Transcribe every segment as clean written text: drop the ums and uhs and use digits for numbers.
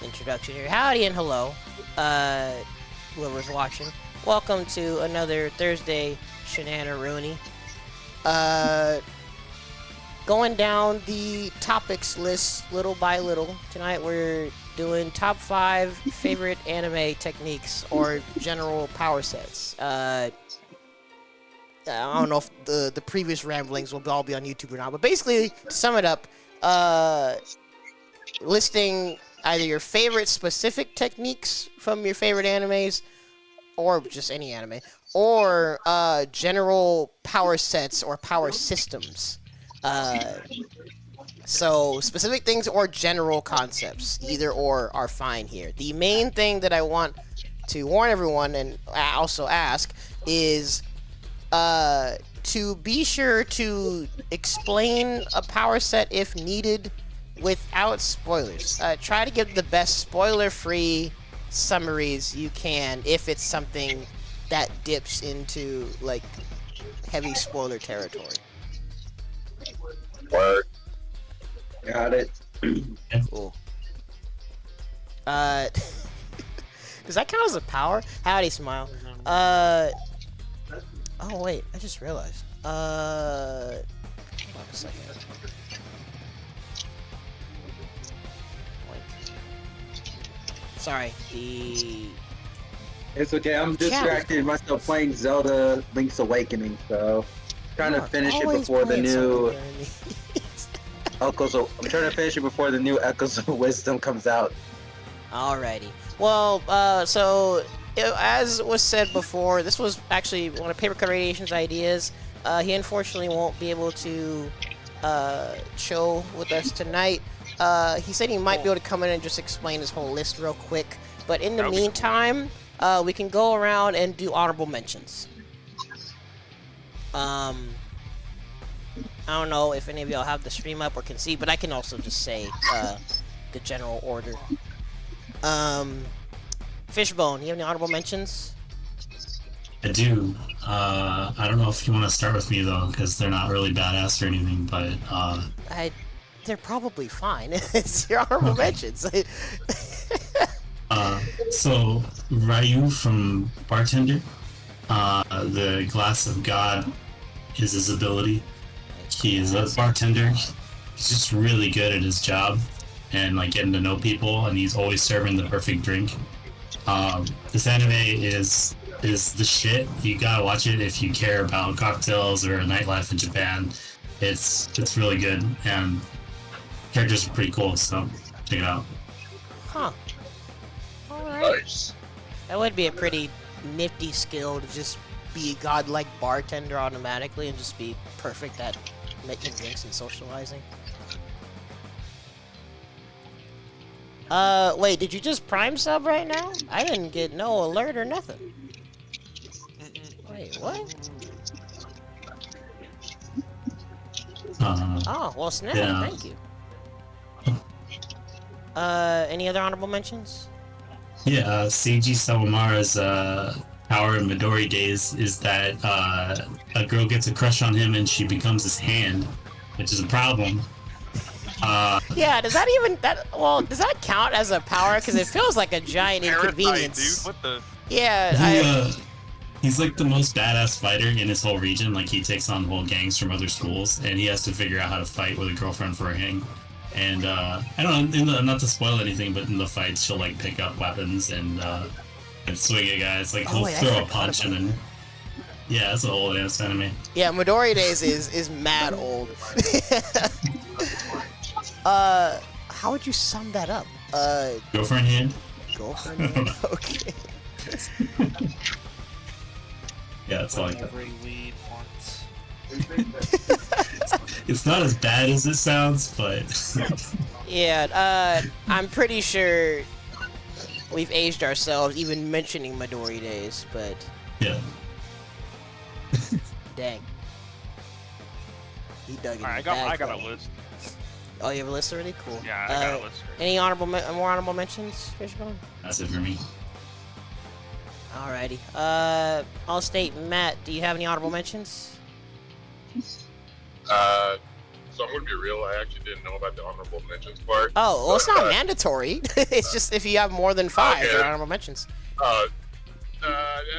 introduction here. Howdy and hello, whoever's watching. Welcome to another Thursday Shenanigans. Going down the topics list little by little. Tonight we're doing top 5 favorite anime techniques or general power sets. I don't know if the previous ramblings will all be on YouTube or not, but basically, to sum it up, listing either your favorite specific techniques from your favorite animes, or just any anime, or general power sets or power systems. So specific things or general concepts, either or are fine here. The main thing that I want to warn everyone and also ask is to be sure to explain a power set if needed without spoilers. Try to give the best spoiler-free summaries you can if it's something that dips into like heavy spoiler territory. Word. Got it. Cool. Does that count as a power? Howdy, Smile. Oh wait, I just realized. Hold on a second. Sorry, It's okay. I'm distracted myself playing Zelda Link's Awakening, so trying to finish it before the new Echoes. I'm trying to finish it before the new Echoes of Wisdom comes out. Alrighty. Well, so as was said before, this was actually one of Papercut Radiation's ideas. He unfortunately won't be able to show with us tonight. He said he might be able to come in and just explain his whole list real quick. But in the meantime, we can go around and do honorable mentions. I don't know if any of y'all have the stream up or can see, but I can also just say the general order. Fishbone, you have any honorable mentions? I do. I don't know if you want to start with me though, because they're not really badass or anything, but they're probably fine. It's your honorable mentions. So Ryu from Bartender, the Glass of God is his ability. He is a bartender. He's just really good at his job and like getting to know people, and he's always serving the perfect drink. This anime is the shit. You gotta watch it if you care about cocktails or nightlife in Japan. It's really good, and characters are pretty cool, so check it out. Huh. Alright. Nice. That would be a pretty nifty skill to just be a godlike bartender automatically and just be perfect at making drinks and socializing. Wait, did you just prime sub right now? I didn't get no alert or nothing. Wait, what? Oh, well, snap, Yeah. thank you. Any other honorable mentions? Yeah, Seiji Sawamura's power in Midori Days is that a girl gets a crush on him and she becomes his hand, which is a problem. Yeah, does that count as a power? Because it feels like a giant inconvenience. Dude, what the? Yeah, He's like the most badass fighter in his whole region. Like he takes on whole gangs from other schools, and he has to figure out how to fight with a girlfriend for a hang. And I don't know, not to spoil anything, but in the fights she'll like pick up weapons and swing at guys. Like he'll throw a punch and then yeah, it's an old ass anime. Yeah, Midori Days is mad old. How would you sum that up? Girlfriend hand. Girlfriend hand? Okay. Yeah, that's all I got. Every weed once. It's not as bad as it sounds, but Yeah, I'm pretty sure we've aged ourselves even mentioning Midori Days, but yeah. dang. He dug in. Alright, I got a list. Oh, you have a list already? Cool. Yeah, I got a list. Any more honorable mentions, Fishbone? That's it for me. Alrighty. Allstate Matt, do you have any honorable mentions? So I'm gonna be real. I actually didn't know about the honorable mentions part. Oh, well, it's not mandatory. It's just if you have more than 5, Okay. they're honorable mentions. Yeah,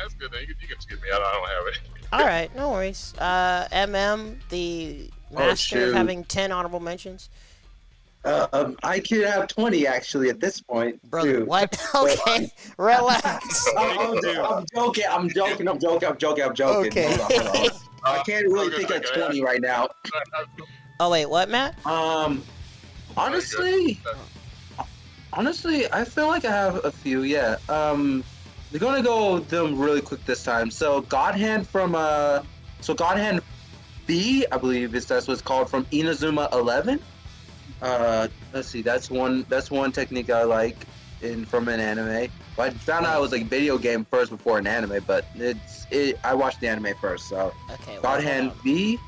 that's good. Then you can skip me. I don't have it. All right, no worries. The master of shoot. having 10 honorable mentions. I could have 20 actually at this point. Brother, too. what? Okay, relax. I'm joking. I'm joking. Okay. Hold on. I can't really think of 20 right now. Oh, wait, what, Matt? Honestly, I feel like I have a few. Yeah. We're gonna go them really quick this time. So God Hand from God Hand B, I believe that's what it's called, from Inazuma 11. Let's see. That's one technique I like from an anime. But I found out it was like a video game first before an anime, but I watched the anime first. So Okay, God Hand B.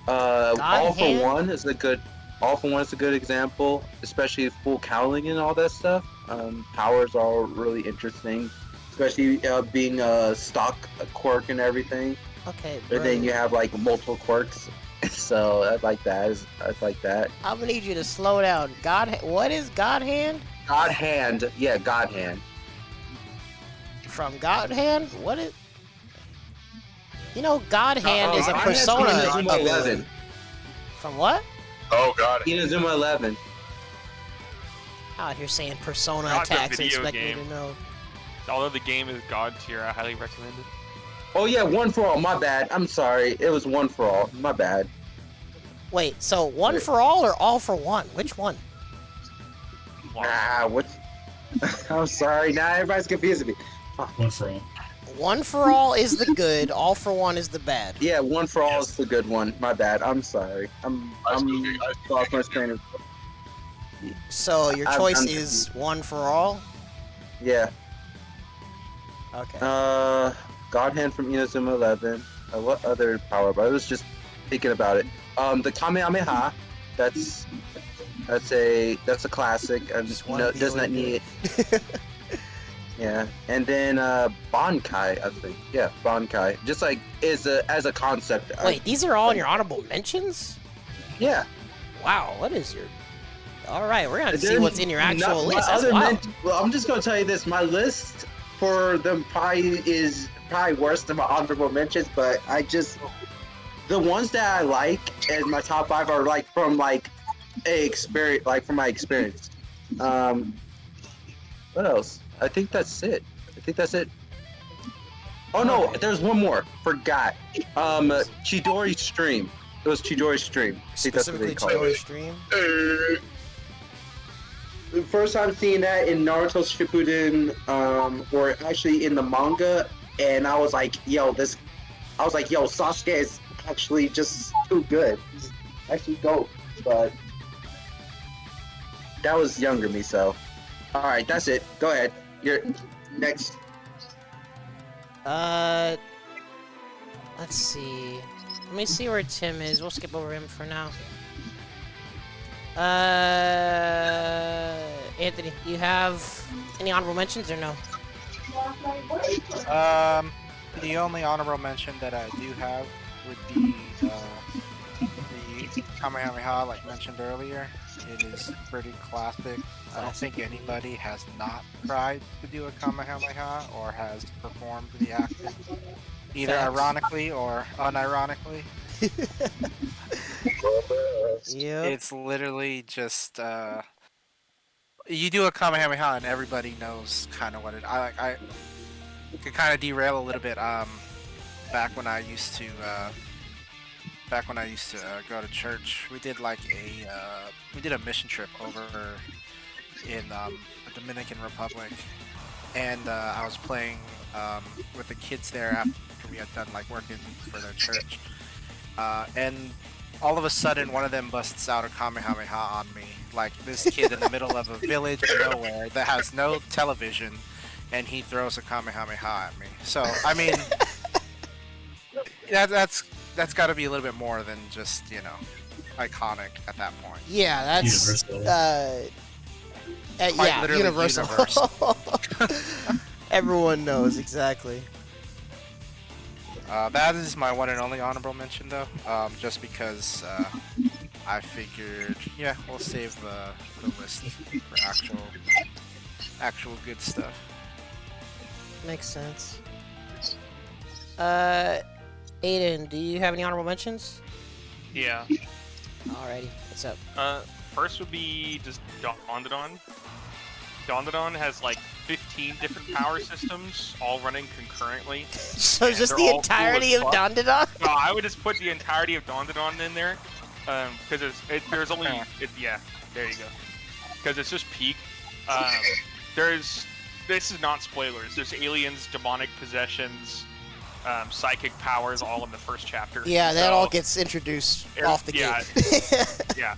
All Hand? for One is a good. All for One is a good example, especially full cowling and all that stuff. Powers are really interesting, especially being a stock quirk and everything. Okay, And then you have like multiple quirks. So I like that. I'm gonna need you to slow down. What is God Hand? God Hand, yeah, God Hand. From God Hand? What is? You know, God Hand is a God Hand's persona. from Inazuma 11. From what? Oh God. Inazuma 11. Out here saying persona Not the attacks and video expect me game. to know. Although the game is god tier, I highly recommend it. Oh yeah, One for All. My bad. I'm sorry. It was One for All. My bad. Wait, so one for all or all for one? Which one? What? I'm sorry. Now everybody's confusing me. One for all. One for all is the good. All for one is the bad. Yeah, One for All Yes. is the good one. My bad. I'm sorry. I'm lost my train of. So your I'm choice confused. is one for all. Yeah. Okay. God Hand from Inazuma 11. What other power? But I was just thinking about it. The Kamehameha. That's a classic. And Just wanna be does not able to do need. Yeah, and then Bankai, I think. Yeah, Bankai. Just like as a concept. Wait, these are all in your honorable mentions? Yeah. Wow, what is your? All right, we're gonna see Then what's in your actual my list. That's other wild. well, I'm just gonna tell you this. My list for them is probably worse than my honorable mentions, but the ones that I like as my top 5 are like from like from my experience. What else? I think that's it. Oh no, Okay. there's one more. Forgot. Chidori Stream. It was Chidori Stream. I think that's what Specifically they call it. Chidori Stream. The first time seeing that in Naruto Shippuden, or actually in the manga, and I was like, Sasuke is actually just too good. He's actually dope. But that was younger me, so. All right, that's it. Go ahead. You're next. Let's see. Let me see where Tim is. We'll skip over him for now. Anthony, you have any honorable mentions or no? The only honorable mention that I do have would be the Kamehameha, like mentioned earlier. It is pretty classic. I don't think anybody has not tried to do a Kamehameha or has performed the action, either Facts. ironically or unironically. Yep. It's literally just you do a Kamehameha and everybody knows kind of what it. I could kind of derail a little bit. Back when I used to go to church, we did like a mission trip over in the Dominican Republic, and I was playing with the kids there after we had done like working for their church, and all of a sudden one of them busts out a Kamehameha on me, like this kid in the middle of a village of nowhere that has no television, and he throws a Kamehameha at me. So I mean, that's got to be a little bit more than just iconic at that point. Yeah, that's Universal. Quite yeah, literally universal. Everyone knows exactly. That is my one and only honorable mention, though, just because I figured, yeah, we'll save the list for actual good stuff. Makes sense. Aiden, do you have any honorable mentions? Yeah. Alrighty, what's up? First would be just Dondadon. Dondadon has like 15 different power systems, all running concurrently. So And just they're the all cool entirety as of fuck. Dondadon? No, I would just put the entirety of Dondadon in there, because there's only yeah, there you go. Because it's just peak. This is not spoilers. There's aliens, demonic possessions, psychic powers, all in the first chapter. Yeah, that So, all gets introduced off the yeah. gate. Yeah,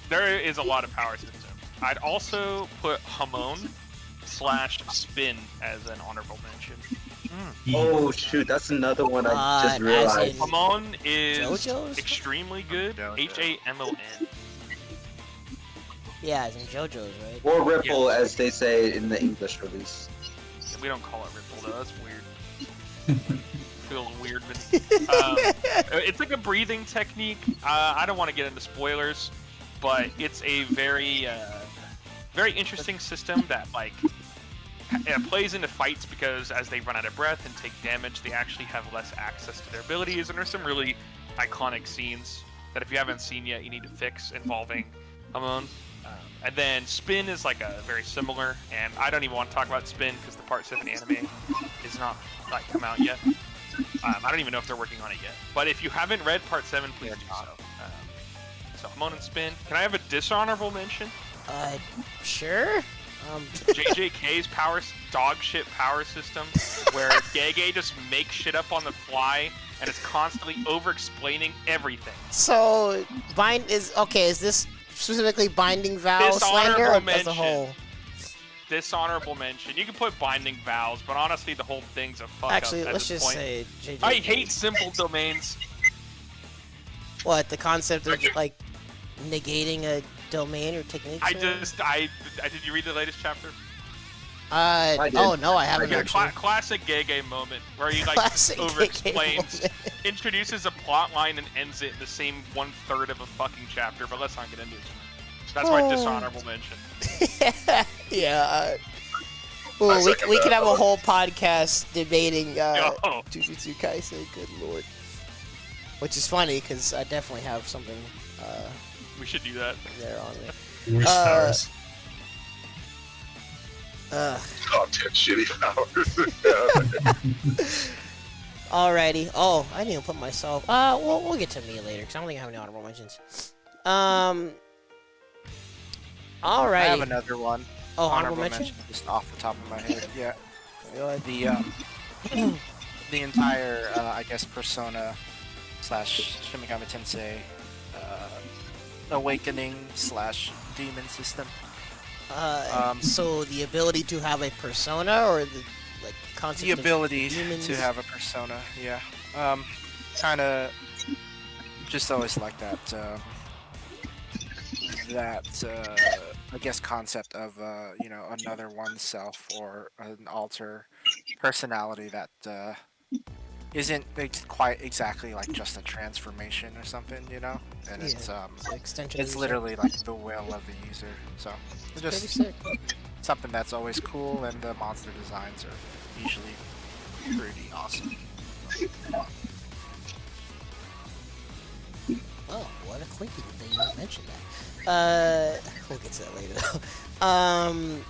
there is a lot of power system. I'd also put Hamon/Spin as an honorable mention. Oh shoot, that's another one I just as realized. in- Hamon is JoJo's? extremely good. JoJo. Hamon. Yeah, as in JoJo's, right? Or Ripple, as they say in the English release. We don't call it Ripple though. That's weird. Feels weird, but it's like a breathing technique. I don't want to get into spoilers, but it's a very interesting system that like plays into fights because as they run out of breath and take damage, they actually have less access to their abilities. And there's some really iconic scenes that if you haven't seen yet, you need to fix involving Hamon. And then Spin is like a very similar, and I don't even want to talk about Spin because the Part 7 anime is not like come out yet. I don't even know if they're working on it yet. But if you haven't read Part 7, please do so. So Hamon and Spin. Can I have a dishonorable mention? Sure. JJK's dog shit power system, where Gege just makes shit up on the fly and is constantly over-explaining everything. So, is this specifically Binding Vow slander or Dishonorable as a whole? Dishonorable mention. You can put binding vows, but honestly, the whole thing's a fuck Actually, up at let's this just point. say JJ. I hate simple domains. What, the concept of like negating a domain or technique? Did you read the latest chapter? I did. Oh no, I haven't Like a actually. classic Gege moment where he like Classic over-explains, Gege introduces a plot line and ends it in the same 1/3 of a fucking chapter. But let's not get into it. That's my dishonorable mention. Yeah. I Well, second we that. could have a whole podcast debating Yo. Jujutsu Kaisen. Good lord. Which is funny because I definitely have something We should do that. there on me. Worst powers. Top 10 shitty powers. Alrighty. Oh, I didn't even put myself. We'll get to me later because I don't think I have any honorable mentions. Alrighty. I have another one. Oh, honorable mention? just off the top of my head. Yeah. Go ahead. The entire I guess Persona / Shin Megami Tensei awakening / demon system. So the ability to have a persona or the like concept The ability of demons? to have a persona, yeah. Kind of just always like that. I guess concept of another oneself or an alter personality that isn't quite exactly like just a transformation or something, and it's an extension of it's yourself. literally like the will of the user. So It's just pretty sick. something that's always cool, and the monster designs are usually pretty awesome. Oh, what a quickie that you mentioned that. We'll get to that later though.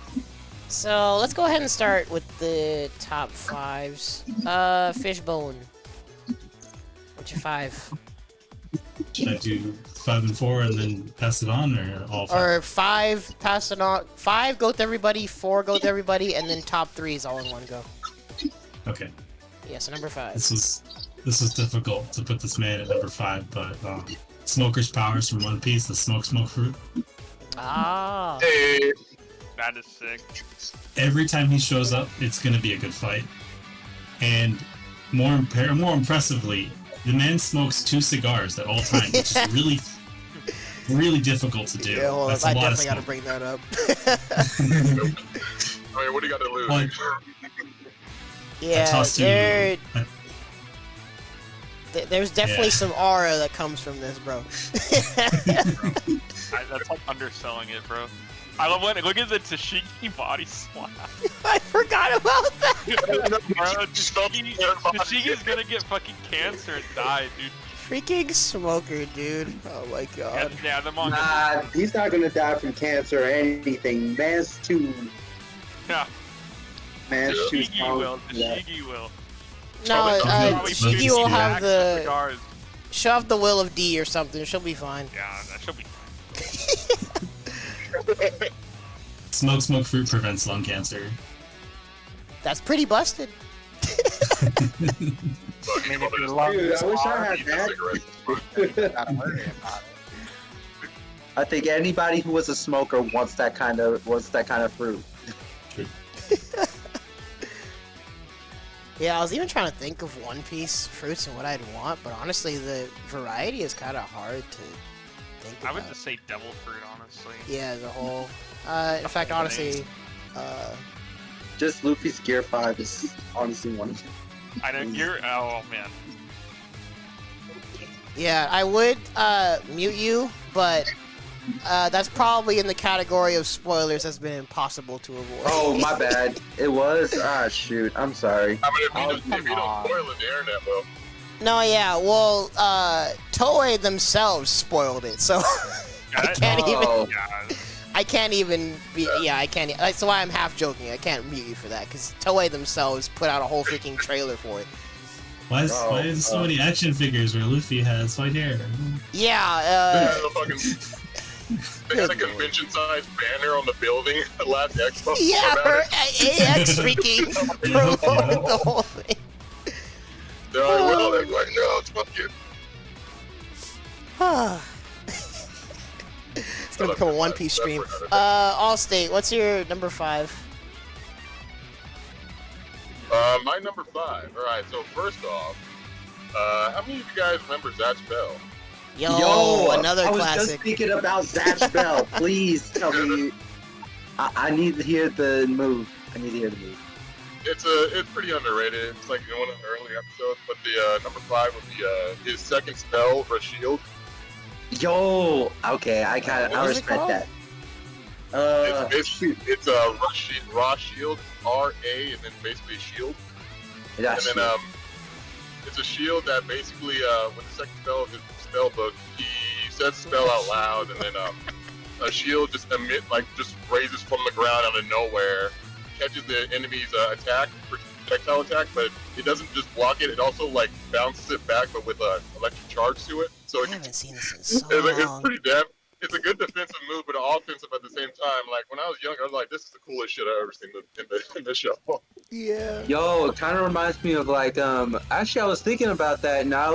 So let's go ahead and start with the top fives. Fishbone. What's your 5? Should I do 5 and 4 and then pass it on, or all 5? Or 5, pass it on. 5, go with everybody. 4, go with everybody, and then top 3 is all in one go. Okay. Yeah, so number 5. This was difficult to put this man at number 5, but Smoker's powers from One Piece, the smoke fruit. Ah. Hey, That is sick. Every time he shows up, it's gonna be a good fight. And more impressively, the man smokes 2 cigars at all times, which is really, really difficult to do. Yeah, well, That's I a lot of definitely got to smoke. bring that up. I mean, what do you got to lose? But I Yeah, tossed you. they're... There's definitely Yeah. some aura that comes from this, bro. That's like underselling it, bro. I love when look at the Tashigi body slap. I forgot about that. Bro, Tashigi's gonna get fucking cancer and die, dude. Freaking smoker, dude. Oh my Yeah, god. yeah, the manga. Nah, he's not gonna die from cancer or anything. Man's too Yeah, too Tashigi strong. will. for that. Tashigi will. No, Probably Shigi will have Jack's the cigars. she'll have the will of D or something. She'll be fine. Yeah, that should be fine. Smoke fruit prevents lung cancer. That's pretty busted. I mean, if your lungs Dude, I wish I are, had you that. gotta worry about it. I think anybody who was a smoker wants that kind of fruit. Yeah, I was even trying to think of One Piece fruits and what I'd want, but honestly, the variety is kind of hard to think about. I would just say devil fruit, honestly. Yeah, the whole. In fact, honestly, Just Luffy's Gear 5 is honestly one of them. I know you're. Oh man. yeah, I would mute you, but that's probably in the category of spoilers that's been impossable to avoid. Oh, my bad. It was? Ah, shoot. I'm sorry. I mean, Oh, if you come on. don't spoil it, the internet will. No, yeah, well, Toei themselves spoiled it, so I can't Oh. Yeah. I can't even be. Yeah, I can't. That's why I'm half joking. I can't mute you for that because Toei themselves put out a whole freaking trailer for it. Why is there so many action figures where Luffy has white hair? Yeah. They had a convention-sized banner on the building at last expo. Yeah, about for it. AX freaking promoted the whole thing. They're like, well, they're like, no, it's fucking. It's gonna become a One Piece stream. Allstate, what's your number 5? My number 5. All right. So first off, how many of you guys remember Zatch Bell? Yo, another I was classic. just thinking about Zatch Bell. Please tell me. I need to hear the move. It's pretty underrated. It's like one of the early episodes. But the number 5 would be his second spell, Shield. Yo, okay, I What was it respect called? that. It's raw shield, RA, and then basically shield. Yeah, And then it's a shield that basically with the second spell of his spell book, he says spell out loud, and then a shield just raises from the ground out of nowhere, catches the enemy's projectile attack, but it doesn't just block it; it also like bounces it back, but with electric charge to it. So I it haven't seen this in so it's long. pretty damn. It's a good defensive move, but offensive at the same time. Like when I was younger, I was like, "This is the coolest shit I've ever seen in the show." Yeah. Yo, it kind of reminds me of like Actually, I was thinking about that. Now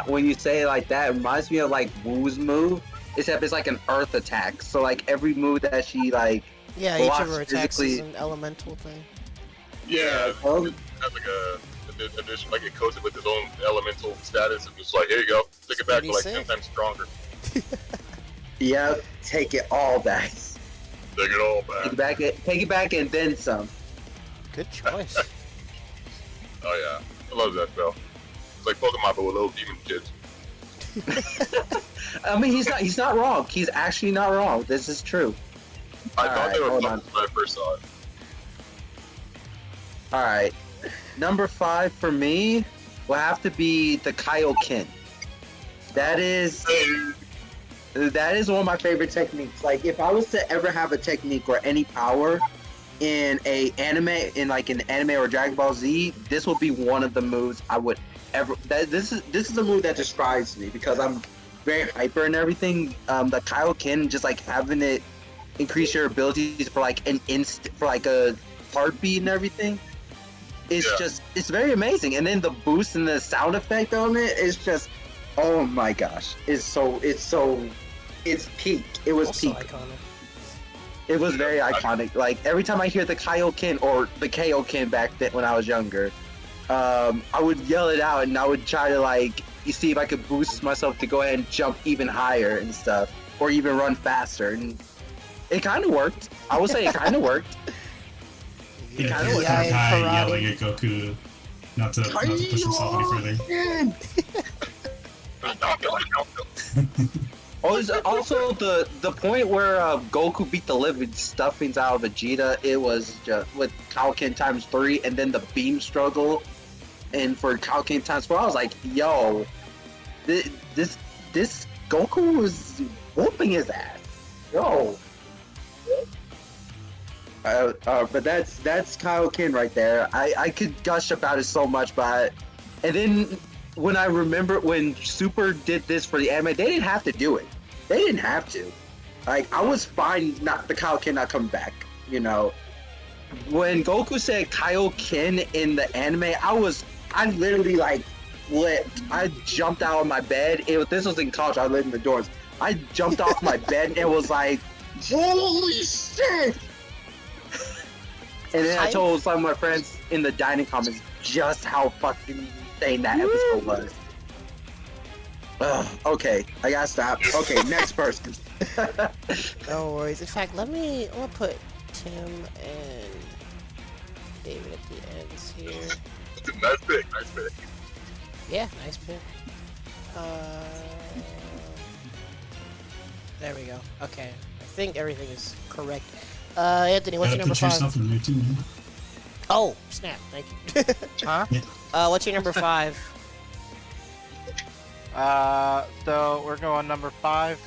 when you say it like that, it reminds me of like Wu's move. Except it's like an earth attack. So like every move that she like. Yeah, each of blocks her attacks is physically. an elemental thing. Yeah, it Oh. has like a addition, like it coats it with its own elemental status, and just like, here you go, take it back, Pretty but like sick. 10 times stronger. Yep, take it all back. Take it all back. Take it back, and then some. Good choice. Oh yeah, I love that spell. It's like Pokemon, but with little demon kids. I mean, he's not wrong. He's actually not wrong. This is true. I thought Alright, they were hold pumped when I first saw it. All right, number 5 for me will have to be the Kaioken. That is one of my favorite techniques. Like, if I was to ever have a technique or any power in an anime or Dragon Ball Z, this would be one of the moves I would ever. This is a move that describes me because I'm very hyper and everything. The Kaioken, just like having it increase your abilities for like a heartbeat and everything. It's very amazing. And then the boost and the sound effect on it is just, oh my gosh, it's peak. It was Also peak. iconic. It was very iconic. Like every time I hear the Kaioken or the Kaioken back then when I was younger, I would yell it out and I would try to like see if I could boost myself to go ahead and jump even higher and stuff, or even run faster. And it kind of worked. I would say it kind of worked. Yeah, kinda Kai Yeah, Kai karate. yelling at Goku. Not to push himself any further. Also, the point where Goku beat the living stuffings out of Vegeta, it was just with Kaioken times 3, and then the beam struggle, and for Kaioken times 4, I was like, yo, this Goku was whooping his ass, yo. But that's Kaioken right there. I could gush about it so much, but and then when I remember when Super did this for the anime, they didn't have to do it. They didn't have to. Like, I was fine not the Kaioken not coming back, you know. When Goku said Kaioken in the anime, I literally like flipped. I jumped out of my bed. This was in college, I lived in the dorms. I jumped off my bed and was like, holy shit! And then I told some of my friends in the dining comments just how fucking insane that episode was. Okay, I gotta stop. Okay, next person. No worries. In fact, I'm gonna put Tim and David at the ends here. Nice pick, nice pick. Yeah, nice pick. There we go. Okay, I think everything is correct. Anthony, what's your number 5? Yourself in there too, man. Oh, snap! Thank you. Huh? What's your number 5? So we're going number 5.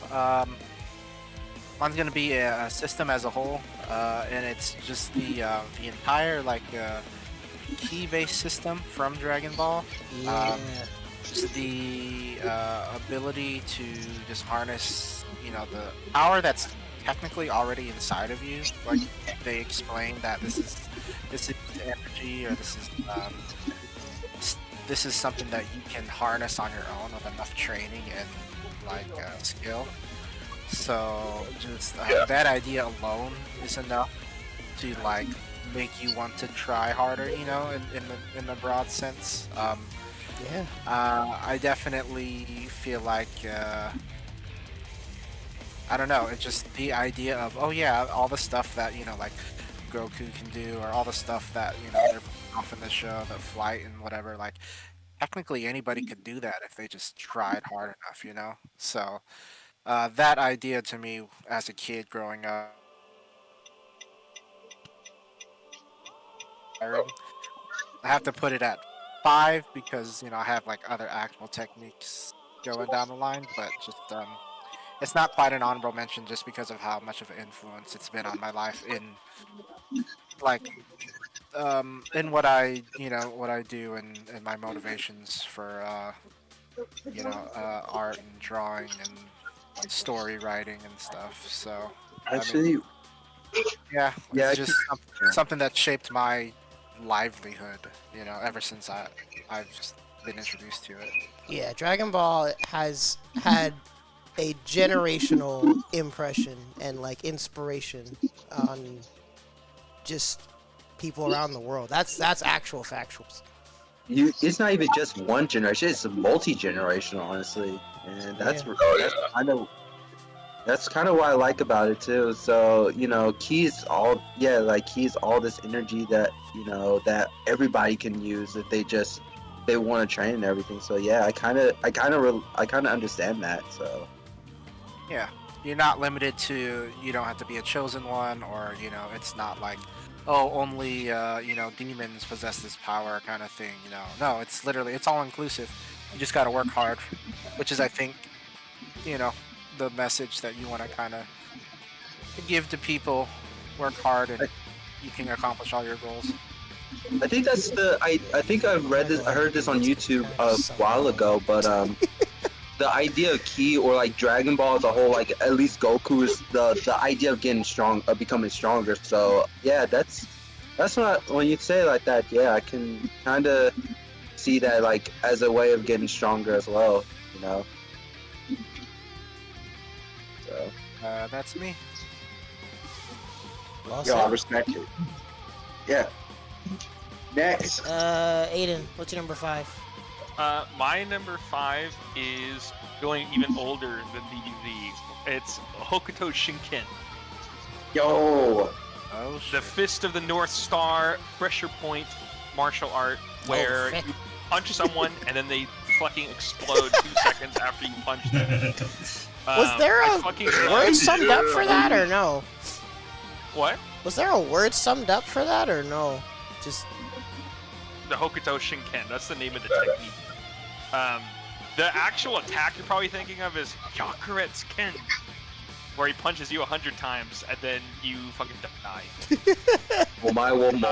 Mine's gonna be a system as a whole, and it's just the entire key-based system from Dragon Ball. Yeah. Just the ability to just harness, the power that's technically already inside of you. Like they explain that this is energy, or this is something that you can harness on your own with enough training and skill. So just that idea alone is enough to make you want to try harder, in the broad sense. Yeah. I definitely feel like I don't know. It's just the idea of all the stuff that Goku can do, or all the stuff that they're putting off in the show, the flight and whatever. Like technically anybody could do that if they just tried hard enough, So that idea to me as a kid growing up, I have to put it at 5 because I have other actual techniques going down the line, but just it's not quite an honorable mention just because of how much of an influence it's been on my life in in what I do and my motivations for art and drawing and story writing and stuff. So Actually, it's just something that shaped my livelihood, ever since I've just been introduced to it. Yeah, Dragon Ball has had a generational impression and inspiration on just people around the world. That's actual factuals. it's not even just one generation; it's multi-generational, honestly, and that's kind of what I like about it too. So Key's all this energy that that everybody can use if they want to train and everything. So yeah, I kind of understand that. So yeah, you're not limited to, you don't have to be a chosen one, or it's not only demons possess this power kind of thing. No, it's literally, it's all inclusive. You just got to work hard, which is, I think, the message that you want to kind of give to people. Work hard and you can accomplish all your goals. I think that's I think I heard this on YouTube a while ago, but the idea of Ki or Dragon Ball as a whole, at least Goku is the idea of getting strong, of becoming stronger. So yeah, that's what when you say it like that, yeah, I can kind of see that as a way of getting stronger as well, So that's me. Well Yo, I said. respect it. Yeah. Next. Aiden, what's your number 5? My number 5 is going even older than DBZ. It's Hokuto Shinken. Yo. Oh The shit. Fist of the North Star, Pressure Point, martial art where frick. you punch someone and then they fucking explode 2 seconds after you punch them. Was there I a fucking word love- summed up for that or no? What? Was there a word summed up for that or no? Just The Hokuto Shinken. That's the name of the technique. The actual attack you're probably thinking of is Hyakuretsu Ken, where he punches you 100 times and then you fucking die. Well, my one more.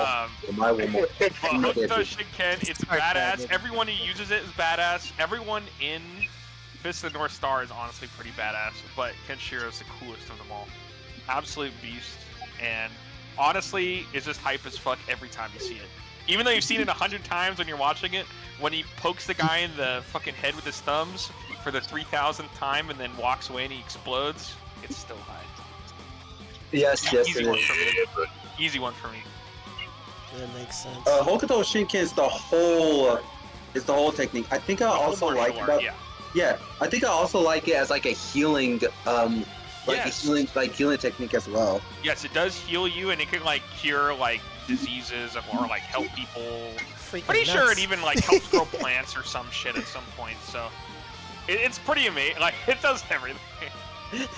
But Hokuto Shinken, it's badass. Everyone who uses it is badass. Everyone in Fist of the North Star is honestly pretty badass, but Kenshiro is the coolest of them all. Absolute beast, and honestly, it's just hype as fuck every time you see it. Even though you've seen it 100 times when you're watching it, when he pokes the guy in the fucking head with his thumbs for the 3,000th time and then walks away and he explodes, it's still hype. Yes, yes, Easy it one is. for me. Easy one for me. that makes sense. Hokuto Shinken is the whole technique. I think I also Martial like art, about yeah. I think I also like it as like a healing Yes. healing technique as well. Yes, it does heal you, and it can like cure like diseases or like help people. Freaking Pretty sure nuts. it even like helps grow plants or some shit at some point. So it's pretty amazing. Like it does everything.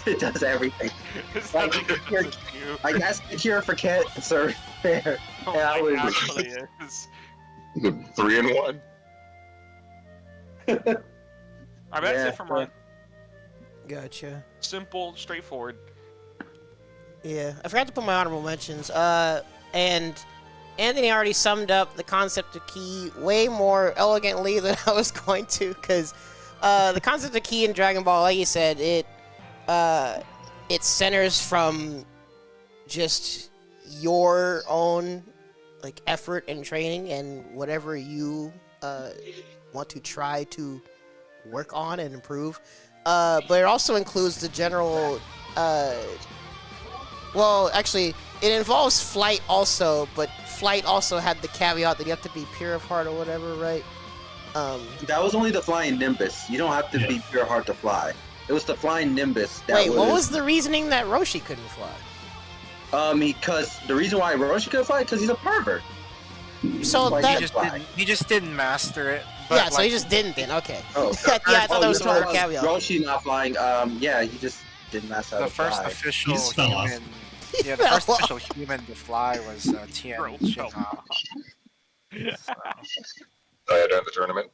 It does everything. It's Like, nothing that you're- doesn't do. I guess the cure for cancer. Fair. Oh, Yeah, I like, would- actually is. The 3-in-1. Alright, that's Yeah, it for mine. Gotcha. Simple, straightforward. Yeah, I forgot to put my honorable mentions. And Anthony already summed up the concept of ki way more elegantly than I was going to, because the concept of ki in Dragon Ball, like you said, it centers from just your own like effort and training and whatever you want to try to work on and improve. But it also includes the general. Well, actually, it involves flight also, but flight also had the caveat that you have to be pure of heart or whatever, right? That was only the flying Nimbus. You don't have to be pure heart to fly. It was the flying Nimbus. That Wait, what was the reasoning that Roshi couldn't fly? Because the reason why Roshi couldn't fly because he's a pervert. So Like, that, He just didn't master it. But yeah, so he like, just didn't then. Okay. Oh, Yeah, I thought that was you're another talking caveat. about Roshi not flying. Yeah, he just didn't master how the to first fly. official just fell off. human. Yeah, the fell first official human to fly was Tien Bro, Shinhan. So, During the tournament.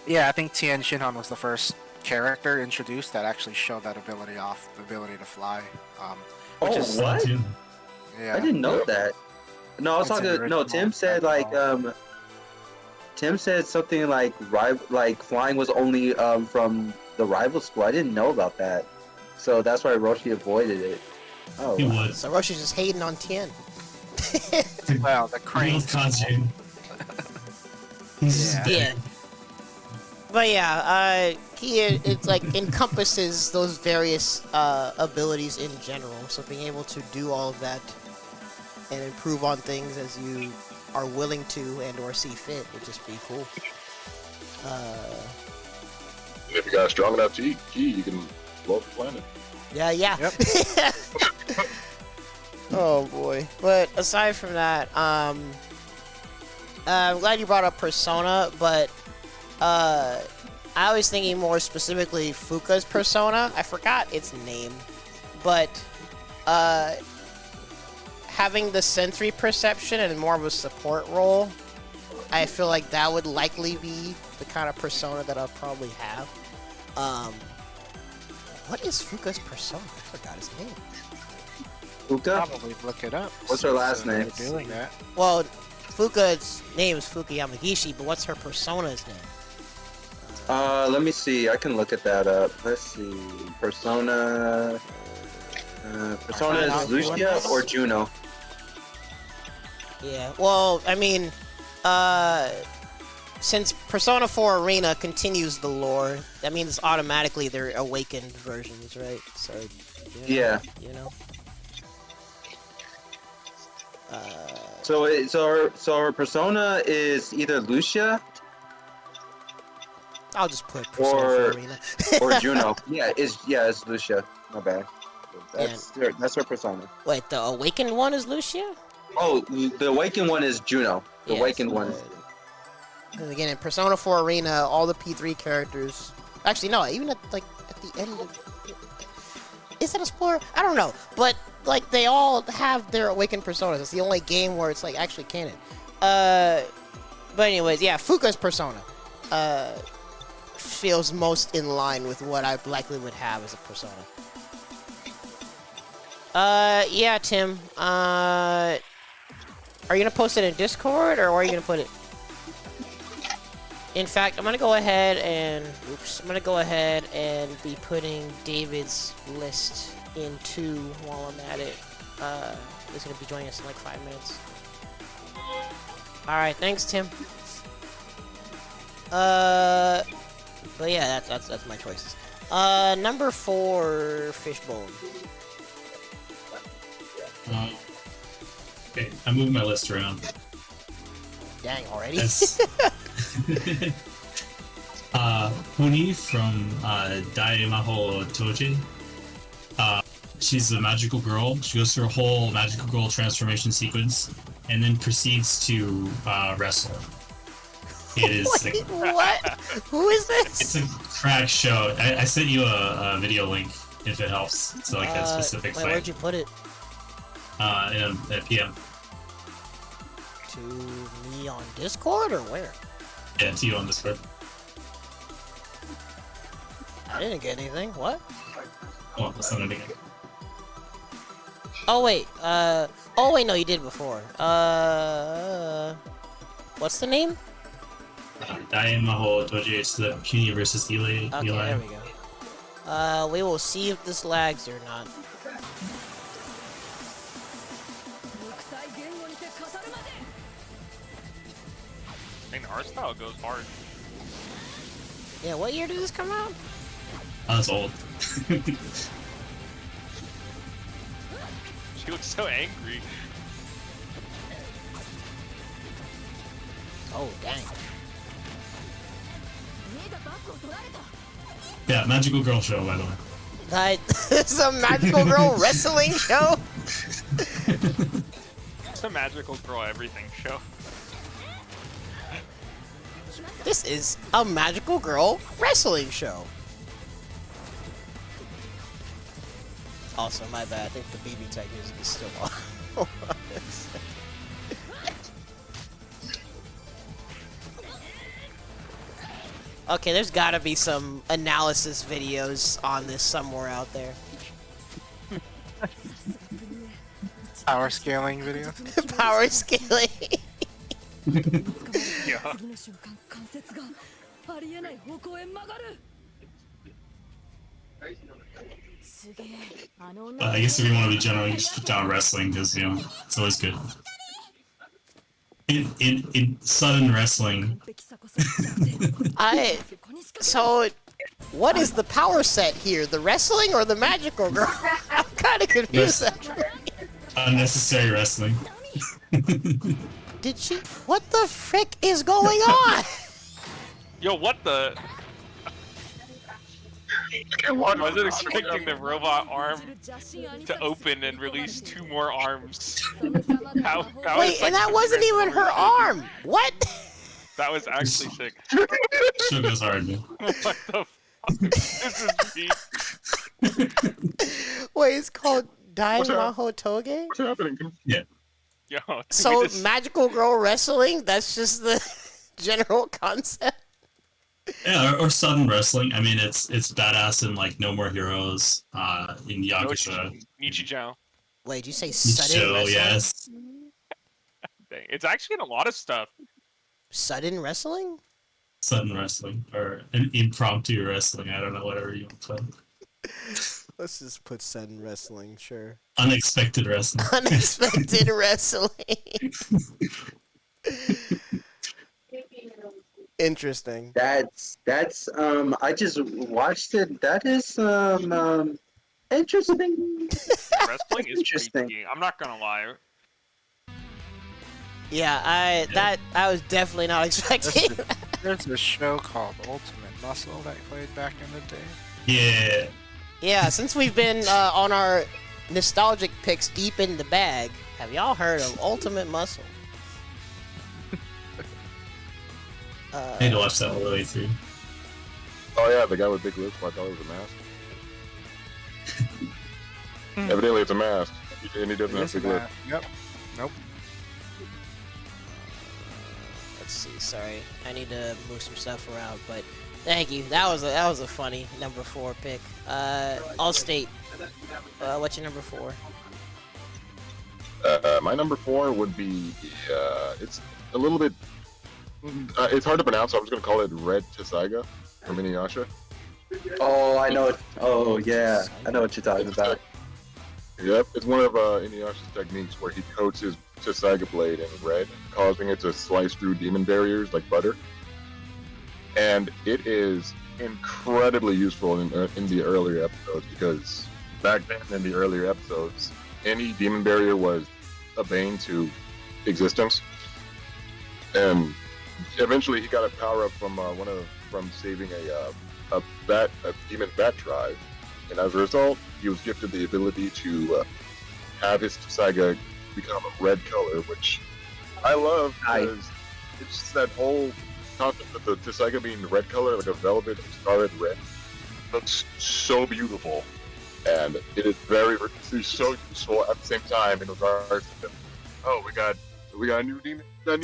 yeah, I think Tien Shinhan was the first character introduced that actually showed that ability off, the ability to fly. Which Oh, is, what? yeah. I didn't know that. No, I was It's in the talking. No, original Tim said Dragon like Tim said something like flying was only from the rival school. I didn't know about that, so that's why Roshi avoided it. Oh, He wow. was. So Roshi's just hating on Tien. Well, the crane. Real Kazu. He's just Yeah. Yeah. But yeah, ki it's like encompasses those various abilities in general. So being able to do all of that and improve on things as you are willing to and or see fit would just be cool. And if you got a strong enough key, you can blow up the planet. Yeah. Yep. Oh boy. But aside from that, I'm glad you brought up Persona, but I was thinking more specifically Fuka's Persona. I forgot its name, but having the sensory perception and more of a support role, I feel like that would likely be the kind of persona that I'll probably have. What is Fuka's Persona? I forgot his name. Fuka. Probably look it up. What's her last they're name? Doing that. Well, Fuka's name is Fuka Yamagishi, but what's her persona's name? Let me see. I can look at that up. Let's see. Persona. Persona Find out is who Lucia it is. or Juno. Yeah, well, I mean, since Persona 4 Arena continues the lore, that means automatically they're awakened versions, right? So, Yeah. You know? So her persona is either Lucia I'll just put Persona Or- 4 Arena. or Juno. It's Lucia. My bad. That's her persona. Wait, the awakened one is Lucia? Oh, the awakened one is Juno. The Yes, awakened one. And again, in Persona 4 Arena, all the P3 characters. Actually, no, even at the end of. Is that a spoiler? I don't know. But, like, they all have their awakened personas. It's the only game where it's, like, actually canon. But, anyways, yeah, Fuka's persona. Feels most in line with what I likely would have as a persona. Yeah, Tim. Are you gonna post it in Discord, or where are you gonna put it? In fact, I'm gonna go ahead and be putting David's list into while I'm at it. He's gonna be joining us in like 5 minutes. All right, thanks, Tim. But yeah, that's my choices. Number 4, Fishbone. Okay, I moved my list around. Dang, already? Huni from Daemaho Toji. She's a magical girl. She goes through a whole magical girl transformation sequence and then proceeds to wrestle. It is Wait, what? Who is this? It's a crack show. I sent you a video link if it helps. It's like a specific wait, fight. where'd you put it? In a PM. To me on Discord or where? Yeah, to you on Discord. I didn't get anything. What? Oh, I'll send it again. Oh wait. Oh wait, no, you did before. What's the name? Daemaho Toji. It's the Puny versus Eli. Okay, there we go. We will see if this lags or not. I think the art style goes hard. Yeah, what year did this come out? Oh, that's old. She looks so angry. Oh, dang. Yeah, magical girl show, by the way. It's a magical girl wrestling show? It's a magical girl everything show. This is a magical girl wrestling show. Also, my bad. I think the BB Tech music is still on. Okay, there's gotta be some analysis videos on this somewhere out there. Power scaling video. Power scaling. Yeah. I guess if you want to be general, you just put down wrestling because it's always good. In sudden wrestling. So, what is the power set here? The wrestling or the magical girl? I'm kind of confused. Unnecessary wrestling. Did she? What the frick is going on? Yo, what the? I wasn't expecting the robot arm to open and release 2 more arms. Wait, and that wasn't even her arm. What? That was actually sick. Show goes hard, man. What the fuck? This is deep. Wait, it's called Daemaho Toge? What's happening? Yeah. Yo, So, magical girl wrestling? That's just the general concept? Yeah, or sudden wrestling. I mean, it's badass in like No More Heroes, in Yakuza. Nichijou. Wait, did you say sudden Show, wrestling? yes. Dang, it's actually in a lot of stuff. Sudden wrestling? Sudden wrestling or an impromptu wrestling. I don't know, whatever you want to call it. Let's just put sudden wrestling, sure. Unexpected wrestling. Unexpected wrestling. Interesting. That's I just watched it. That is interesting. Wrestling is Interesting. pretty. I'm not gonna lie. Yeah, I was definitely not expecting. There's a show called Ultimate Muscle that played back in the day. Yeah. Yeah, since we've been on our nostalgic picks deep in the bag, Have y'all heard of Ultimate Muscle? I need to watch that all the way through. Oh yeah, the guy with big lips. I thought it was a mask. Evidently, it's a mask, and he doesn't have big lips. Yep. Nope. Let's see. Sorry, I need to move some stuff around, but thank you. That was a funny number 4 pick. Allstate. What's your number 4? My number 4 would be. It's a little bit. It's hard to pronounce, so I'm just gonna call it Red Tessaiga from Inuyasha. Oh, I know. Oh, yeah. I know what you're talking about. Yep, it's one of Inuyasha's techniques where he coats his Tessaiga blade in red, causing it to slice through demon barriers like butter. And it is incredibly useful in the earlier episodes, because back then in the earlier episodes, any demon barrier was a bane to existence. And eventually he got a power up from saving a demon bat tribe, and as a result, he was gifted the ability to have his Tessaiga become a red color, which I love because it's just that whole concept of the Tessaiga being the red color, like a velvet scarlet red, looks so beautiful, and it is it's so useful at the same time in regards to, oh, we got a new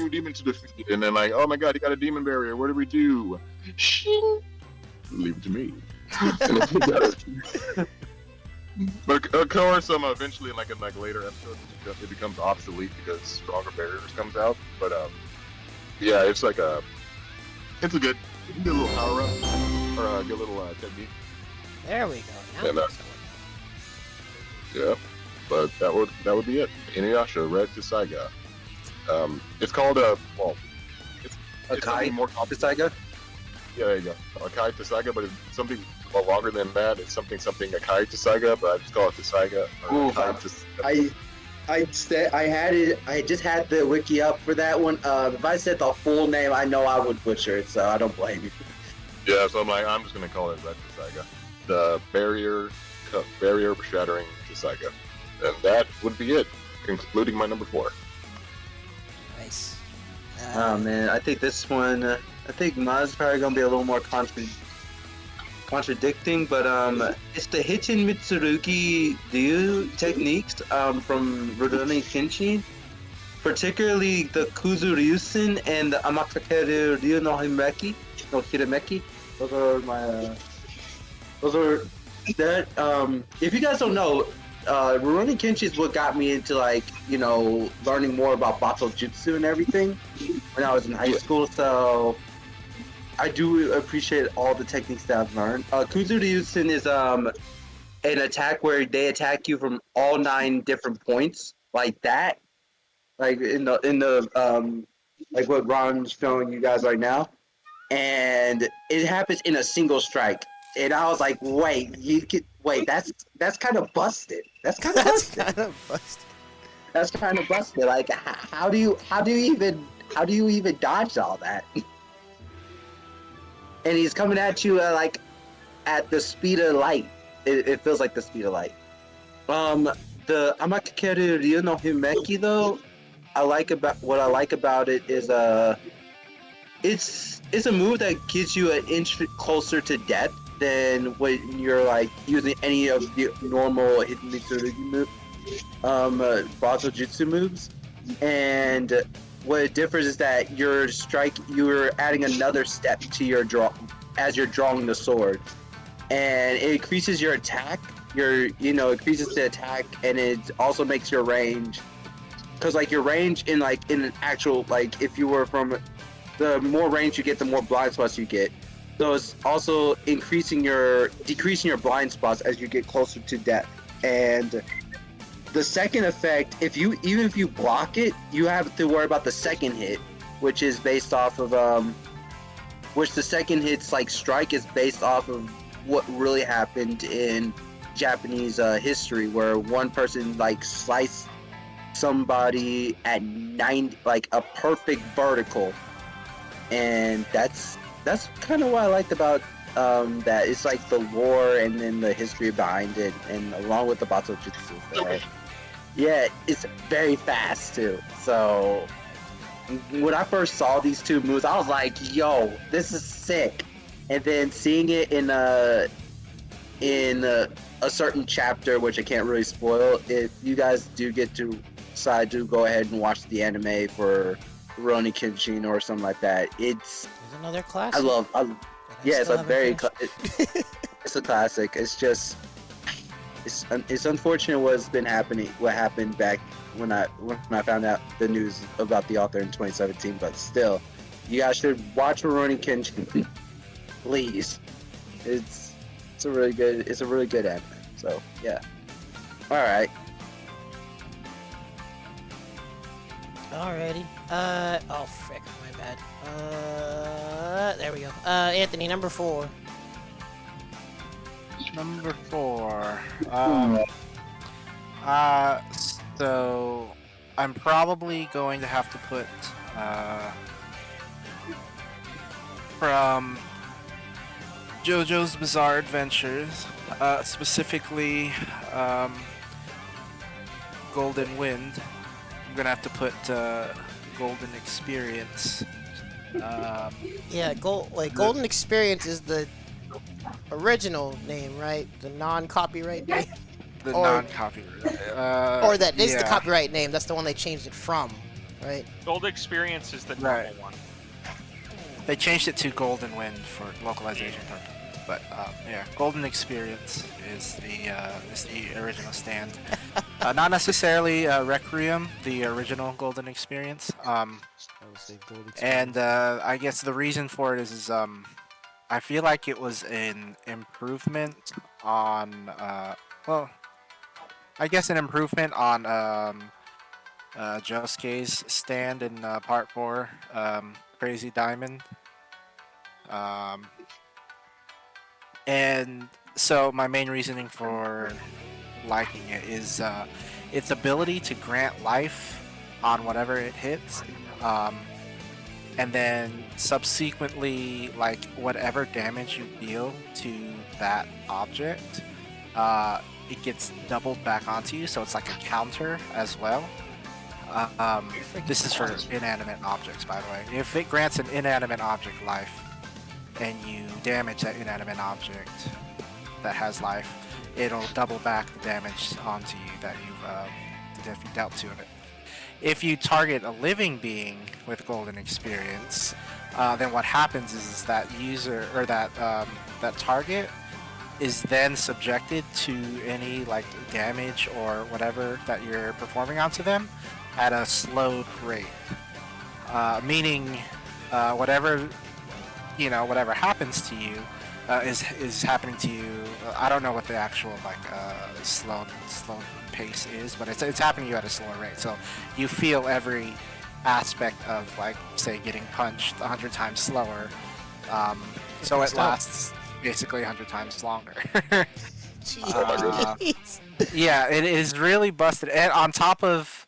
demon to defeat, and then like, oh my god, he got a demon barrier. What do we do? Shing. Leave it to me. But of course, eventually, in later episodes, it becomes obsolete because stronger barriers comes out. But yeah, it's a good. You can get a little power up or get a little technique. There we go. Now yeah, but that would be it. Inuyasha Red Tessaiga. It's called it's Akai more complicated. Tessaiga? Yeah, there you go. Akai Tessaiga, but it's something longer than that. It's something Akai Tessaiga, but I just call it Tessaiga. I just had the wiki up for that one. If I said the full name, I know I would butcher it, so I don't blame you. Yeah, so I'm just gonna call it Red Tessaiga, the barrier shattering Tessaiga, and that would be it, concluding my number 4. Nice. Oh man, I think this one. I think mine's probably gonna be a little more contradicting, but it's the Hichin Mitsurugi Ryu techniques from Rurouni Kenshin, particularly the Kuzu Ryusen and the Amakakeru Ryu no Hirameki. Those are that. If you guys don't know, Rurouni Kenshin is what got me into learning more about Bato Jutsu and everything when I was in high school. So I do appreciate all the techniques that I've learned. Kuzu Ryusen is an attack where they attack you from all 9 different points, like that, like in the like what Ron's showing you guys right now, and it happens in a single strike. And I was like, wait, that's kind of busted. That's kind of busted. That's kind of busted. Like, how do you even dodge all that? And he's coming at you at the speed of light. It feels like the speed of light. The Amakakeru Ryu no Himeki though, what I like about it is it's a move that gets you an inch closer to death than when you're using any of the normal Mitsurugi move, Bato Jutsu moves. And what it differs is that you're adding another step to your draw as you're drawing the sword, and it increases your attack. Increases the attack, and it also makes your range. Because your range in an actual if you were from the more range you get, the more blind spots you get. So it's also decreasing your blind spots as you get closer to death. And the second effect, even if you block it, you have to worry about the second hit, which is based off of which the second hit's strike is based off of what really happened in Japanese history, where one person sliced somebody at 90, a perfect vertical, and that's kind of what I liked about that. It's the lore and then the history behind it, and along with the Bato Jutsu. Yeah, it's very fast too. So when I first saw these two moves, I was like, "Yo, this is sick." And then seeing it in a certain chapter, which I can't really spoil, if you guys do get to decide to go ahead and watch the anime for Rurouni Kenshin or something like that, There's another classic. I that I yeah, it's still a haven't very finished. it's a classic. It's just it's unfortunate what's been happening. What happened back when I found out the news about the author in 2017. But still, you guys should watch Rurouni Kenshin, please. It's a really good anime. So yeah. All right. Alrighty. Oh frick, my bad. There we go. Anthony, number 4. Number 4. So I'm probably going to have to put from JoJo's Bizarre Adventures, specifically Golden Wind. I'm gonna have to put Golden Experience. Yeah, Golden Experience is the original name, right? The non-copyright name, The Or- non-copyright. or that is the yeah. copyright name. That's the one they changed it from, right? Gold Experience is the Right. normal one. They changed it to Golden Wind for localization purposes. But yeah, Golden Experience is the original stand. Not necessarily Requiem, the original Golden Experience. And I guess the reason for it is I feel like it was an improvement on well, I guess an improvement on Josuke's stand in Part 4, Crazy Diamond. And so my main reasoning for liking it is its ability to grant life on whatever it hits, and then subsequently, like whatever damage you deal to that object, it gets doubled back onto you, so it's like a counter as well. This is for inanimate objects, by the way. If it grants an inanimate object life, and you damage that inanimate object that has life, it'll double back the damage onto you that you've dealt to it. If you target a living being with Golden Experience, then what happens is that user or that target is then subjected to any like damage or whatever that you're performing onto them at a slowed rate, meaning whatever happens to you is happening to you. I don't know what the actual like slow pace is, but it's happening to you at a slower rate. So you feel every aspect of like say getting punched 100 times slower. So it lasts basically 100 times longer. Jeez. Yeah, it is really busted. And on top of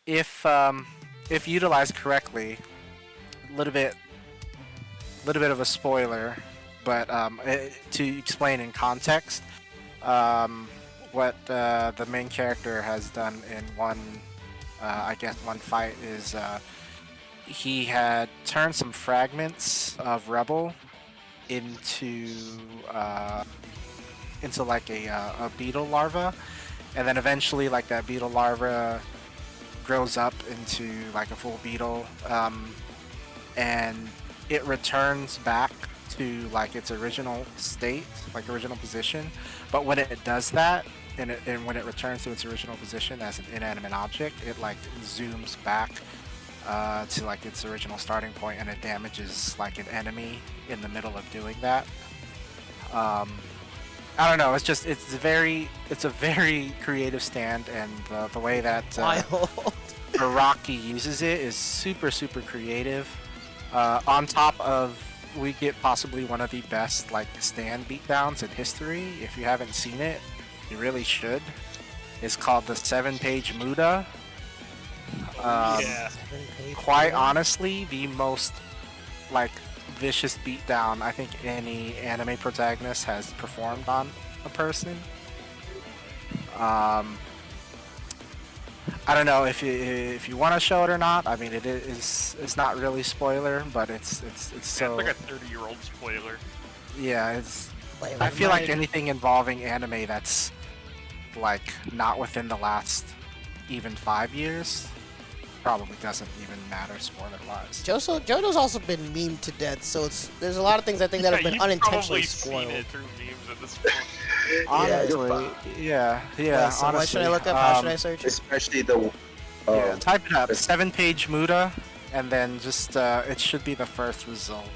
if utilized correctly, a little bit of a spoiler, but to explain in context, what the main character has done in one fight is he had turned some fragments of rubble into like a beetle larva, and then eventually like that beetle larva grows up into like a full beetle, and it returns back to like its original state, like original position. But when it does that, and when it returns to its original position as an inanimate object, it like zooms back to like its original starting point, and it damages like an enemy in the middle of doing that. I don't know. It's a very creative stand, and the way that Wild. Araki uses it is super creative. On top of, we get possibly one of the best like stand beatdowns in history. If you haven't seen it, you really should. It's called the 7-page Muda. Yeah. Quite honestly, the most like vicious beatdown I think any anime protagonist has performed on a person. I don't know if you want to show it or not. I mean, it's not really spoiler, but it's so It's like a 30-year-old spoiler. yeah. It's Like, I feel like my- anything involving anime that's like not within the last even 5 years probably doesn't even matter spoiler wise. JoJo's also been memed to death, so there's a lot of things I think that have been you've unintentionally probably seen spoiled. it through memes at this point. Honestly, yeah. Wait, so honestly, what should I look up? How should I search? Especially the. Yeah, type it up. it's- 7-page Muda, and then just it should be the first result.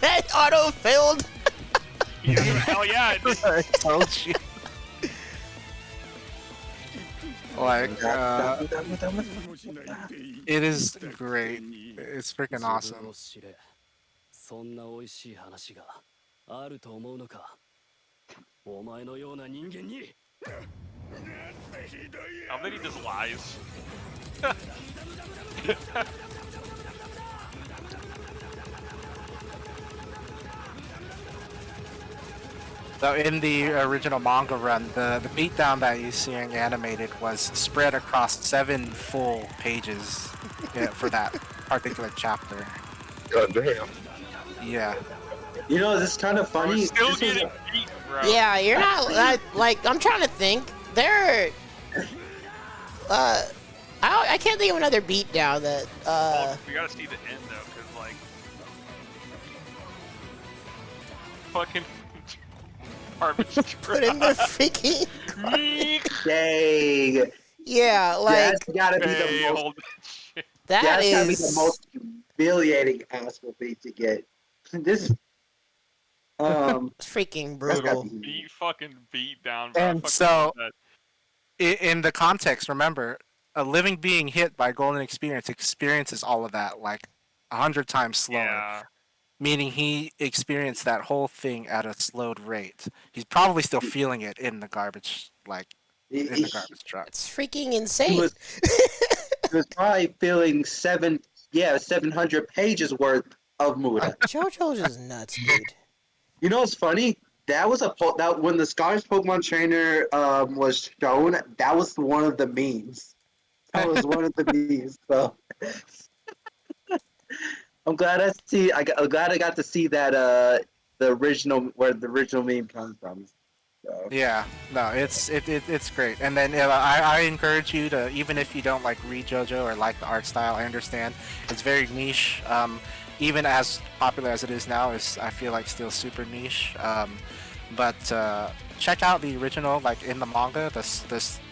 That auto-filled! Hell yeah! I told you. Like, it is great. It's freaking awesome. そんな美味しい話があると思うのか。お前のような人間に。 How many just lies? So in the original manga run, the beatdown that you're seeing animated was spread across 7 full pages for that particular chapter. God damn. Yeah. You know, this is kind of We're funny. still This was getting a- beat, bro. Yeah, you're not like I'm trying to think. There, I can't think of another beatdown that Oh, we gotta see the end though, cause like, fucking garbage put in the freaking. Dang. Yeah, like That's gotta be the most. Failed. Shit. that That's gotta be is. the most humiliating ass whooping to get. This. It's freaking That's gotta brutal. be. Beat fucking beat down, bro. And Fucking so- that. In the context, remember, a living being hit by golden experience experiences all of that like 100 times slower. Yeah. Meaning he experienced that whole thing at a slowed rate. He's probably still feeling it in the garbage, like in the garbage truck. It's freaking He insane. was, he was probably feeling 700 pages worth of Muda. JoJo's just nuts, dude. You know what's funny? That was that when the Scottish Pokemon trainer was shown. That was one of the memes. That was one of the memes. So I'm glad I'm glad I got to see that the original where the original meme comes from. So. Yeah, no, it's great. And then I encourage you to, even if you don't like read JoJo or like the art style, I understand it's very niche. Even as popular as it is now, is I feel like still super niche. But check out the original, like in the manga, the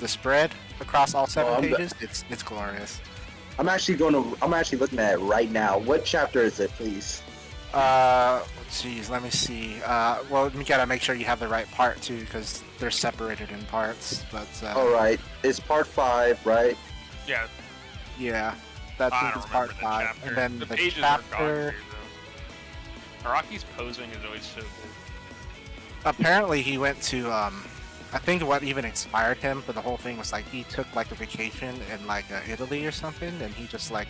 spread across all 7 pages. It's glorious. I'm actually looking at it right now. What chapter is it, please? Jeez, let me see. Well, you gotta make sure you have the right part too, because they're separated in parts. But All right, it's part 5, right? Yeah. yeah, that I think don't it's part remember the 5. chapter. And then the the pages are chapter. gone too, though. Araki's posing is always so cool. Apparently, he went to I think what even inspired him for the whole thing was like he took like a vacation in like Italy or something, and he just like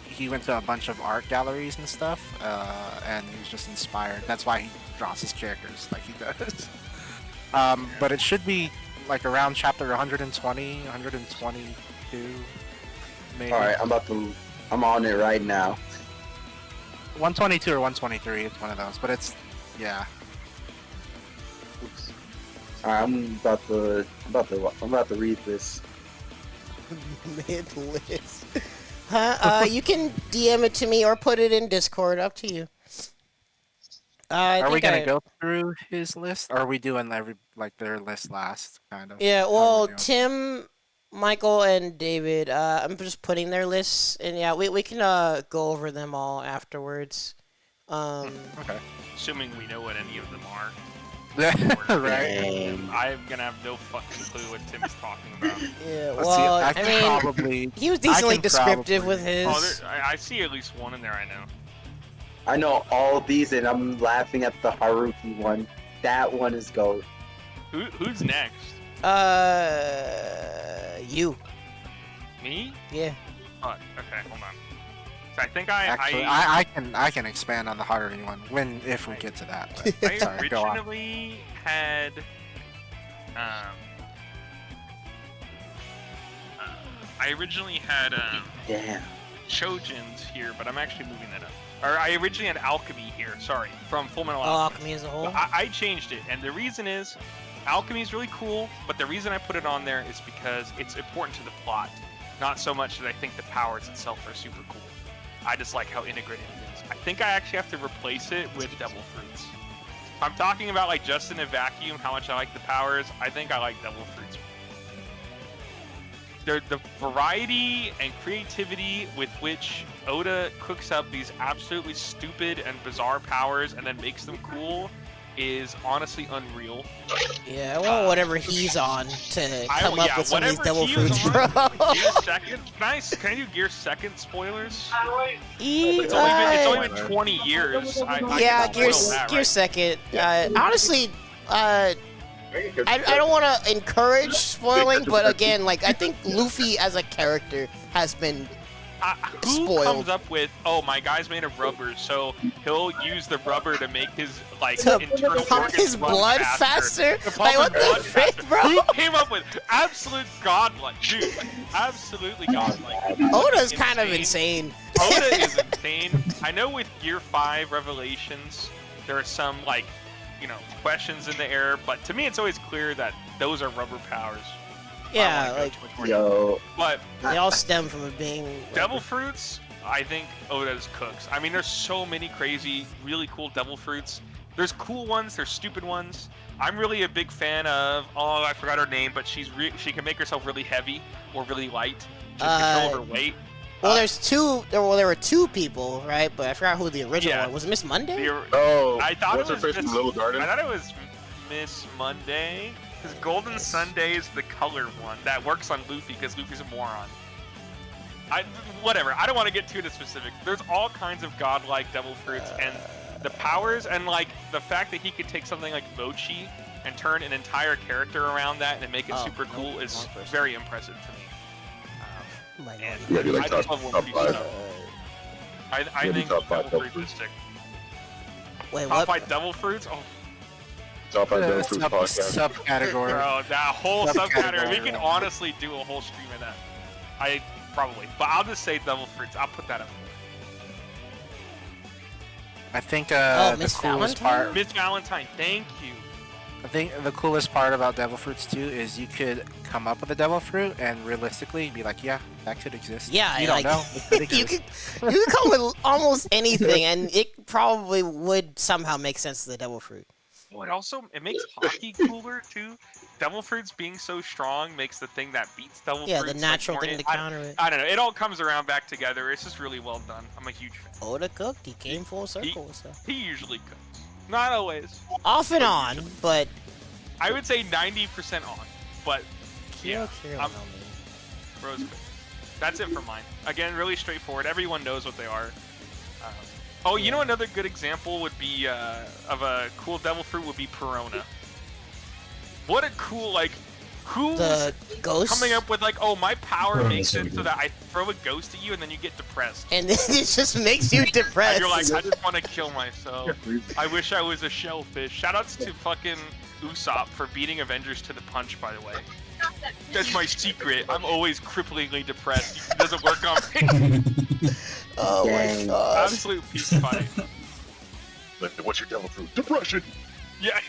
he went to a bunch of art galleries and stuff, and he was just inspired. That's why he draws his characters like he does. But it should be like around chapter 120, 122, maybe. All right, I'm on it right now. 122 or 123. It's one of those, but it's yeah. Oops. All right, I'm about to read this. Mid-list. Huh? You can DM it to me or put it in Discord. Up to you. Are we gonna go through his list, or are we doing their list last, kind of? Yeah. How are we Well, doing? Tim, Michael, and David. I'm just putting their lists, and yeah, we can go over them all afterwards. Okay. Assuming we know what any of them are. Right. Dang. I'm gonna have no fucking clue what Tim's talking about. Yeah. Let's see, Well, I I can mean, probably. he was decently can descriptive probably- with his. Oh, I see at least one in there. I know. I know all of these, and I'm laughing at the Haruki one. That one is gold. Who's next? You. Me? Yeah. Oh, okay, hold on. So I think Actually, I can expand on the Haruhi one if we get to that. But, I sorry, go on. originally had I originally had Damn. Chojins here, but I'm actually moving that up. Or I originally had Alchemy here, sorry, from Fullmetal Alchemist. Alchemy as a whole. But I changed it, and the reason is, Alchemy is really cool, but the reason I put it on there is because it's important to the plot. Not so much that I think the powers itself are super cool. I just like how integrated it is. I think I actually have to replace it with Devil Fruits. If I'm talking about like just in a vacuum, how much I like the powers, I think I like Devil Fruits. The variety and creativity with which Oda cooks up these absolutely stupid and bizarre powers and then makes them cool is honestly unreal. Yeah, well, whatever he's on to come up with some of these whatever Devil he Fruits, is bro. on, Gear Second. Can I do Gear Second spoilers? It's only been 20 years. Yeah, can Gear, spoil that, Gear right? Second. Honestly, I don't want to encourage spoiling, but again, like I think Luffy as a character has been Who spoiled. comes up with, oh, my guy's made of rubber, so he'll use the rubber to make his like to internal pump organs his run blood faster. faster. To pump Like what his blood the frick, faster. bro? Who came up with absolute godlike, dude? Absolutely godlike. Oda's kind of insane. Oda is insane. I know with Gear 5 Revelations, there are some like, questions in the air, but to me it's always clear that those are rubber powers. Yeah, like But they all stem from it being Devil Fruits, I think Oda's cooks. I mean, there's so many crazy, really cool Devil Fruits. There's cool ones, there's stupid ones. I'm really a big fan of, I forgot her name, but she can make herself really heavy or really light. She has control of her weight. Well, there were two people, right? But I forgot who the original one was. It Miss Monday? I thought what's it her was face from Little Garden? I thought it was Miss Monday. Because Golden Sunday is the color one that works on Luffy because Luffy's a moron. Whatever. I don't want to get too into specific. There's all kinds of godlike Devil Fruits and the powers and like the fact that he could take something like Mochi and turn an entire character around that and make it super cool is very impressive to me. Yeah, do like I just top love One Piece five. stuff. I think top five Devil Devil Fruits is sick. Wait, Top what? 5 Devil Fruits? Oh, Top 5 Devil Fruits podcast. Subcategory. bro, that whole subcategory. We Subcategory. can honestly do a whole stream of that. Probably. But I'll just say Devil Fruits. I'll put that up. I think Oh, the Miss coolest Valentine? part. Miss Valentine, thank you. I think the coolest part about Devil Fruits too is you could come up with a Devil Fruit and realistically be like, yeah, that could exist. Yeah, you like, don't know. It could you exist. could come with almost anything, and it probably would somehow make sense to the Devil Fruit. Well, it makes hockey cooler too. Devil Fruits being so strong makes the thing that beats Devil Yeah, Fruits the natural like, thing to I- counter it. I don't know. It all comes around back together. It's just really well done. I'm a huge fan. Oda cooked. He came full circle with stuff. He usually cooks. Not always. Off and on, but I would say 90% on. But yeah, Kiro, I'm- no, man. Rose cooked. That's it for mine. Again, really straightforward. Everyone knows what they are. You know another good example would be of a cool Devil Fruit would be Perona. What a cool who's The ghost, coming up with my power Perona's makes really it so good. that I throw a ghost at you and then you get depressed. and it just makes you And depressed. you're like, I just want to kill myself. I wish I was a shellfish. Shoutouts to fucking Usopp for beating Avengers to the punch, by the way. That's my secret. I'm always cripplingly depressed. It doesn't work on me. Oh my Dang. god. Absolute peace fight. Like, what's your Devil Fruit? Depression. Yeah.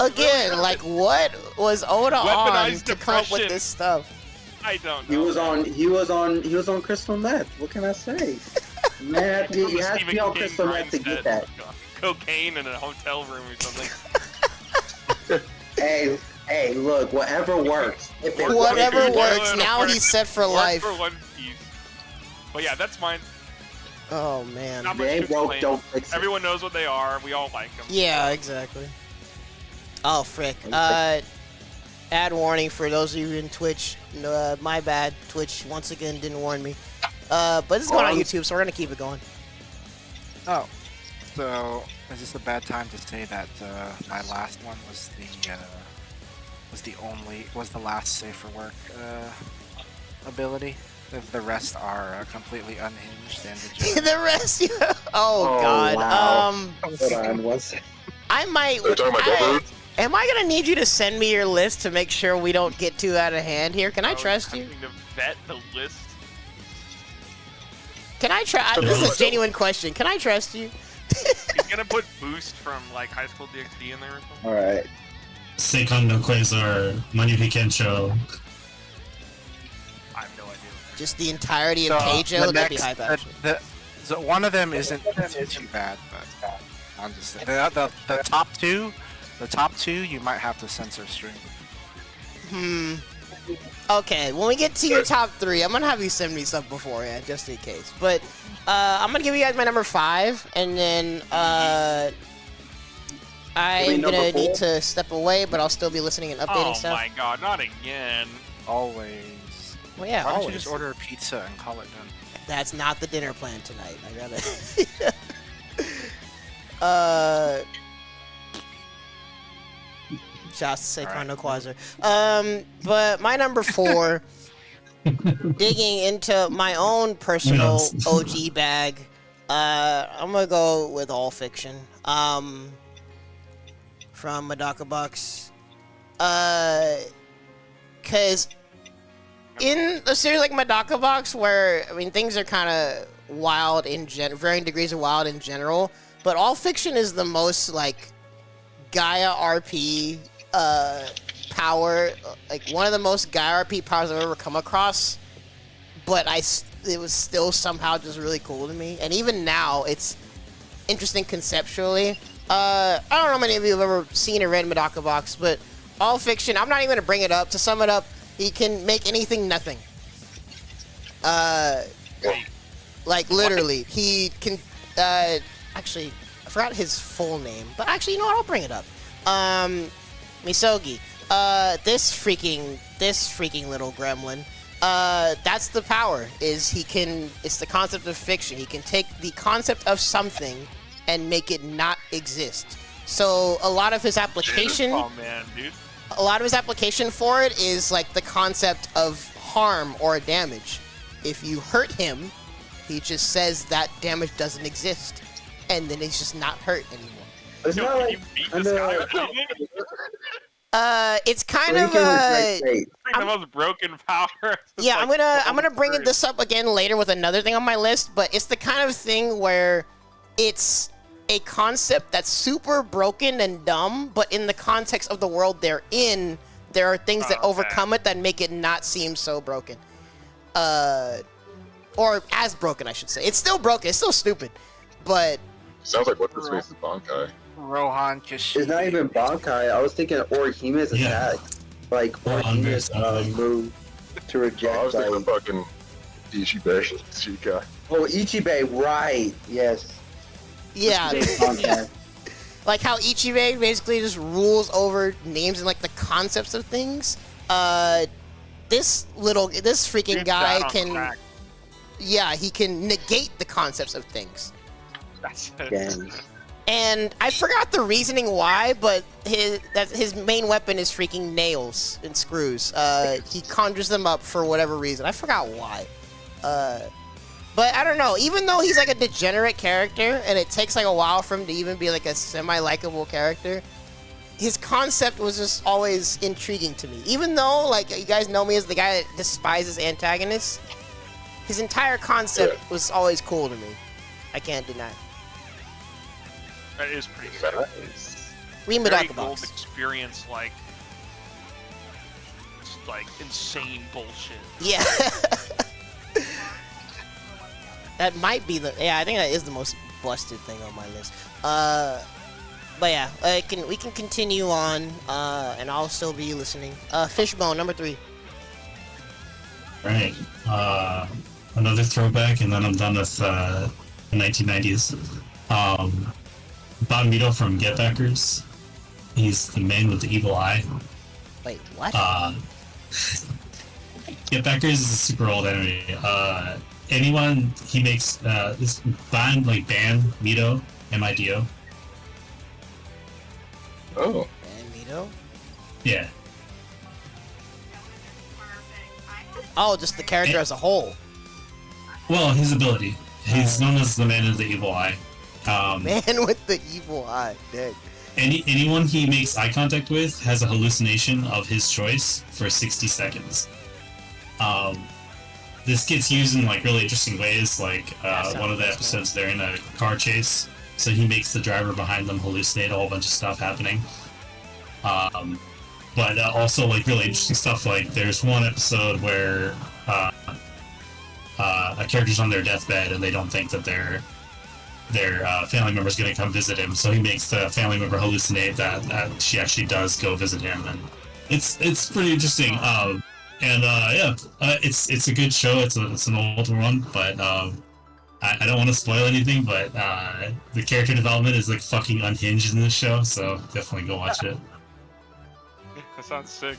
Again, like what was Oda on Weaponized to come up with depression. this stuff? I don't He know. was on crystal meth. What can I say? Man, From you a have to Stephen be on King crystal meth to grindset. get that. Cocaine in a hotel room or something. Hey, look, whatever works. If it Whatever Work, works. work, Now work. he's set for Work life. for One Piece. But yeah, that's mine. Oh man. Not much they to ain't broke, explain. don't fix it. Everyone knows what they are. We all like them. Yeah, exactly. Oh frick. Ad warning for those of you in Twitch. My bad. Twitch once again didn't warn me. But this is going on YouTube, so we're gonna keep it going. Oh, so is this a bad time to say that my last one was the last safe for work ability? The rest are completely unhinged and legit. The rest. Oh Oh, god. wow. Hold on one second. I might. Are you talking about Devil Fruits? Am I gonna need you to send me your list to make sure we don't get too out of hand here? Can I trust you? Having to vet the list. Can I trust? This is a genuine question. Can I trust you? He's gonna put Boost from like High School DxD in there or something. All right. Seikon no Quasar, Manuhi Kensho. I have no idea. Just the entirety of Keijo? That'd be hype, actually. So one of them isn't too bad, but I'm just saying. The top two, you might have to censor stream. Okay, when we get to your top 3, I'm gonna have you send me stuff beforehand, just in case. But I'm gonna give you guys my number 5, and then I'm gonna need to step away, but I'll still be listening and updating stuff. Oh my god, not again. Always. Well, yeah, Why don't always. you just order a pizza and call it done? That's not the dinner plan tonight. I gotta. Shouts to Seikon no Quasar. But my number 4, digging into my own personal OG bag, I'm gonna go with All Fiction. From Medaka Box. Cause in a series like Medaka Box, where, I mean, things are kind of wild in varying degrees of wild in general, but All Fiction is the most, like, Gaia RP power, like one of the most Gaia RP powers I've ever come across, but it was still somehow just really cool to me. And even now, it's interesting conceptually. I don't know how many of you have ever seen or read Medaka Box, but All Fiction, I'm not even going to bring it up. To sum it up, he can make anything nothing. Like, literally. He can, actually, I forgot his full name, but actually, you know what, I'll bring it up. Misogi. This freaking little gremlin. That's the power, it's the concept of fiction. He can take the concept of something and make it not exist. So a lot of his application, Oh man, dude. a lot of his application for it is like the concept of harm or damage. If you hurt him, he just says that damage doesn't exist, and then he's just not hurt anymore. It's Yo, not can like you beat this guy with lightning? It's kind Lincoln of was great. The most broken power. It's yeah, like I'm gonna bring courage. this up again later with another thing on my list, but it's the kind of thing where it's a concept that's super broken and dumb, but in the context of the world they're in, there are things that overcome it that make it not seem so broken. Or as broken, I should say. It's still broken, it's still stupid, but... Sounds like what this face is Bankai. Rohan Kishi. It's not even Bankai. I was thinking Orihime's attack. Like, Orihime's move to I reject, was thinking like... of fucking Ichibe Chica. Oh, Ichibe, right. Yes. Yeah. Bankai. Like how Ichibe basically just rules over names and like the concepts of things. This freaking Dude, guy down on can... crack. Yeah, he can negate the concepts of things. That's it. Dang. And I forgot the reasoning why, but his main weapon is freaking nails and screws. He conjures them up for whatever reason. I forgot why. But I don't know. Even though he's like a degenerate character, and it takes like a while for him to even be like a semi-likable character, his concept was just always intriguing to me. Even though, like, you guys know me as the guy that despises antagonists, his entire concept was always cool to me. I can't deny. That is pretty Nice. Read Very Medaka gold Box. experience, like, just, like insane bullshit. Yeah. That might be the... Yeah, I think that is the most busted thing on my list. But yeah, we can continue on, and I'll still be listening. Fishbone, number 3. Right. Another throwback, and then I'm done with the 1990s. Bob Mito from Get Backers. He's the man with the evil eye. Wait, what? Get Backers is a super old anime. Anyone he makes this ban Mito, M-I-D-O. Oh. And Mito? Yeah. Oh, just the character as a whole. Well, his ability. He's known as the man with the evil eye. Man with the evil eye. Dang. anyone he makes eye contact with has a hallucination of his choice for 60 seconds. This gets used in like really interesting ways. Like one of the episodes, they're in a car chase, so he makes the driver behind them hallucinate a whole bunch of stuff happening. But also like really interesting stuff. Like there's one episode where a character's on their deathbed and they don't think that their family member's going to come visit him, so he makes the family member hallucinate that she actually does go visit him, and it's pretty interesting. It's a good show. It's an old one, but I don't want to spoil anything. But the character development is like fucking unhinged in this show, so definitely go watch it. That sounds sick.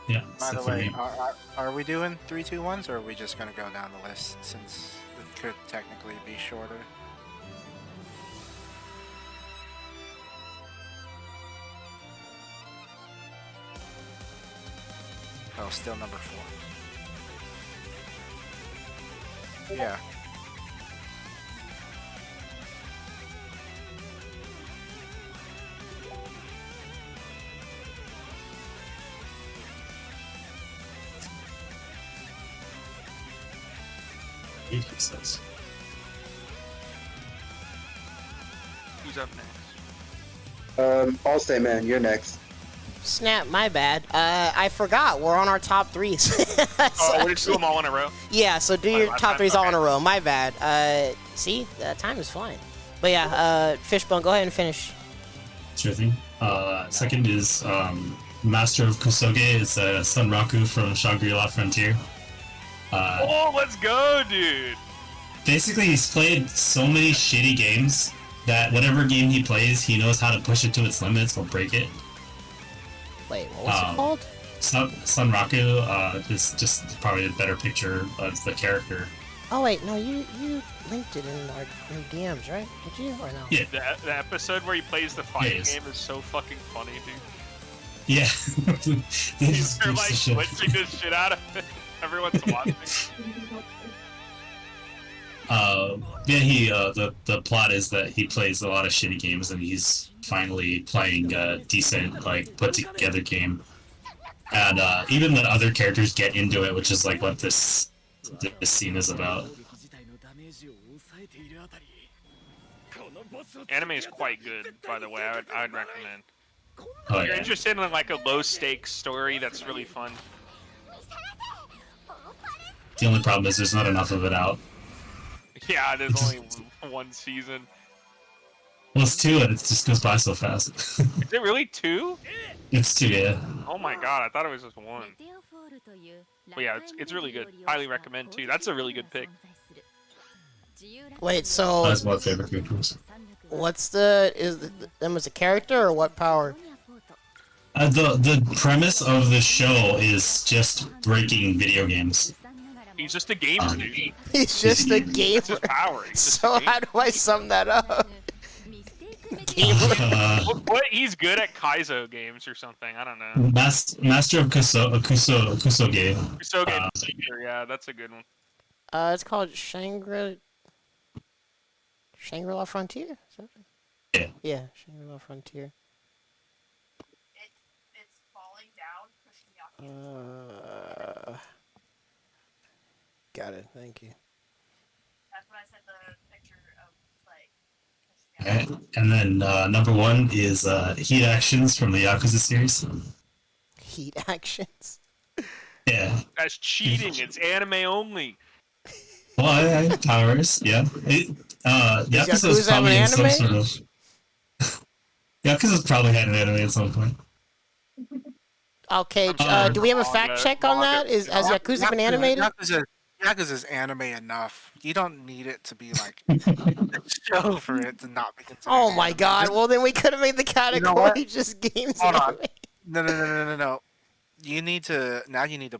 Yeah. By the way, are we doing 3, 2, 1s, or are we just gonna go down the list since it could technically be shorter? Oh, still number 4. Yeah. He says. Who's up next? I'll say, man, you're next. Snap, my bad. I forgot. We're on our top threes. Oh, we're just do them all in a row? Yeah, so do your top threes all in a row. My bad. See? Time is flying. But yeah, Fishbone, go ahead and finish. Sure thing. Second is Master of Kusoge. It's Sunraku from Shangri-La Frontier. Oh, let's go, dude! Basically, he's played so many shitty games that whatever game he plays, he knows how to push it to its limits or break it. Wait, what was it called? Sunraku is just probably a better picture of the character. Oh wait, no, you linked it in our DMs, right? Did you or no? Yeah. The episode where he plays the fighting Yes. game is so fucking funny, dude. Yeah. He's like glitching this shit out of it. Everyone's watching. The plot is that he plays a lot of shitty games and he's finally playing a decent, like, put together game. And even the other characters get into it, which is like what this scene is about. Anime is quite good, by the way. I'd recommend. Oh, If you're yeah. interested in like a low stakes story that's really fun. The only problem is there's not enough of it out. Yeah, there's only one season. Well, it's 2 and it just goes by so fast. Is it really 2? It's 2, yeah. Oh my god, I thought it was just 1. But yeah, it's really good. Highly recommend too. That's a really good pick. Wait, so That's my favorite characters. what's them as a character or what power? The premise of the show is just breaking video games. He's just a gamer, dude. He's just a That's gamer. his power. He's just So a gamer. how do I sum that up? Gamer. What? He's good at Kaizo games or something. I don't know. Master of Kusoge. So good. Yeah, that's a good one. It's called Shangri-La Frontier? Is that it? Yeah. Yeah, Shangri-La Frontier. It's falling down, pushing me off. Got it. Thank you. That's when I said the picture of like. Alright, and then number 1 is Heat Actions from the Yakuza series. Heat actions. Yeah. That's cheating. It's anime only. Well, I powers, yeah. Yakuza's Yakuza have probably an in some anime? sort of... Yakuza's probably had an anime at some point. Okay, do we have a fact check on that? Has Yakuza been animated? Yakuza's anime enough. You don't need it to be like a show for it to not be considered. Oh my anime. god, well then we could have made the category what? just games Hold on. anime. No. You need to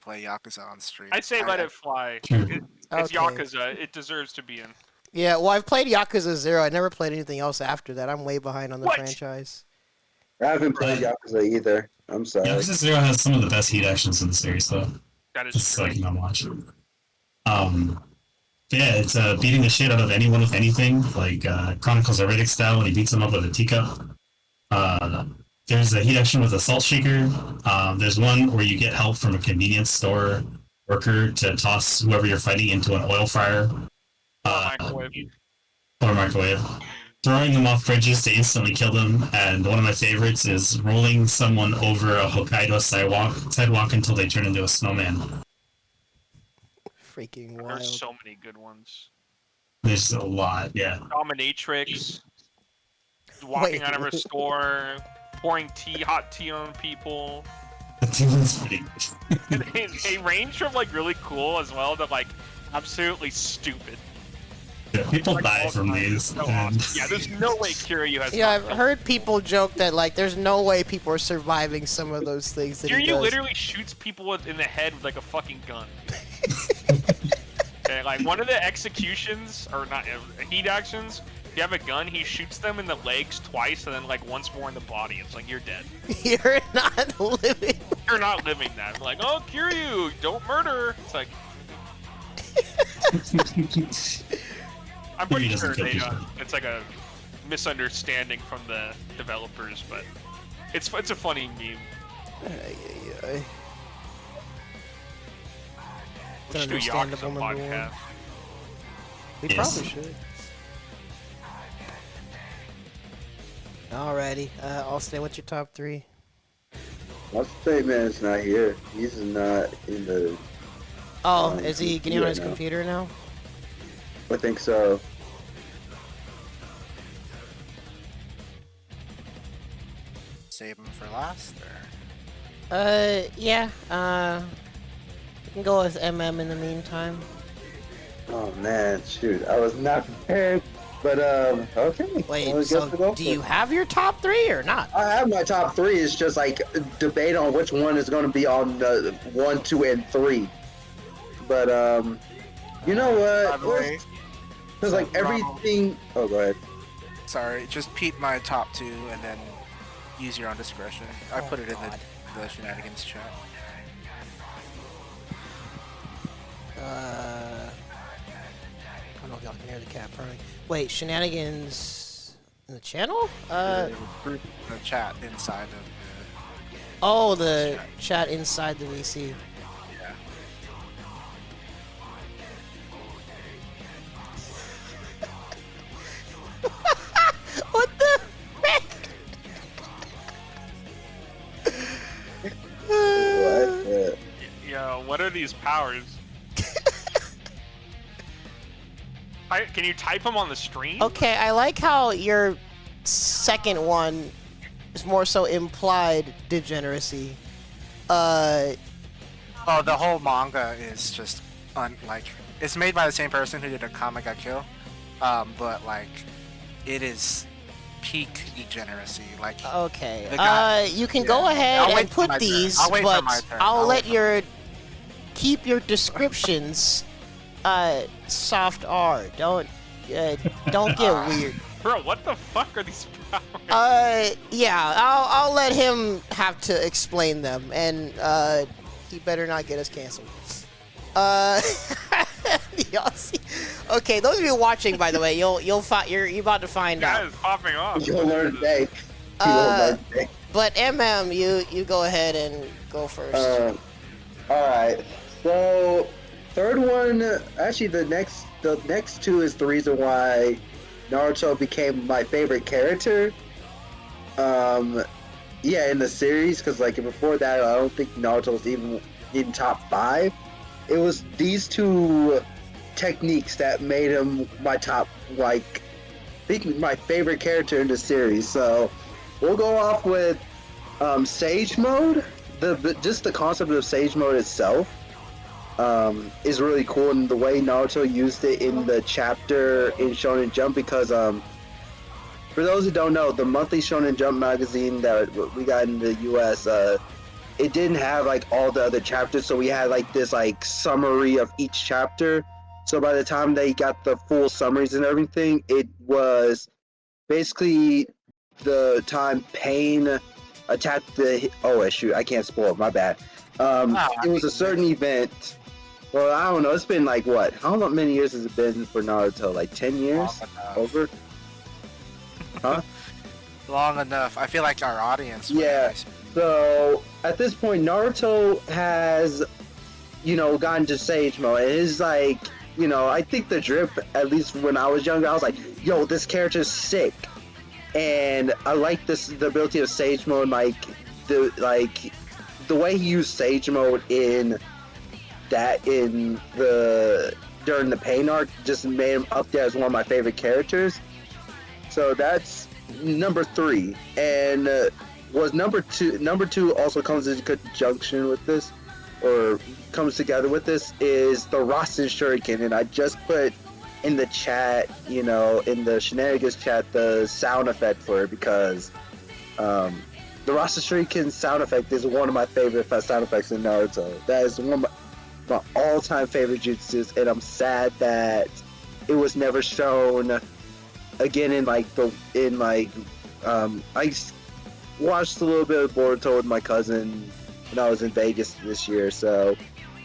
play Yakuza on stream. I say let it fly. Sure. It's Okay. Yakuza. It deserves to be in. Yeah, well I've played Yakuza 0. I never played anything else after that. I'm way behind on the What? franchise. I haven't played Yakuza either. I'm sorry. Yakuza 0 has some of the best Heat Actions in the series, though. That is Just true. like not watch. Yeah, it's beating the shit out of anyone with anything, like Chronicles of Riddick style when he beats them up with a teacup. There's a heat action with a salt shaker. There's one where you get help from a convenience store worker to toss whoever you're fighting into an oil fryer Microwave. or microwave. Throwing them off bridges to instantly kill them, and one of my favorites is rolling someone over a Hokkaido sidewalk until they turn into a snowman. Freaking wild. There's so many good ones. There's a lot, yeah. Dominatrix. Walking out of her store, pouring hot tea on people. That's pretty good. They range from like really cool as well to like absolutely stupid. Yeah, people Like, die all from kinds. these. So and- awesome. Yeah, there's no way Kiryu has. Yeah, I've not done heard people joke that like there's no way people are surviving some of those things that he Kiryu does. literally shoots people in the head with like a fucking gun. Okay, like one of the executions, or not, heat actions, if you have a gun, he shoots them in the legs twice and then like once more in the body. It's like, you're dead. You're not living. You're not living that. Like, oh, Kiryu, don't murder. It's like, I'm pretty Kiryu doesn't sure kill they, people. it's like a misunderstanding from the developers, but it's a funny meme. We should do Yakuza Understandable number one. podcast. We Yes. probably should. Alrighty, Austin, what's your top three? What's the man is not here. He's not in the. Oh, is he getting on yeah, his no. computer now? I think so. Save him for last, or Yeah, we can go with MM in the meantime. Oh man, shoot, I was not prepared. But okay. Wait, Well, I guess so we'll go do for you it. have your top three or not? I have my top three. It's just like debate on which one is going to be on 1, 2, and 3. But you know by what? the way, Because like everything. Oh, go ahead. sorry, just peep my top two and then use your own discretion. I put it in God. the Shenanigans chat. I don't know if y'all can hear the cat purring. Wait, Shenanigans in the channel? The chat inside of the. Oh, the chat inside the VC. Yeah. What the heck? What? Yo, what are these powers? Can you type them on the stream? Okay, I like how your second one is more so implied degeneracy. Oh, the whole manga is just it's made by the same person who did a Kame ga Kill, but like it is peak degeneracy. Like Okay, The guy- you can yeah. go ahead I'll wait and for put my turn. these, I'll wait for but my turn. I'll I'll let wait for your keep your descriptions soft R. Don't get weird. Bro, what the fuck are these powers? Yeah, I'll let him have to explain them, and he better not get us canceled. Y'all see? Okay, those of you watching, by the way, you're about to find Guy out. is popping off. You'll learn today. You'll learn today. But MM, you go ahead and go first. All right. So third one, actually, the next two is the reason why Naruto became my favorite character. Yeah, in the series, because like before that, I don't think Naruto was even in top 5. It was these two techniques that made him my top, like, I think my favorite character in the series. So we'll go off with Sage Mode. Just the concept of Sage Mode itself is really cool, and the way Naruto used it in the chapter in Shonen Jump, because for those who don't know, the monthly Shonen Jump magazine that we got in the US, it didn't have like all the other chapters, so we had like this like summary of each chapter. So by the time they got the full summaries and everything, it was basically the time Pain attacked the. Oh shoot, I can't spoil it. My bad. It was a certain event Well, I don't know. It's been like what? How many years has it been for Naruto? Like 10 years? Long enough. Over? Huh? Long enough. I feel like our audience. Yeah. So at this point, Naruto has, gotten to Sage Mode. And it's like, I think the drip, at least when I was younger, I was like, yo, this character's sick. And I like the ability of Sage Mode, the way he used Sage Mode during the Pain arc just made him up there as one of my favorite characters. So that's number 3. And was number 2. Number 2 also comes in conjunction with this, or comes together with this, is the Rasen Shuriken. And I just put in the chat, in the Shenanigans chat, the sound effect for it, because the Rasen Shuriken sound effect is one of my favorite sound effects in Naruto. That is one of my all-time favorite jutsus, and I'm sad that it was never shown again I watched a little bit of Boruto with my cousin when I was in Vegas this year,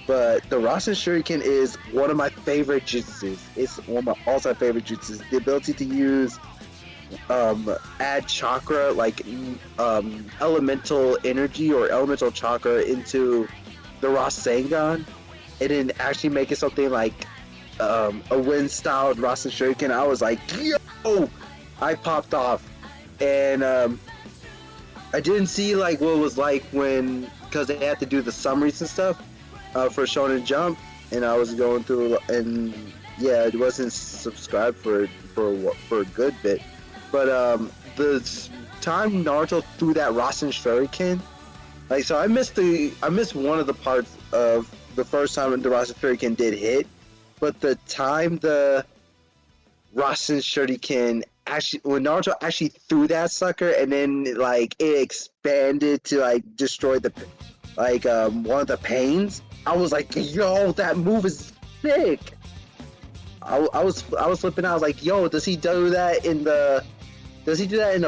but the Rasen Shuriken is one of my favorite jutsus. It's one of my all-time favorite jutsus. The ability to use add chakra, elemental energy or elemental chakra into the Rasengan, and then actually make it something like a wind-styled Rasen Shuriken. I was like, yo! I popped off. And I didn't see what it was like because they had to do the summaries and stuff for Shonen Jump, and I was going through, and yeah, it wasn't subscribed for a good bit. But the time Naruto threw that Rasen Shuriken, so I missed one of the parts of the first time the Rasen Shuriken did hit, but the time the Rasen Shuriken when Naruto actually threw that sucker, and then it expanded to destroy the one of the pains, I was like, yo, that move is sick. I was flipping out. I was like, yo, does he do that in the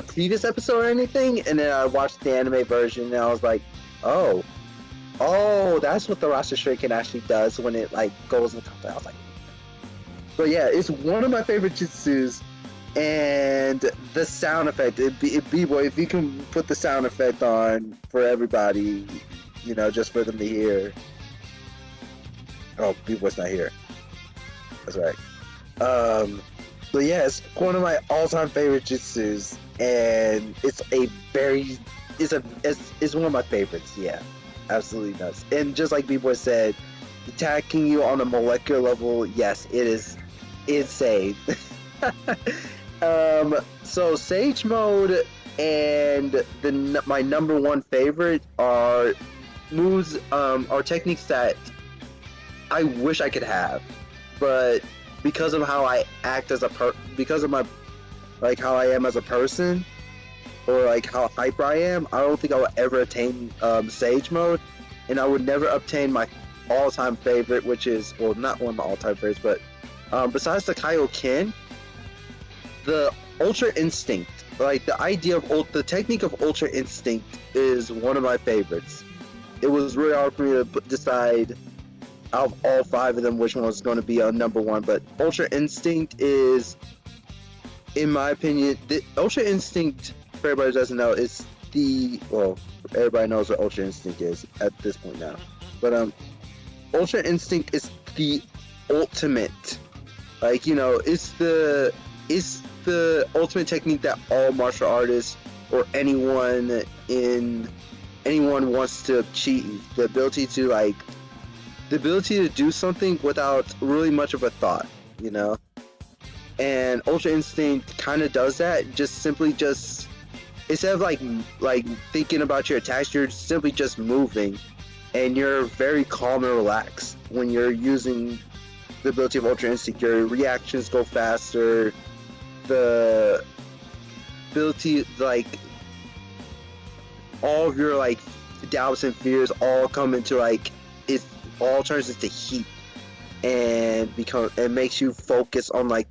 previous episode or anything? And then I watched the anime version, and I was like, oh, that's what the Rasen Shuriken actually does when it goes into. I was like, but yeah, it's one of my favorite jutsus, and the sound effect. B-boy, if you can put the sound effect on for everybody, just for them to hear. Oh, B-boy's not here. That's right. But yeah, it's one of my all-time favorite jutsus, and it's one of my favorites. Yeah, absolutely nuts. And just like B-boy said, attacking you on a molecular level, yes, it is insane. So Sage Mode and my number 1 favorite are moves, are techniques that I wish I could have, but because of how I act because of my how I am as a person, or how hyper I am, I don't think I will ever attain Sage Mode, and I would never obtain my all-time favorite, which is, well, not one of my all-time favorites, but besides the Kaioken, the Ultra Instinct, the idea of the technique of Ultra Instinct is one of my favorites. It was really hard for me to decide out of all 5 of them which one was going to be on number 1, but Ultra Instinct is, in my opinion, Ultra Instinct, for everybody who doesn't know, is everybody knows what Ultra Instinct is at this point now, but Ultra Instinct is the ultimate, it's the ultimate technique that all martial artists or anyone wants to achieve. The ability to do something without really much of a thought, And Ultra Instinct kind of does that. Instead of thinking about your attacks, you're simply just moving, and you're very calm and relaxed when you're using the ability of Ultra Instinct. Your reactions go faster. The ability, all of your doubts and fears all come into it all turns into heat, and makes you focus on the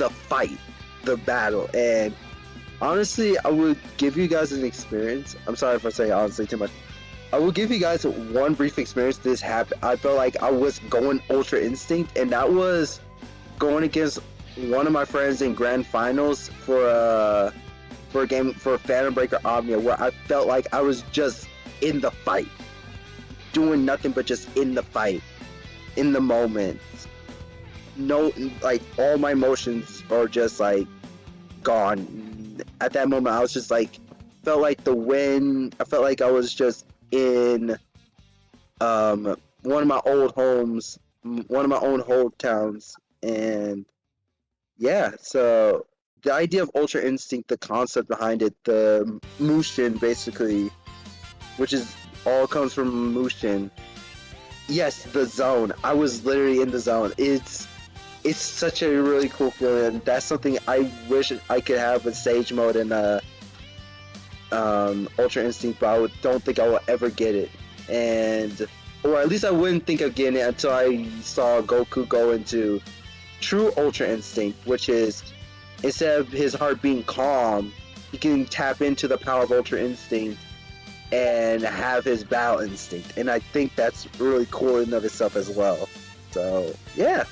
fight, the battle. And honestly, I would give you guys an experience. I'm sorry if I say honestly too much. I will give you guys one brief experience. This happened. I felt like I was going Ultra Instinct, and that was going against one of my friends in grand finals for a game for Phantom Breaker Omnia, where I felt like I was just in the fight, doing nothing but just in the fight, in the moment. No, like all my emotions are just like gone. At that moment, I was just like, felt like the wind. I felt like I was just in one of my old homes, one of my own old towns, and yeah. So the idea of Ultra Instinct, the concept behind it, the Mushin basically, which is all comes from Mushin. Yes, the zone. I was literally in the zone. It's such a really cool feeling. That's something I wish I could have with Sage Mode and Ultra Instinct, but don't think I will ever get it. And or at least I wouldn't think of getting it until I saw Goku go into true Ultra Instinct, which is instead of his heart being calm, he can tap into the power of Ultra Instinct and have his battle instinct. And I think that's really cool in and of itself as well. So yeah,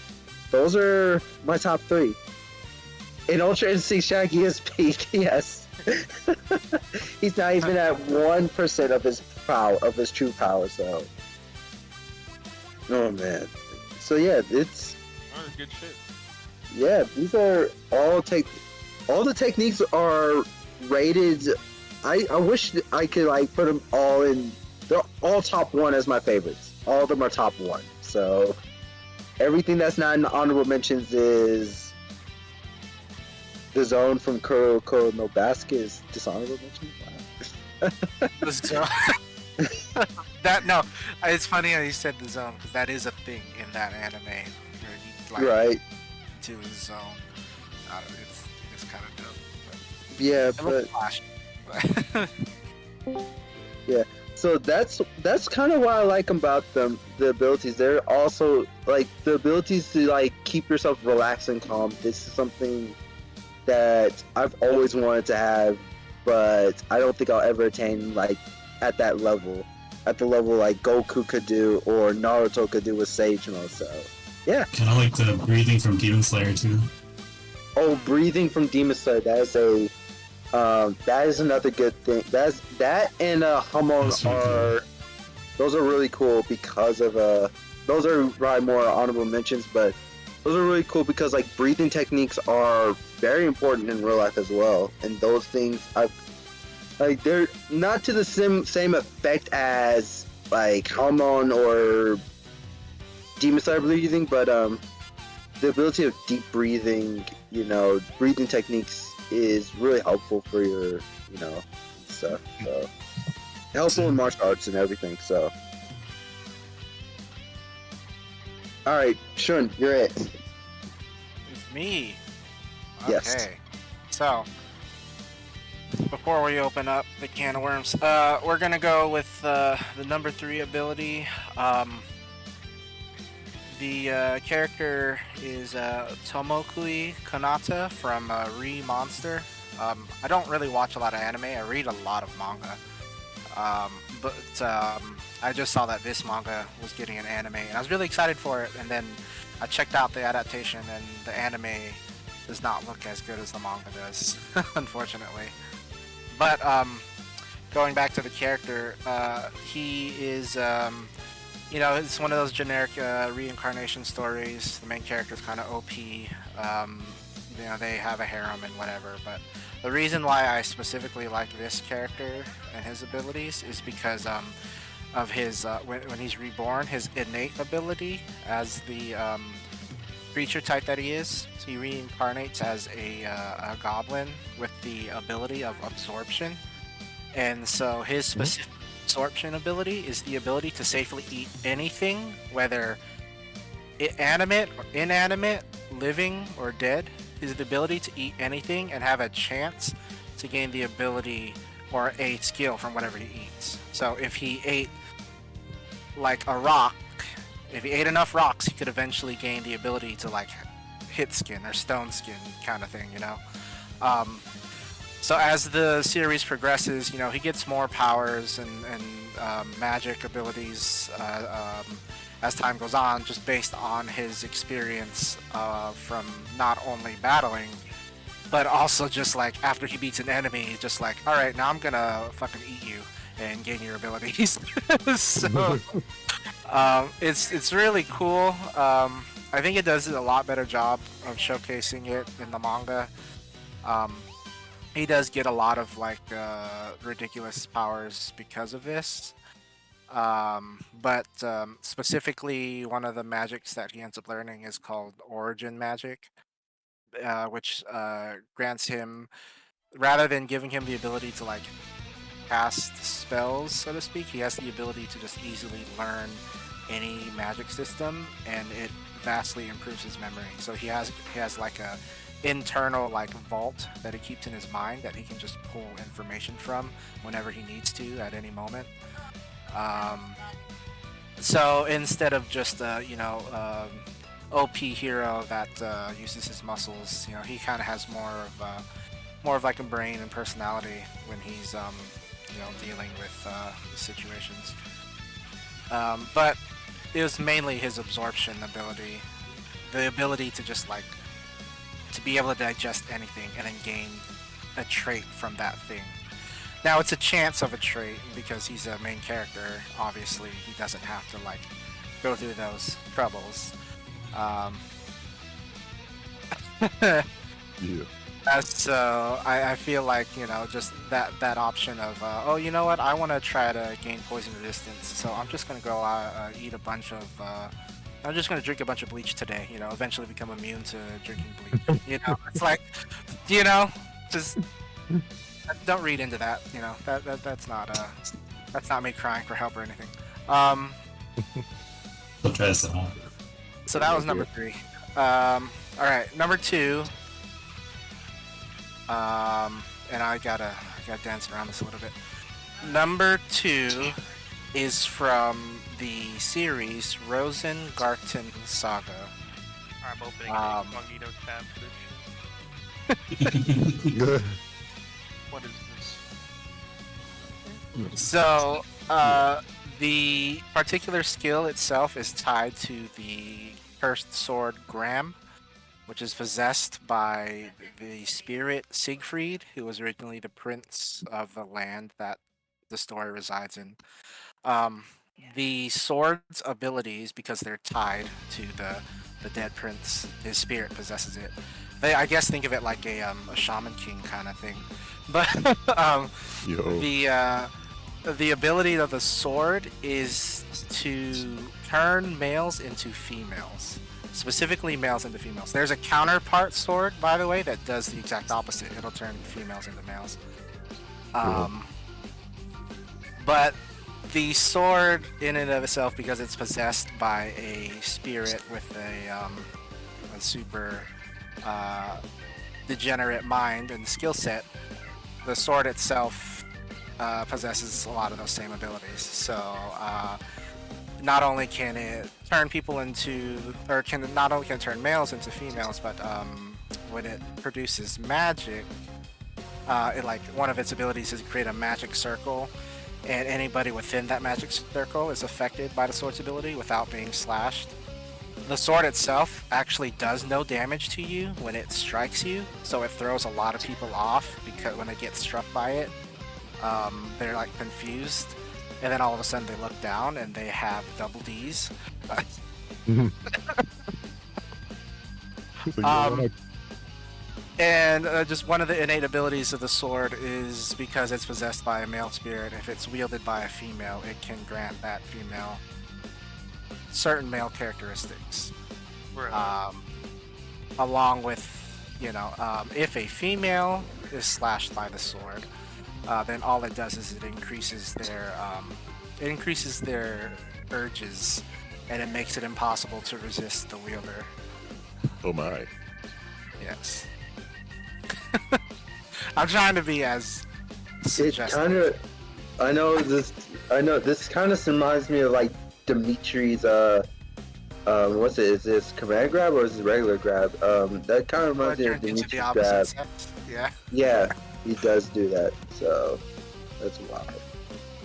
those are my top 3. In Ultra Instinct, Shaggy is peak, yes. He's not even at 1% of his power, of his true power, so. Oh man. So yeah, it's. Oh, good shit. Yeah, these are all the techniques are rated. I wish I could like put them all in. They're all top 1 as my favorites. All of them are top 1. So everything that's not in the honorable mentions is the zone from Kuroko no Basket is dishonorable mention. The zone. That no, it's funny how you said the zone because that is a thing in that anime where you like Right. to the zone. It's kind of dope. But Yeah, it looks but flashy. yeah. So that's kind of what I like about them. The abilities. They're also like the abilities to like keep yourself relaxed and calm. This is something that I've always wanted to have, but I don't think I'll ever attain like at that level. At the level like Goku could do or Naruto could do with Sage Mode. So yeah. Kind of like the breathing from Demon Slayer too. Oh, breathing from Demon Slayer. That is another good thing. That and Hamon That's really are those are really cool because of those are probably more honorable mentions, but those are really cool because like breathing techniques are very important in real life as well. And those things they're not to the same effect as like Hamon or Demon Slayer breathing, but the ability of deep breathing, breathing techniques is really helpful for your, stuff. So helpful in martial arts and everything. So, all right, Shun, you're it. It's me. Okay. Yes. So, before we open up the can of worms, we're gonna go with the number 3 ability. The character is Tomokui Kanata from Re Monster. I don't really watch a lot of anime. I read a lot of manga. But I just saw that this manga was getting an anime, and I was really excited for it. And then I checked out the adaptation, and the anime does not look as good as the manga does, unfortunately. But going back to the character, he is, it's one of those generic reincarnation stories. The main character is kind of OP. They have a harem and whatever. But the reason why I specifically like this character and his abilities is because of his when he's reborn, his innate ability as the creature type that he is. So he reincarnates as a goblin with the ability of absorption, and so his specific absorption ability is the ability to safely eat anything, whether animate or inanimate, living or dead. Is the ability to eat anything and have a chance to gain the ability or a skill from whatever he eats. So if he ate like a rock, if he ate enough rocks, he could eventually gain the ability to like hit skin or stone skin kind of thing, So as the series progresses, he gets more powers and magic abilities as time goes on, just based on his experience from not only battling, but also just like after he beats an enemy, he's just like, all right, now I'm gonna fucking eat you and gain your abilities. So it's really cool. I think it does a lot better job of showcasing it in the manga. He does get a lot of like ridiculous powers because of this. But specifically, one of the magics that he ends up learning is called Origin Magic, which grants him, rather than giving him the ability to like cast spells, so to speak, he has the ability to just easily learn any magic system, and it vastly improves his memory. So he has like a internal like vault that he keeps in his mind that he can just pull information from whenever he needs to at any moment. So instead of just OP hero that uses his muscles, he kind of has more of like a brain and personality when he's dealing with situations. But it was mainly his absorption ability, the ability to just like to be able to digest anything and then gain a trait from that thing. Now it's a chance of a trait because he's a main character. Obviously, he doesn't have to like go through those troubles. Yeah. So I feel like just that option of oh, you know what, I want to try to gain poison resistance, so I'm just gonna go eat a bunch of I'm just gonna drink a bunch of bleach today. Eventually become immune to drinking bleach. It's like just don't read into that. That's not me crying for help or anything. Don't try this at home. So that was number 3. All right, number 2. And I gotta dance around this a little bit. Number 2 is from the series Rosengarten Saga. I'm opening an incognito tab for this shit. What is this? So, the particular skill itself is tied to the cursed sword Graham, which is possessed by the spirit Siegfried, who was originally the prince of the land that the story resides in. The sword's abilities, because they're tied to the dead prince, his spirit possesses it. I guess think of it like a shaman king kind of thing. But the ability of the sword is to turn males into females. Specifically males into females. There's a counterpart sword, by the way, that does the exact opposite. It'll turn females into males. But the sword in and of itself, because it's possessed by a spirit with a super degenerate mind and skill set, the sword itself possesses a lot of those same abilities. So not only can it turn people into, or not only can it turn males into females, but when it produces magic, one of its abilities is to create a magic circle, and anybody within that magic circle is affected by the sword's ability without being slashed. The sword itself actually does no damage to you when it strikes you, so it throws a lot of people off because when they get struck by it, they're like confused, and then all of a sudden they look down and they have double D's. And just one of the innate abilities of the sword is because it's possessed by a male spirit. If it's wielded by a female, it can grant that female certain male characteristics. Right. Along with, if a female is slashed by the sword, then all it does is it increases their urges, and it makes it impossible to resist the wielder. Oh my. Yes. I'm trying to be as suggestive. Kind of, I know this kind of reminds me of like Dimitri's what's it? Is this command grab or is it regular grab? That kind of reminds me of Dimitri's grab. Sex. Yeah. Yeah, he does do that. So that's wild.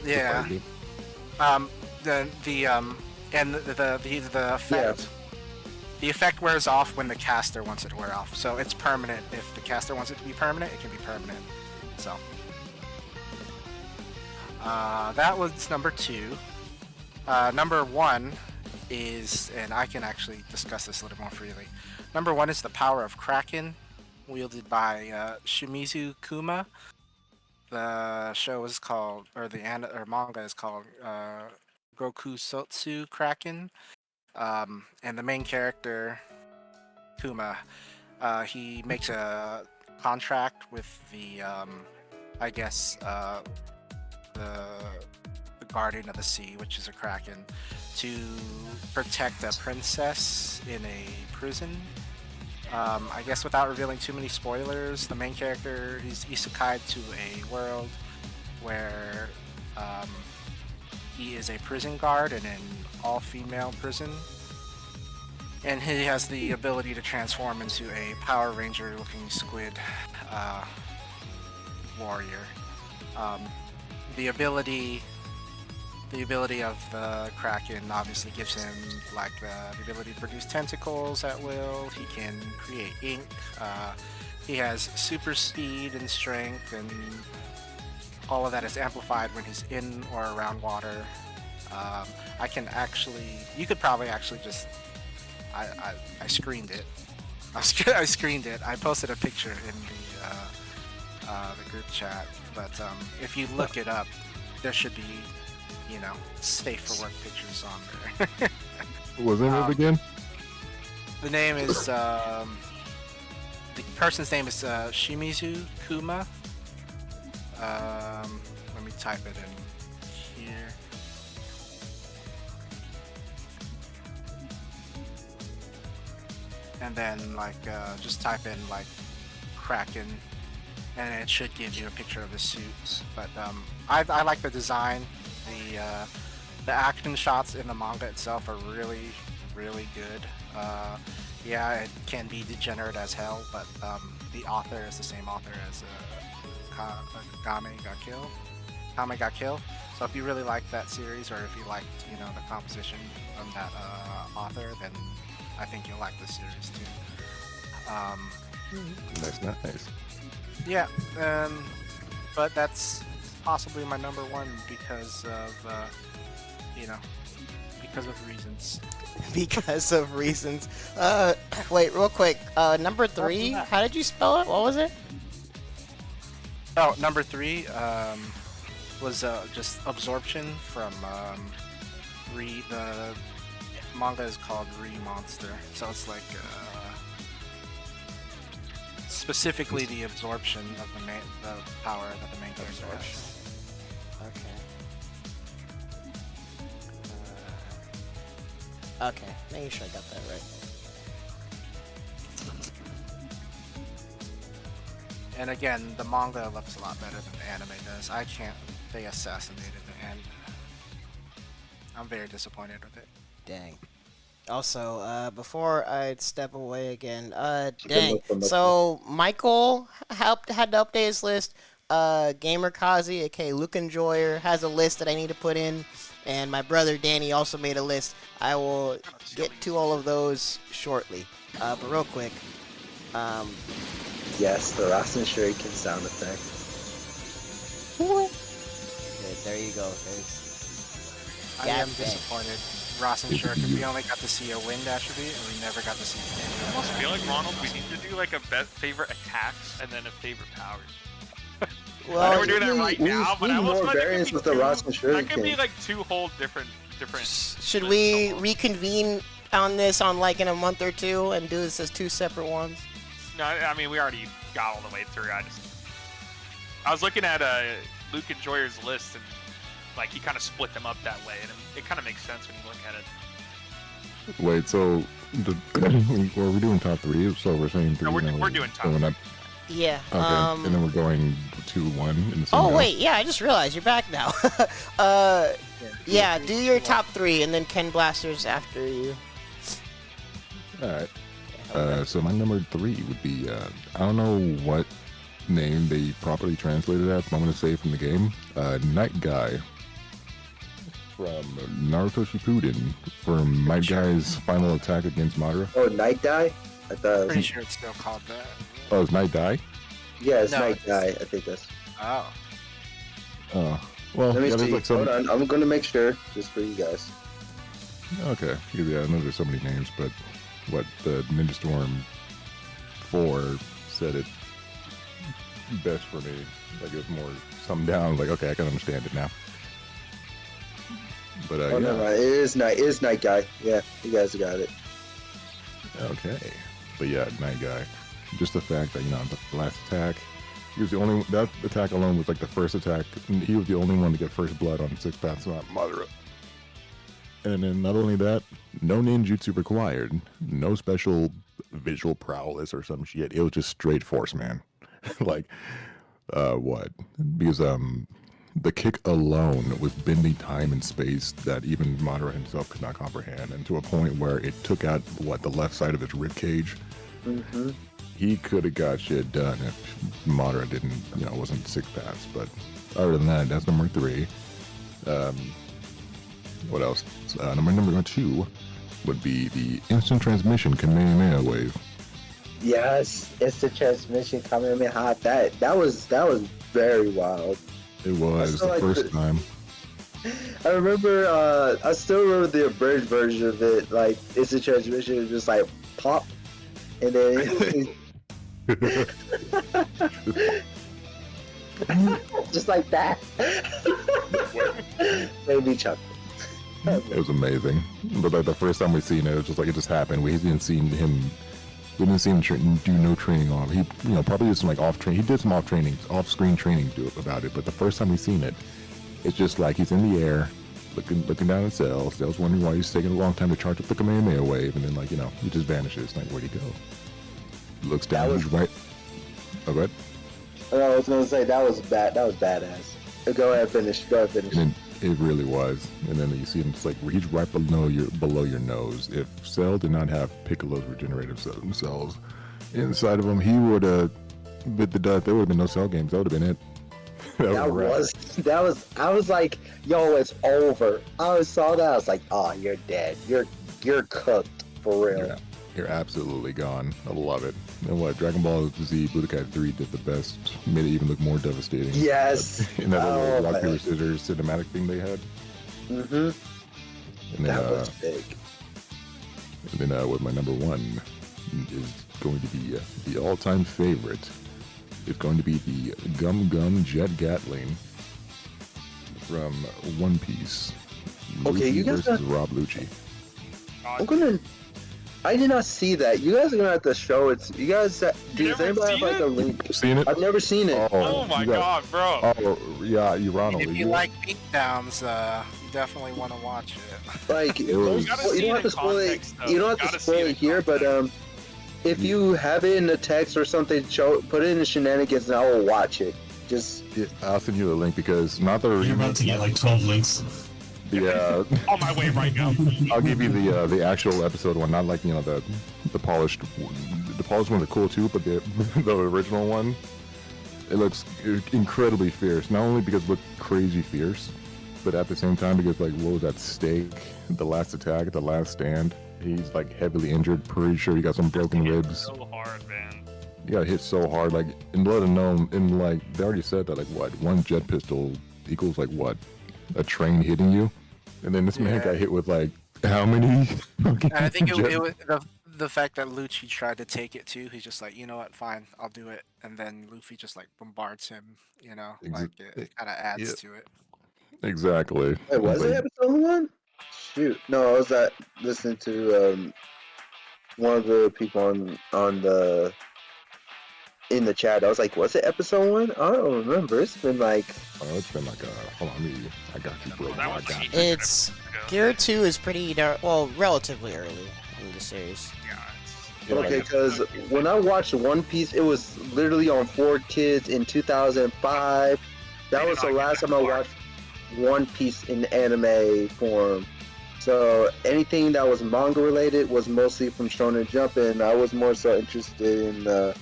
Yeah. The effect. The effect wears off when the caster wants it to wear off. So it's permanent. If the caster wants it to be permanent, it can be permanent. So that was number 2. Number 1 is, and I can actually discuss this a little more freely. Number 1 is the power of Kraken, wielded by Shimizu Kuma. The show is called, or manga is called Goku Sotsu Kraken. And the main character, Kuma, he makes a contract with the, the Guardian of the Sea, which is a Kraken, to protect a princess in a prison. I guess without revealing too many spoilers, the main character is isekai'd to a world where he is a prison guard in an all-female prison, and he has the ability to transform into a Power Ranger-looking squid warrior. The ability of the Kraken obviously gives him like the ability to produce tentacles at will. He can create ink. He has super speed and strength, and all of that is amplified when he's in or around water. You could probably actually just, I screened it. I screened it. I posted a picture in the group chat, but if you look it up, there should be, safe for work pictures on there. What's the name of it again? The name is, the person's name is Shimizu Kuma. Let me type it in here. And then just type in Kraken, and it should give you a picture of the suit. But I like the design. The action shots in the manga itself are really, really good. Yeah, it can be degenerate as hell, but the author is the same author as Kame ga Kill. So if you really like that series, or if you liked, the composition of that author, then I think you'll like this series too. That's nice. Yeah, but that's possibly my number 1 because of, because of reasons. Because of reasons. Wait, real quick. Number 3, how did you spell it? What was it? Oh, number 3 was just Absorption from the manga is called Monster. So it's specifically the absorption of the power that the main character has. Okay, making sure I got that right. And again, the manga looks a lot better than the anime does. They assassinated the anime. I'm very disappointed with it. Dang. Also, before I step away again, dang. So Michael had to update his list. Gamerkazi, aka Luke Enjoyer, has a list that I need to put in, and my brother Danny also made a list. I will get to all of those shortly. But real quick, yes, the Rasen Shuriken sound effect. There you go. I am disappointed. Rasen Shuriken, we only got to see a wind attribute, and we never got to see any. I almost feel like, Ronald, we need to do like a favorite attacks and then a favorite powers. Well, I know we're doing that right now, but I almost more feel like variants with the Rasen Shuriken. that could be like 2 whole different. Should we reconvene on this in a month or 2 and do this as 2 separate ones? No, I mean we already got all the way through. I was looking at Luke Enjoyer's list, and he kind of split them up that way, and it kind of makes sense when you look at it. Wait, so were we doing top 3? So we're saying 3. No, we're doing top 3. Yeah. Okay, and then we're going 2-1 in the same Oh go? wait, yeah, I just realized you're back now. Yeah, do your top 3, and then Ken Blasters after you. Alright. So my number 3 would be, I don't know what name they properly translated as, but I'm going to say from the game, Night Guy. from Naruto Shippuden from Might Guy's final attack against Madara. Oh, Night Guy? I thought. Pretty sure it's still called that. Oh, it's Night Guy? Yeah, it's No, Night it's- Guy. I think that's. Oh. Well, Let me yeah, there's see. like some. Hold on. I'm gonna make sure just for you guys. Okay, yeah, I know there's so many names, but what the Ninja Storm 4 said it best for me. Like it was more summed down. Like, okay, I can understand it now. But Oh, yeah, never mind. It is Night Guy. Yeah, you guys got it. okay. But yeah, Night Guy. Just the fact that the last attack, he was the only. That attack alone was like the first attack. He was the only one to get first blood on Six Paths of Madara. And then not only that, no ninjutsu required, no special visual prowess or some shit. It was just straight force, man. Like, what? Because the kick alone was bending time and space that even Madara himself could not comprehend, and to a point where it took out the left side of his rib cage. Mm-hmm. He could have got shit done if Madara didn't, wasn't Six Paths. But other than that, that's number 3. What else? Number 2 would be the instant transmission Kamehameha wave. Yes, it's the transmission Kamehameha. That was very wild. It was the first time. I remember. I still remember the abridged version of it. Like, it's the transmission, it was just like pop, and then just like that. Made me chuckle. It was amazing. But like the first time we seen it, it was just like it just happened. We didn't see him. We didn't see him do no training on. He, probably did some like off training. He did some off-screen training about it. But the first time we seen it, it's just like he's in the air, looking down at Cell. Cell's wondering why he's taking a long time to charge up the Kamehameha wave, and then he just vanishes. Like, where'd he go? Looks down. He's right. Oh, go ahead. I was gonna say that was bad. That was badass. Go ahead, finish. And then it really was. And then you see him, it's like he's right below your nose. If Cell did not have Piccolo's regenerative cells inside of him, he would have bit the dust. There would have been no Cell games. That would have been it. That was. I was like, yo, it's over. I saw that. I was like, oh, you're dead. You're cooked for real. Yeah, you're absolutely gone. I love it. And what Dragon Ball Z Budokai 3 did the best, made it even look more devastating. Yes. In that little rock paper scissors cinematic thing they had. Mm-hmm. And then, that was big. And then with my number 1 is going to be the all-time favorite. It's going to be the Gum Gum Jet Gatling from One Piece. Okay, Luffy you guys versus Rob Lucci. I did not see that. You guys are gonna have to show it. You guys, does anybody have like a link? Seen it? I've never seen it. Oh my god, bro. Oh yeah, Ronald. If you like beatdowns, you definitely want to watch it. Like, It was- you don't have to spoil it. You don't have to spoil it here, but if you have it in the text or something, put it in the Shenanigans, and I will watch it. Just I'll send you the link because not the You're about to get like 12 links. Yeah. On my way right now. I'll give you the actual episode one, not like the polished. The polished ones are cool too, but the original one, it looks incredibly fierce. Not only because it looked crazy fierce, but at the same time because like what was that stake? The last attack, the last stand. He's like heavily injured. Pretty sure he got some broken ribs. So hard, man. He got hit so hard, like and let him know. And like they already said that like what one jet pistol equals like what a train hitting you, and then this man got hit with like how many? And I think it was the fact that Lucci tried to take it too. He's just like, you know what, fine, I'll do it. And then Luffy just like bombards him. Like it kind of adds to it. Exactly. wait, was it episode 1? Shoot, no, I was listening to one of the people on the in the chat. I was like, was it episode 1? I don't remember. It's been like. Oh, it's been like hold on, I got you, bro. I got you. It's Gear 2 is pretty relatively early in the series. Okay, because when I watched One Piece, it was literally on 4Kids in 2005. That was the last time I watched One Piece in anime form. So anything that was manga related was mostly from Shonen Jump, and I was more so interested in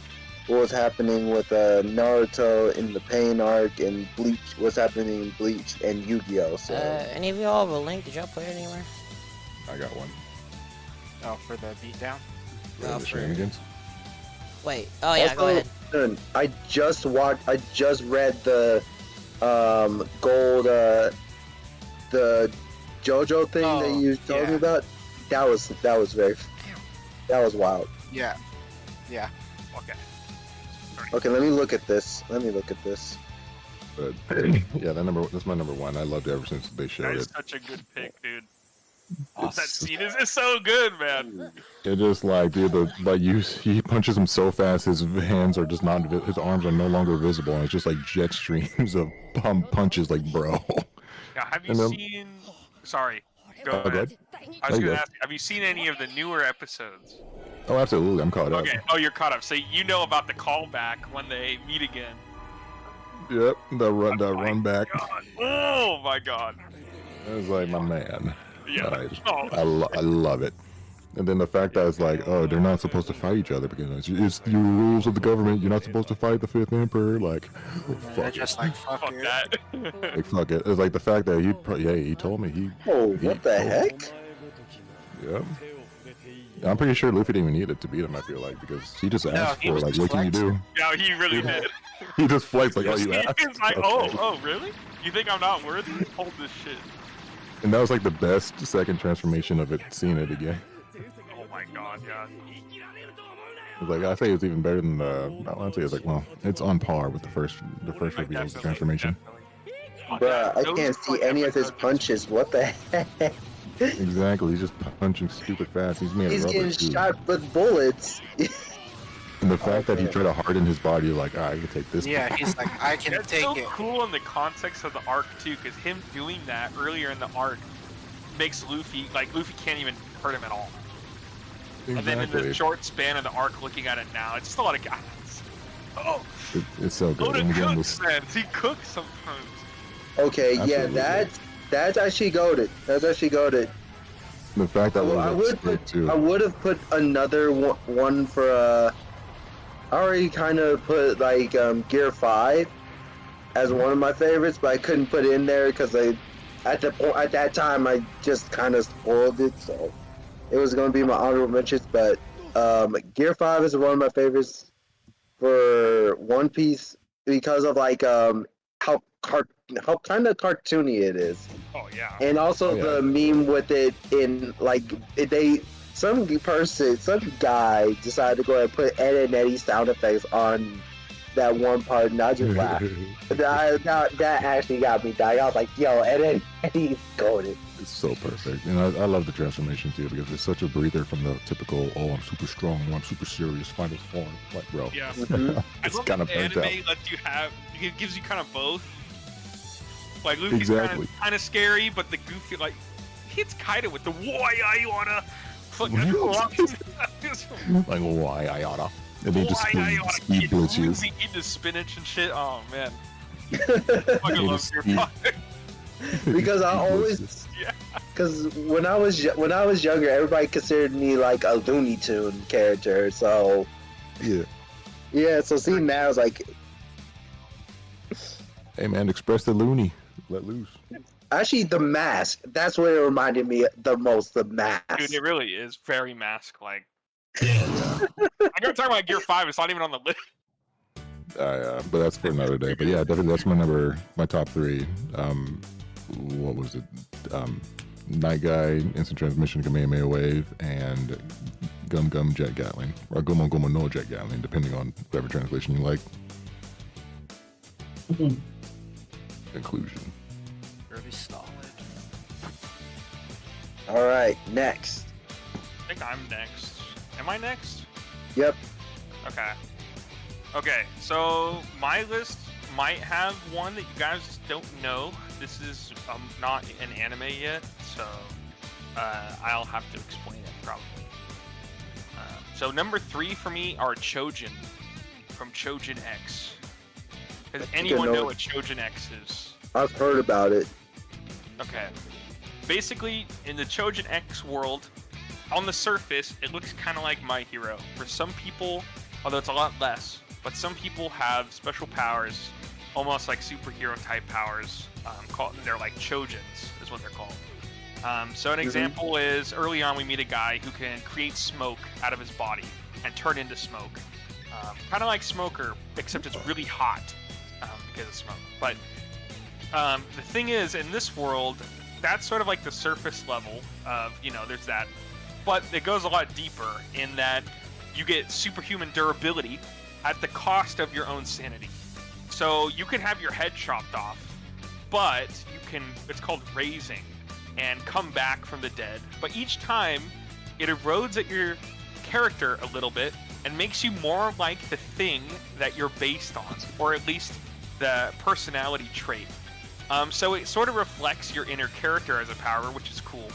what was happening with Naruto in the Pain arc and Bleach, what's happening in Bleach and Yu-Gi-Oh. So Any of y'all have a link? Did y'all play it anywhere? I got one. Oh, for the beatdown? Oh, The for- Shenanigans. Wait. Oh yeah, go ahead. listen, I just read the gold the JoJo thing that Oh, you told me yeah. about. That was wild. Yeah. Yeah. Okay. Okay, let me look at this. But yeah, that's my number one. I loved it ever since they That showed is it. such a good pick, dude. That scene is so good, man. It just like, dude, he punches him so fast, his hands are just not, his arms are no longer visible, and it's just like jet streams of punches, like, bro. Now, have you And then- seen? Sorry, go Go ahead. ahead. I was There you gonna go. ask, have you seen any of the newer episodes? Oh, absolutely, I'm caught up. Okay. Oh, you're caught up. So you know about the callback when they meet again. Yep, the run back. God. Oh my God. It's like, my man. Yeah. I love it. And then the fact that it's like, oh, they're not supposed to fight each other because it's the rules of the government. You're not supposed to fight the fifth emperor. Like, They're fuck it. just like, fuck Fuck it. that. Like, fuck it. It's like the fact that he told me Oh, what the heck? Yeah. I'm pretty sure Luffy didn't even need it to beat him, I feel like, because he just asked he for, was like, just what can you do? No, he really did. He just flexed like, oh, you asked? He's like, Okay. oh, really? You think I'm not worthy? Hold this shit. And that was like the best second transformation of it, seeing it again. Oh my God, yeah. It's like, I say it's even better than I'd say it's like, well, it's on par with the first reveal of the Definitely, transformation. definitely. Bruh, I Those can't were see any of his episodes. punches. What the heck? Exactly, he's just punching stupid fast. He's made He's of rubber, getting too. shot with bullets. And the fact that he Okay. tried to harden his body, like, I can take this. Yeah, he's like, I can It's take so it. cool in the context of the arc too, because him doing that earlier in the arc makes Luffy can't even hurt him at all. And then in Exactly. the short span of the arc, looking at it now, it's just a lot of guys. Oh, It's so good. Oda And again, cooks, this, man. He cooks sometimes. Okay, Absolutely. yeah, that's actually goated. That's actually goated. the fact that Well, I was would put too. I would have put another one for I already kind of put like Gear 5 as one of my favorites, but I couldn't put it in there because at that time I just kind of spoiled it, so it was going to be my honorable mentions. But Gear 5 is one of my favorites for One Piece because of like how kind of cartoony it is. Oh yeah. And also Oh, yeah. the meme with it in like some guy decided to go ahead and put Ed and Eddie sound effects on that one part, and I just laughed. That actually got me dying. I was like, yo, Ed and Eddie's goated. It's so perfect, and I love the transformation too because it's such a breather from the typical, oh, I'm super strong, I'm super serious, final form. Like, bro, Yeah. I it's love kind of that burnt the out. anime lets you have. It gives you kind of both. Like Luffy's Exactly. kind of scary, but the goofy like he hits Kaido with the why I wanna. Fucking Like, why I oughta? And then just why I oughta speed get blitz you. Luffy eating the spinach and shit. Oh man. Fucking He love just your speed- Because I always, Yeah. because when I was younger, everybody considered me like a Looney Tune character. So Yeah. so seeing that, I was like, Hey man, express the loony. Let loose. actually, the mask. That's what it reminded me the most. The mask. Dude, it really is very mask-like. Yeah. I'm gonna talk about Gear 5. It's not even on the list. But that's for another day. But yeah, definitely that's my top three. What was it? Night Guy, Instant Transmission, Kamehameha Wave, and Gum Gum Jet Gatling, or Gomo Gomo no Jet Gatling, depending on whatever translation you like. Conclusion. Really solid. All right, next. I think I'm next. Am I next? Yep. Okay. Okay, so my list might have one that you guys don't know. This is not an anime yet, so I'll have to explain it probably. So number 3 for me are Chojin from Chojin X. Does anyone know what Chojin X is? I've heard about it. Okay. Basically, in the Chojin X world, on the surface, it looks kind of like My Hero. For some people, although it's a lot less, but some people have special powers, almost like superhero type powers. They're like Chojins, is what they're called. So an example is early on we meet a guy who can create smoke out of his body and turn into smoke, kind of like Smoker, except it's really hot because of smoke. But the thing is, in this world, that's sort of like the surface level of, there's that. But it goes a lot deeper in that you get superhuman durability at the cost of your own sanity. So you can have your head chopped off, but it's called raising, and come back from the dead. But each time, it erodes at your character a little bit and makes you more like the thing that you're based on, or at least the personality trait. So it sort of reflects your inner character as a power, which is cool.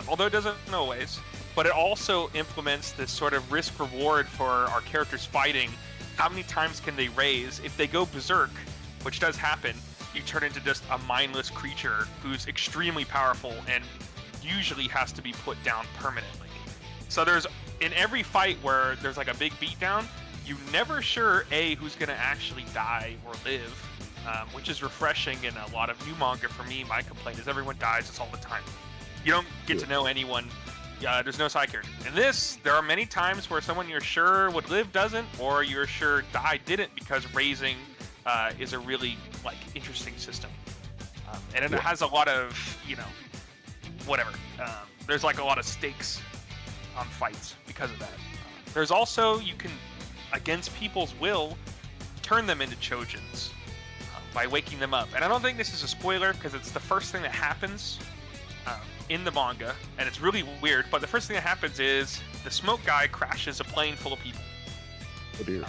Although it doesn't always, but it also implements this sort of risk-reward for our characters fighting. How many times can they raise? If they go berserk, which does happen, you turn into just a mindless creature who's extremely powerful and usually has to be put down permanently. So in every fight where there's like a big beatdown, you're never sure who's going to actually die or live, which is refreshing in a lot of new manga for me. My complaint is everyone dies just all the time. You don't get to know anyone. There's no side character. In this, there are many times where someone you're sure would live doesn't, or you're sure die didn't, because raising is a really interesting system. And it has a lot of, whatever. There's a lot of stakes on fights because of that. There's also, you can, against people's will, turn them into Chojins by waking them up. And I don't think this is a spoiler because it's the first thing that happens in the manga, and it's really weird, but the first thing that happens is the smoke guy crashes a plane full of people. Oh dear.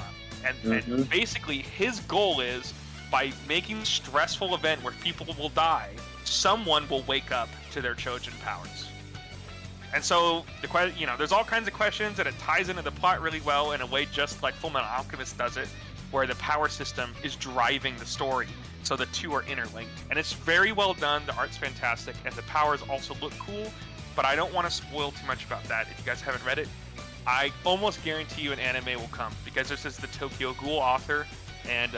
And basically his goal is, by making a stressful event where people will die, someone will wake up to their Chojin powers. And so there's all kinds of questions, and it ties into the plot really well in a way just like Fullmetal Alchemist does it, where the power system is driving the story, so the two are interlinked. And it's very well done, the art's fantastic, and the powers also look cool, but I don't want to spoil too much about that. If you guys haven't read it, I almost guarantee you an anime will come, because this is the Tokyo Ghoul author, and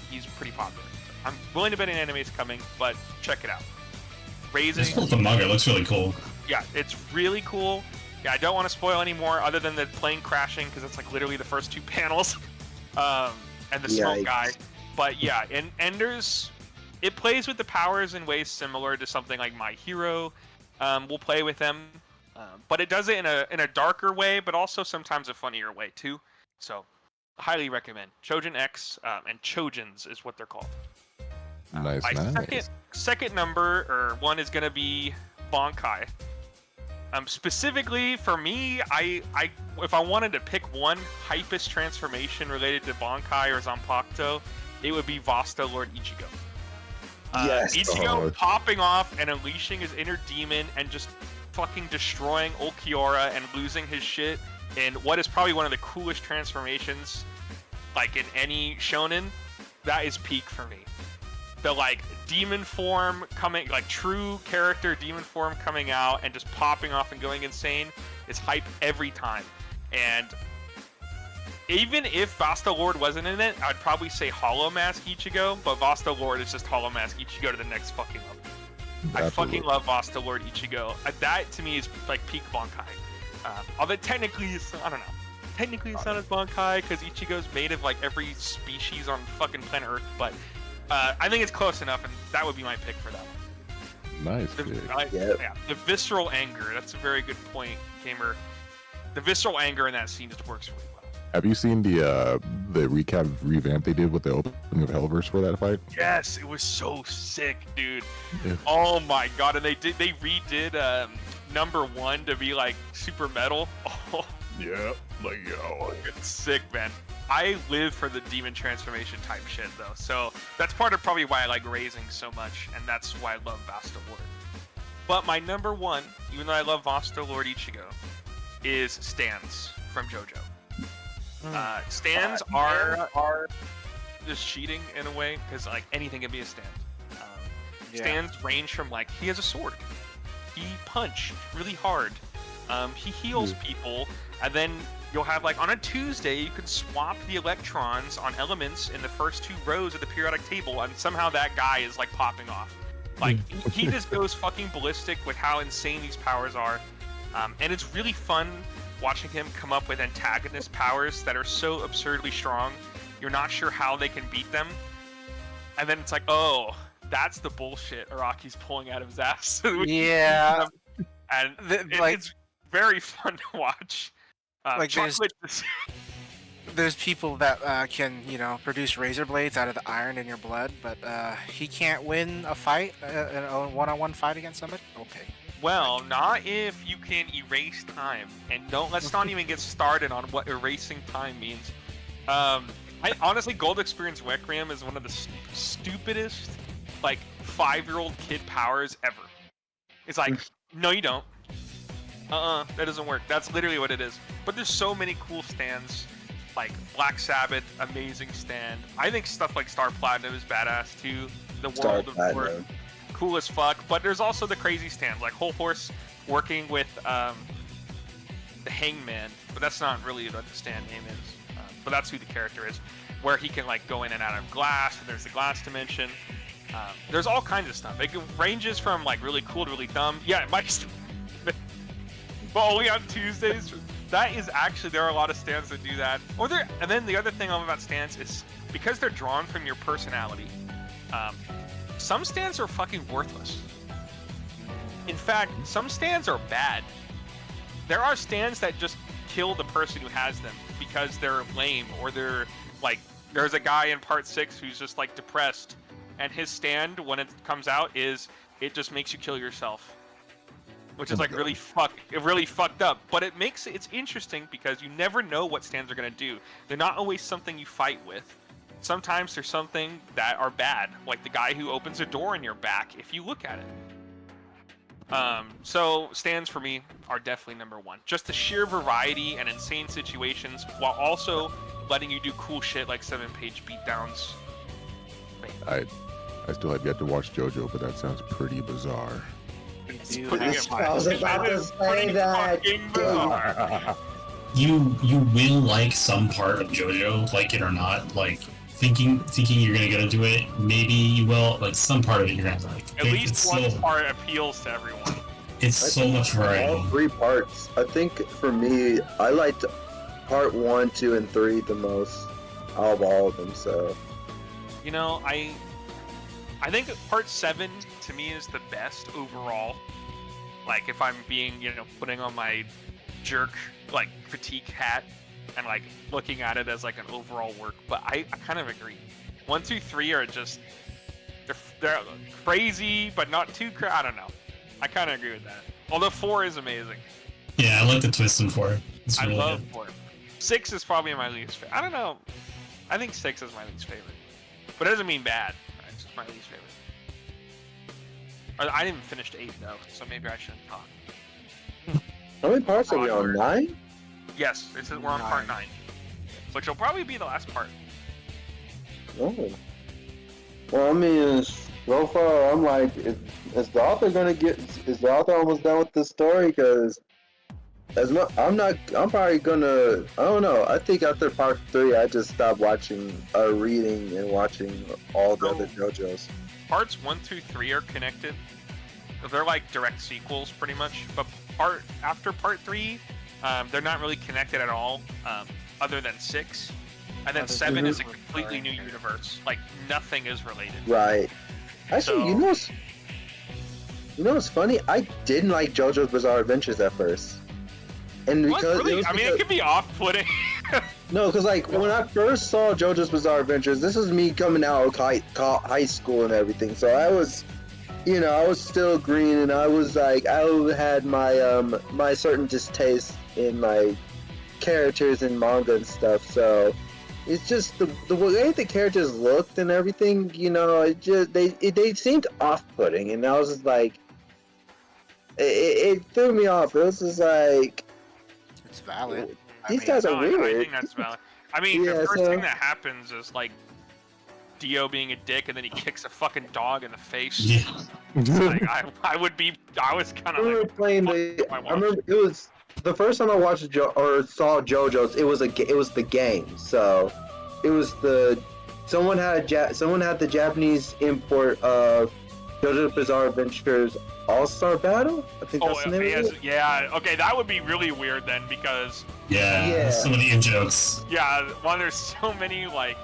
he's pretty popular. I'm willing to bet an anime is coming, but check it out. Raising... The manga looks really cool. Yeah, it's really cool. Yeah, I don't want to spoil any more other than the plane crashing, because it's literally the first two panels. And the smoke guy. But yeah, and it plays with the powers in ways similar to something like My Hero. We'll play with them, but it does it in a darker way, but also sometimes a funnier way too. So, highly recommend Chojin X, and Chojins is what they're called. Nice. Second number or one is gonna be Bankai. Specifically for me, if I wanted to pick one hypest transformation related to Bankai or Zanpakuto, it would be Vasta Lord Ichigo. Yes. Ichigo popping off and unleashing his inner demon and just fucking destroying Ulquiorra and losing his shit in what is probably one of the coolest transformations in any shonen. That is peak for me. The demon form coming, true character demon form coming out and just popping off and going insane is hype every time. And even if Vasta Lord wasn't in it, I'd probably say Hollow Mask Ichigo, but Vasta Lord is just Hollow Mask Ichigo to the next fucking level. Absolutely. I fucking love Vasta Lord Ichigo. That to me is peak Bankai. Although technically it's, I don't know. Technically it's not as Bankai because Ichigo's made of every species on fucking planet Earth, but I think it's close enough, and that would be my pick for that one. Nice. Yeah, the visceral anger. That's a very good point, Gamer. The visceral anger in that scene just works really well. Have you seen the recap revamp they did with the opening of Hellverse for that fight? Yes, it was so sick, dude. Yeah. Oh my god, and they redid number 1 to be super metal. Oh Yeah, it's sick, man. I live for the demon transformation type shit though, so that's part of probably why I like Raising so much, and that's why I love Vasta Lord. But my number 1, even though I love Vasta Lord Ichigo, is stands from JoJo. Stands are just cheating in a way, because anything can be a stand. Stands range from he has a sword, he punched really hard, He heals people, and then you'll have like on a Tuesday you could swap the electrons on elements in the first 2 rows of the periodic table, and somehow that guy is like popping off. Like he just goes fucking ballistic with how insane these powers are, and it's really fun watching him come up with antagonist powers that are so absurdly strong. You're not sure how they can beat them, and then it's like, oh, that's the bullshit Araki's pulling out of his ass. Yeah. And like, it's very fun to watch. Like Chocolate there's people that can, produce razor blades out of the iron in your blood, but he can't win a fight, a one-on-one fight against somebody? Okay. Well, not if you can erase time. And let's not even get started on what erasing time means. I honestly, Gold Experience Requiem is one of the stupidest, like, 5-year-old kid powers ever. It's like, no you don't. That doesn't work. That's literally what it is. But there's so many cool stands. Like, Black Sabbath, amazing stand. I think stuff like Star Platinum is badass, too. The World of War, cool as fuck. But there's also the crazy stands, like Whole Horse working with the Hangman. But that's not really what the stand name is. But that's who the character is. Where he can, like, go in and out of glass. And there's the glass dimension. There's all kinds of stuff. It ranges from, like, really cool to really dumb. Yeah, it might... but only on Tuesdays. That is actually, there are a lot of stands that do that. And then the other thing about stands is because they're drawn from your personality. Some stands are fucking worthless. In fact, some stands are bad. There are stands that just kill the person who has them because they're lame, or they're like, there's a guy in part 6 who's just like depressed, and his stand when it comes out is it just makes you kill yourself. Which is like really fucked up, but it's interesting because you never know what stands are gonna do. They're not always something you fight with. Sometimes there's something that are bad, like the guy who opens a door in your back if you look at it. So stands for me are definitely number 1. Just the sheer variety and insane situations, while also letting you do cool shit like 7-page beatdowns. I still have yet to watch JoJo, but that sounds pretty bizarre. I was about to say that. You will like some part of JoJo, like it or not. Like thinking you're gonna get into it, maybe you will. Like some part of it you're gonna like. At least one part appeals to everyone. It's so much variety. All 3 parts. I think for me, I liked part 1, 2, and 3 the most out of all of them. So. I think part 7 to me is the best overall. Like if I'm being, putting on my jerk like critique hat and like looking at it as like an overall work, but I kind of agree. 1, 2, 3 are just they're crazy, but not too I don't know. I kind of agree with that. Although 4 is amazing. Yeah, I like the twist in 4. I love 4. 6 is probably my least favorite. I don't know. I think 6 is my least favorite, but it doesn't mean bad. It's just my least favorite. I didn't even finish 8 though, so maybe I shouldn't talk. How many parts are we on? 9? Yes, we're on part 9, which will probably be the last part. Oh. Well, I mean, so far I'm like, is the author almost done with the story? Because I'm probably gonna, I don't know. I think after part 3, I just stopped reading and watching all the other JoJo's. Parts 1, 2, 3 are connected. They're like direct sequels, pretty much. But after part 3, they're not really connected at all, other than 6. And then 7 is a completely new universe. Like nothing is related. Right. Actually, you know what's funny? I didn't like JoJo's Bizarre Adventures at first, and because really? It can be off-putting. No, because like when I first saw JoJo's Bizarre Adventures, this was me coming out of high school and everything. So I was, I was still green, and I was like, I had my my certain distaste in my characters in manga and stuff. So it's just the way the characters looked and everything. It just they seemed off-putting, and I was just like, it threw me off. It was just like, it's valid. These guys are weird. I think that's valid. I mean, the first thing that happens is like Dio being a dick, and then he kicks a fucking dog in the face. Yeah. Like, I was kind I of remember like, playing I remember it was the first time I watched or saw JoJo's. It was the game. So it was someone had the Japanese import of JoJo's Bizarre Adventures All-Star Battle. I think that's the name of it. Yeah, okay, that would be really weird then, because Yeah, so many in-jokes. yeah, one, there's so many, like,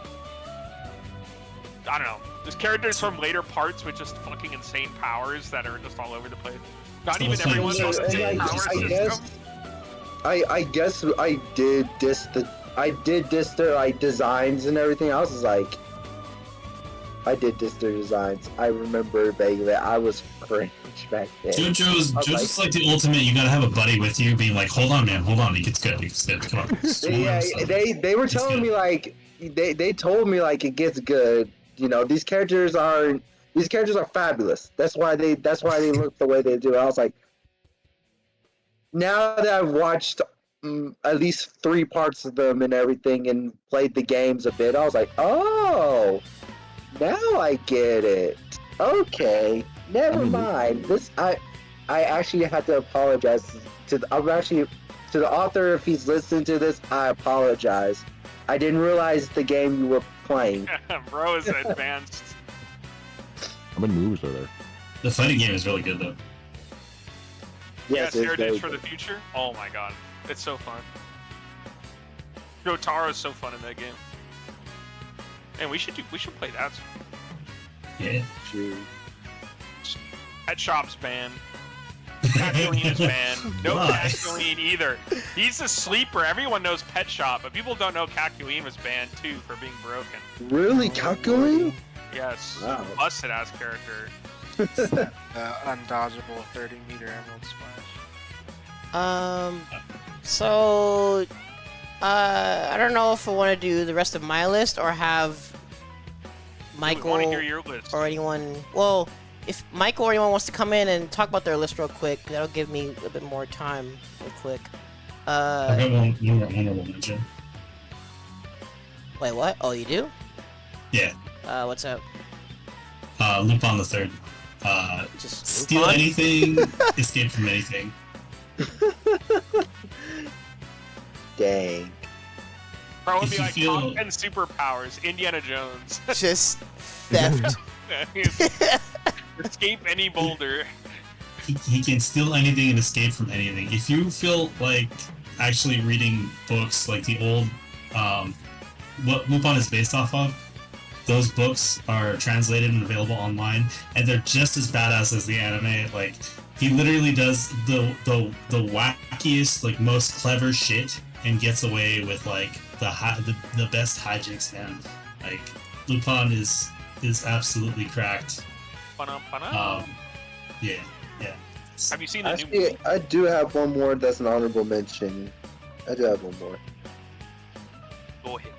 I don't know, there's characters from later parts with just fucking insane powers that are just all over the place. Not even everyone's on the same power system. I guess I did diss their like designs and everything. I was like, I did diss their designs. I remember vaguely. I was cringe back then. JoJo's like the ultimate. You gotta have a buddy with you, being like, "Hold on, man, hold on. It gets good. It gets good. Come on." Yeah, they were telling me like they told me like it gets good. You know, these characters are fabulous. That's why they look the way they do. I was like, now that I've watched at least 3 parts of them and everything and played the games a bit, I was like, oh, now I get it. Okay, never mind. I actually had to apologize to the author if he's listening to this. I apologize. I didn't realize the game you were playing. Bro is advanced. How many moves are there? The fighting game is really good though. Yes, yeah, it's very Shenanigans for the future. Oh my god, it's so fun. Jotaro is so fun in that game. And we should play that. Yeah. Pet Shop's banned. Caculine is banned. No Caculine either. He's a sleeper. Everyone knows Pet Shop, but people don't know Caculine was banned too for being broken. Really, Caculine? Yes. Wow. Busted ass character. Undodgeable 30-meter Emerald Splash. So, I don't know if I want to do the rest of my list or have Michael want to hear your list. or anyone. Well, if Michael or anyone wants to come in and talk about their list real quick, that'll give me a bit more time, real quick. I got one more honorable mention. Wait, what? Oh, you do? Yeah. What's up? Lupin the Third. Just steal Lupin? anything, escape from anything. Dang. Bro would If be you like feel- top 10 superpowers, Indiana Jones. Just theft. Escape any boulder. He can steal anything and escape from anything. If you feel like actually reading books like the old, what Lupin is based off of, those books are translated and available online, and they're just as badass as the anime. Like, he literally does the wackiest, like, most clever shit and gets away with like the best hijinks, man. Like, Lupin is absolutely cracked. Yeah. Have you seen the new Actually, movie? I do have one more that's an honorable mention. I do have one more. Go ahead.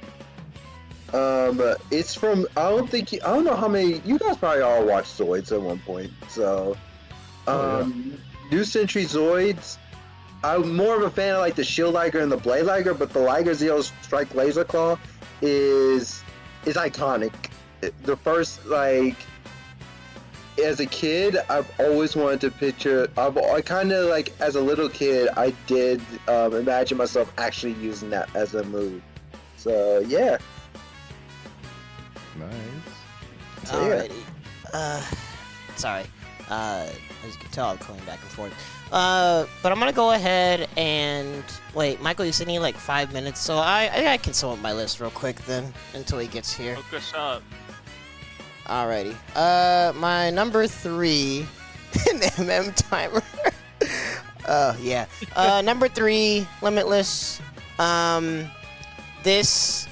It's from, I don't know how many, you guys probably all watched Zoids at one point, so, New Century Zoids, I'm more of a fan of like the Shield Liger and the Blade Liger, but the Liger Zero Strike Laser Claw is iconic. The first, like, as a kid, I've always wanted to picture, I kind of like, as a little kid, I did imagine myself actually using that as a move. So, yeah. Nice. So, yeah. Alrighty. Sorry. As you can tell, I'm going back and forth. But I'm gonna go ahead and wait. Michael, you said you need like 5 minutes, so I can sum up my list real quick then until he gets here. Hook us up. Alrighty. My number 3, an MM timer. Yeah. Number 3, Limitless. This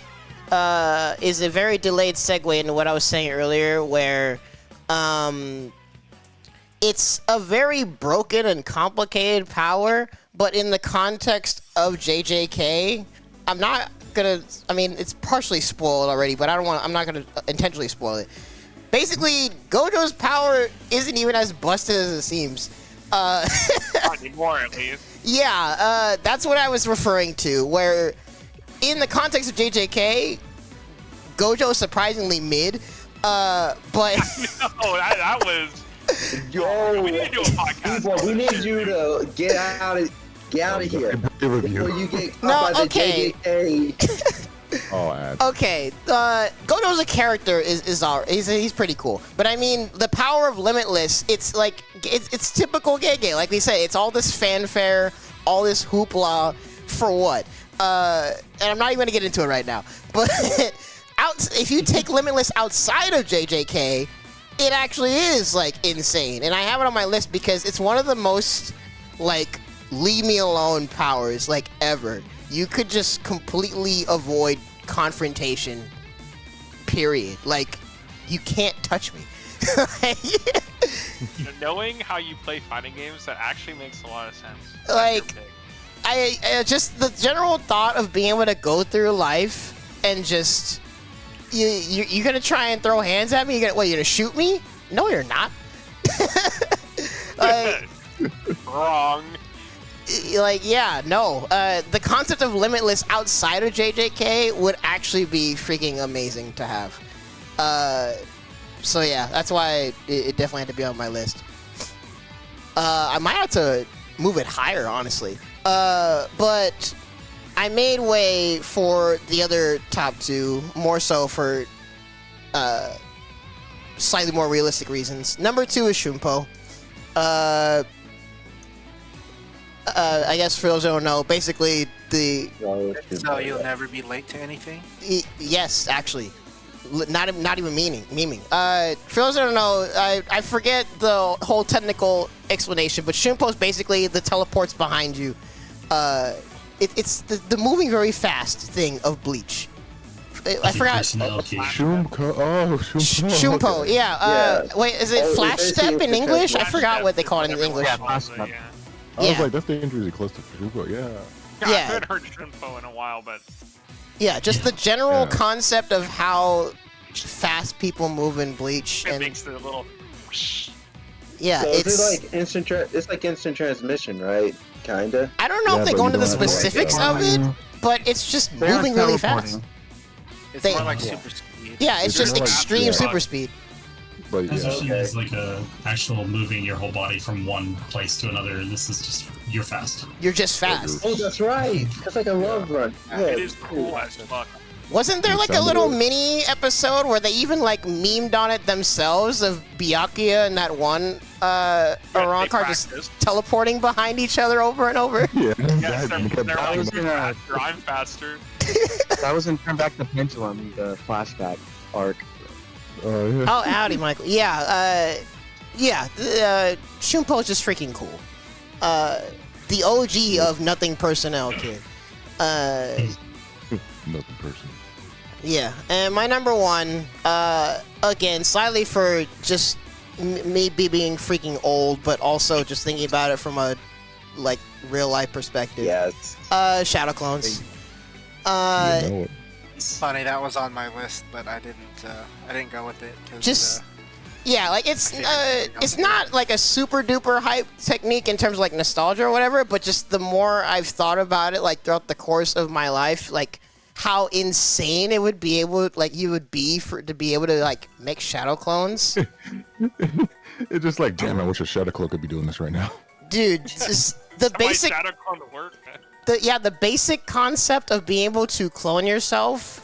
is a very delayed segue into what I was saying earlier, where it's a very broken and complicated power, but in the context of JJK, I'm not gonna. I mean, it's partially spoiled already, but I'm not gonna intentionally spoil it. Basically, Gojo's power isn't even as busted as it seems. Not anymore, at least. Yeah, that's what I was referring to, where in the context of JJK, Gojo is surprisingly mid, but Oh, that was. Yo, We need to do a podcast. people, we need you to get out of here Peer before review. you get caught No, by the okay. JJK. Oh, ad. okay. Gojo's a character he's pretty cool, but I mean the power of Limitless. It's like it's typical Gege. Like we say, it's all this fanfare, all this hoopla for what? And I'm not even gonna get into it right now, but if you take Limitless outside of JJK, it actually is like insane, and I have it on my list because it's one of the most like leave me alone powers like ever. You could just completely avoid confrontation, period. Like, you can't touch me. Knowing how you play fighting games, that actually makes a lot of sense. Like, I just the general thought of being able to go through life and just you're gonna try and throw hands at me. You're gonna shoot me? No, you're not. Like, Wrong. like, yeah, no. The concept of Limitless outside of JJK would actually be freaking amazing to have. So yeah, that's why it definitely had to be on my list. I might have to move it higher, honestly. But I made way for the other top two, more so for slightly more realistic reasons. Number 2 is Shunpo. I guess for those who don't know, basically So you'll never be late to anything? yes, actually. Not even memeing. For those who don't know, I forget the whole technical explanation, but Shunpo is basically the teleports behind you. It's the moving very fast thing of Bleach. I forgot. Shumpo. Oh, Shumpo. Shunpo, Okay. yeah. Wait, is it Oh, Flash it's Step in basically English? I Flash forgot Step what they is call it in everyone English. calls it, yeah. I was Yeah. like, that's dangerously close to Shumpo. Yeah. I Yeah. haven't heard Shunpo in a while, but Yeah, just the general Yeah. concept of how fast people move in Bleach, it and makes the little. yeah, So it's. it's like instant transmission, right? Kinda. I don't know Yeah, if they but go you into the don't have to, like, specifics of it, but it's just They are moving really teleporting. fast. It's They- more like Yeah. super speed. Yeah, it's It's just more like- extreme yeah. super speed. But yeah. Especially okay. as like a actual moving your whole body from one place to another. This is just you're fast. You're just fast. Oh, that's right. That's like a love run. Yeah, It is cool as fuck. Wasn't there You like a sounded little it. mini episode where they even like memed on it themselves of Byakuya and that one Iran card just practiced. teleporting behind each other over and over? Yeah. Yes, that they're kept like, happening. was "You're in a- faster, I'm faster. That was in Turn Back the Pendulum, the flashback arc. Yeah. Oh, howdy, Michael. Yeah, Shunpo's just freaking cool. The OG of Nothing Personnel kid. Nothing personal. Yeah, and my number 1, again, slightly for just me being freaking old, but also just thinking about it from a like real life perspective. Yes. Shadow Clones. You know it. Funny, that was on my list, but I didn't go with it. 'Cause, Just yeah, like it's not like a super duper hype technique in terms of like nostalgia or whatever, but just the more I've thought about it, like throughout the course of my life, like how insane it would be able, like you would be to be able to like make shadow clones. It's just like, damn, I wish a Shadow Clone could be doing this right now. Dude, just the My basic, shadow clone to work. the basic concept of being able to clone yourself.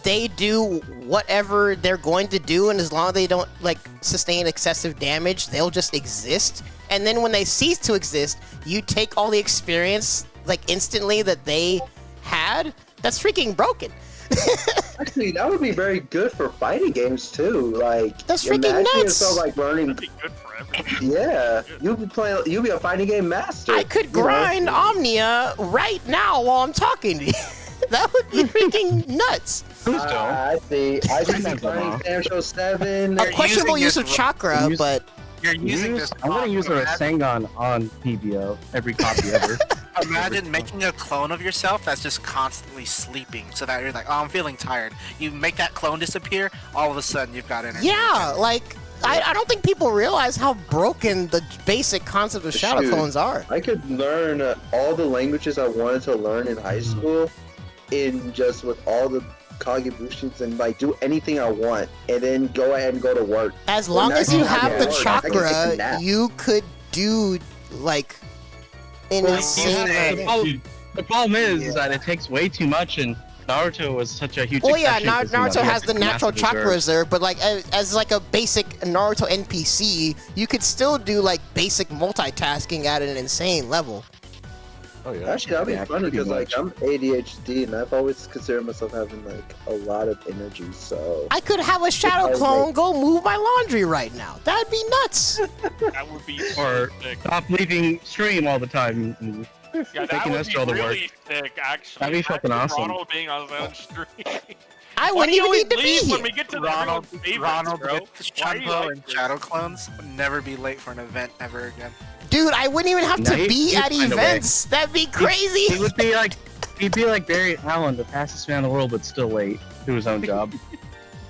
They do whatever they're going to do, and as long as they don't like sustain excessive damage, they'll just exist. And then when they cease to exist, you take all the experience like instantly that they had. That's freaking broken. Actually, that would be very good for fighting games too. Like, That's freaking imagine nuts. yourself like learning. That'd be good for everyone. Yeah, you'll be a fighting game master. I could you know? grind Omnia right now while I'm talking to you. That would be freaking nuts. I see. I see grinding Sancho 7. A questionable using use this of chakra, use- but You're using this. I'm gonna use a Rasengan on PBO every copy ever. Imagine making a clone of yourself that's just constantly sleeping, so that you're like, oh, I'm feeling tired. You make that clone disappear, all of a sudden you've got energy. yeah, like I don't think people realize how broken the basic concept of shadow Shoot. clones are. I could learn all the languages I wanted to learn in high school, in just with all the Kagebushis and like do anything I want, and then go ahead and go to work. As long as you have the I can take a chakra, nap. you could do like an insane. The problem is that it takes way too much, and Naruto was such a huge. Well, yeah, exception 'cause, you know, Naruto he has the such a natural massive chakra reserve. reserve, but like as like a basic Naruto NPC, you could still do like basic multitasking at an insane level. Oh yeah. Actually, that'd be Yeah, fun pretty because like much. I'm ADHD and I've always considered myself having like a lot of energy. So I could have a shadow Okay. clone go move my laundry right now. That'd be nuts. That would be so Or sick. stop leaving stream all the time. And Yeah, that making would us be do all the work. really sick, actually. That'd be fucking Imagine awesome. Ronald being on his own stream. I Why wouldn't do you even always need to be leave when here. we get to Ronald, everyone's favorites, Ronald bro? with Why do you Chumpo like and this? Shadow Clones would never be late for an event ever again. Dude, I wouldn't even have No, to he'd be at find a way. events. That'd be crazy. he would be like, he'd be like Barry Allen, the fastest man in the world, but still late to his own job.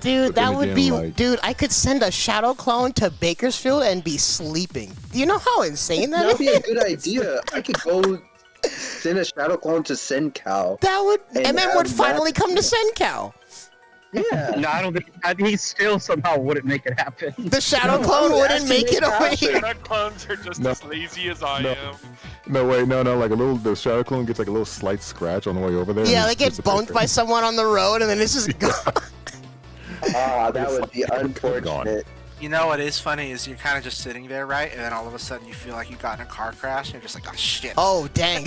Dude, But that then would again, be. like- Dude, I could send a shadow clone to Bakersfield and be sleeping. Do you know how insane that that'd be a is? good idea. I could go send a shadow clone to Sencal. That would. And And then would have finally that- come to Sencal. Yeah. No, I don't think he still somehow wouldn't make it happen. The shadow No, clone I'm wouldn't asking make it it away. after. Shadow clones are just No. as lazy as I No. am. No, wait, no, like the shadow clone gets like a little slight scratch on the way over there. Yeah, and they it get disappears. bumped by someone on the road, and then it's just gone. Ah, that would be unfortunate. You know what is funny is you're kind of just sitting there, right? And then all of a sudden you feel like you got in a car crash, and you're just like, oh shit. Oh, dang.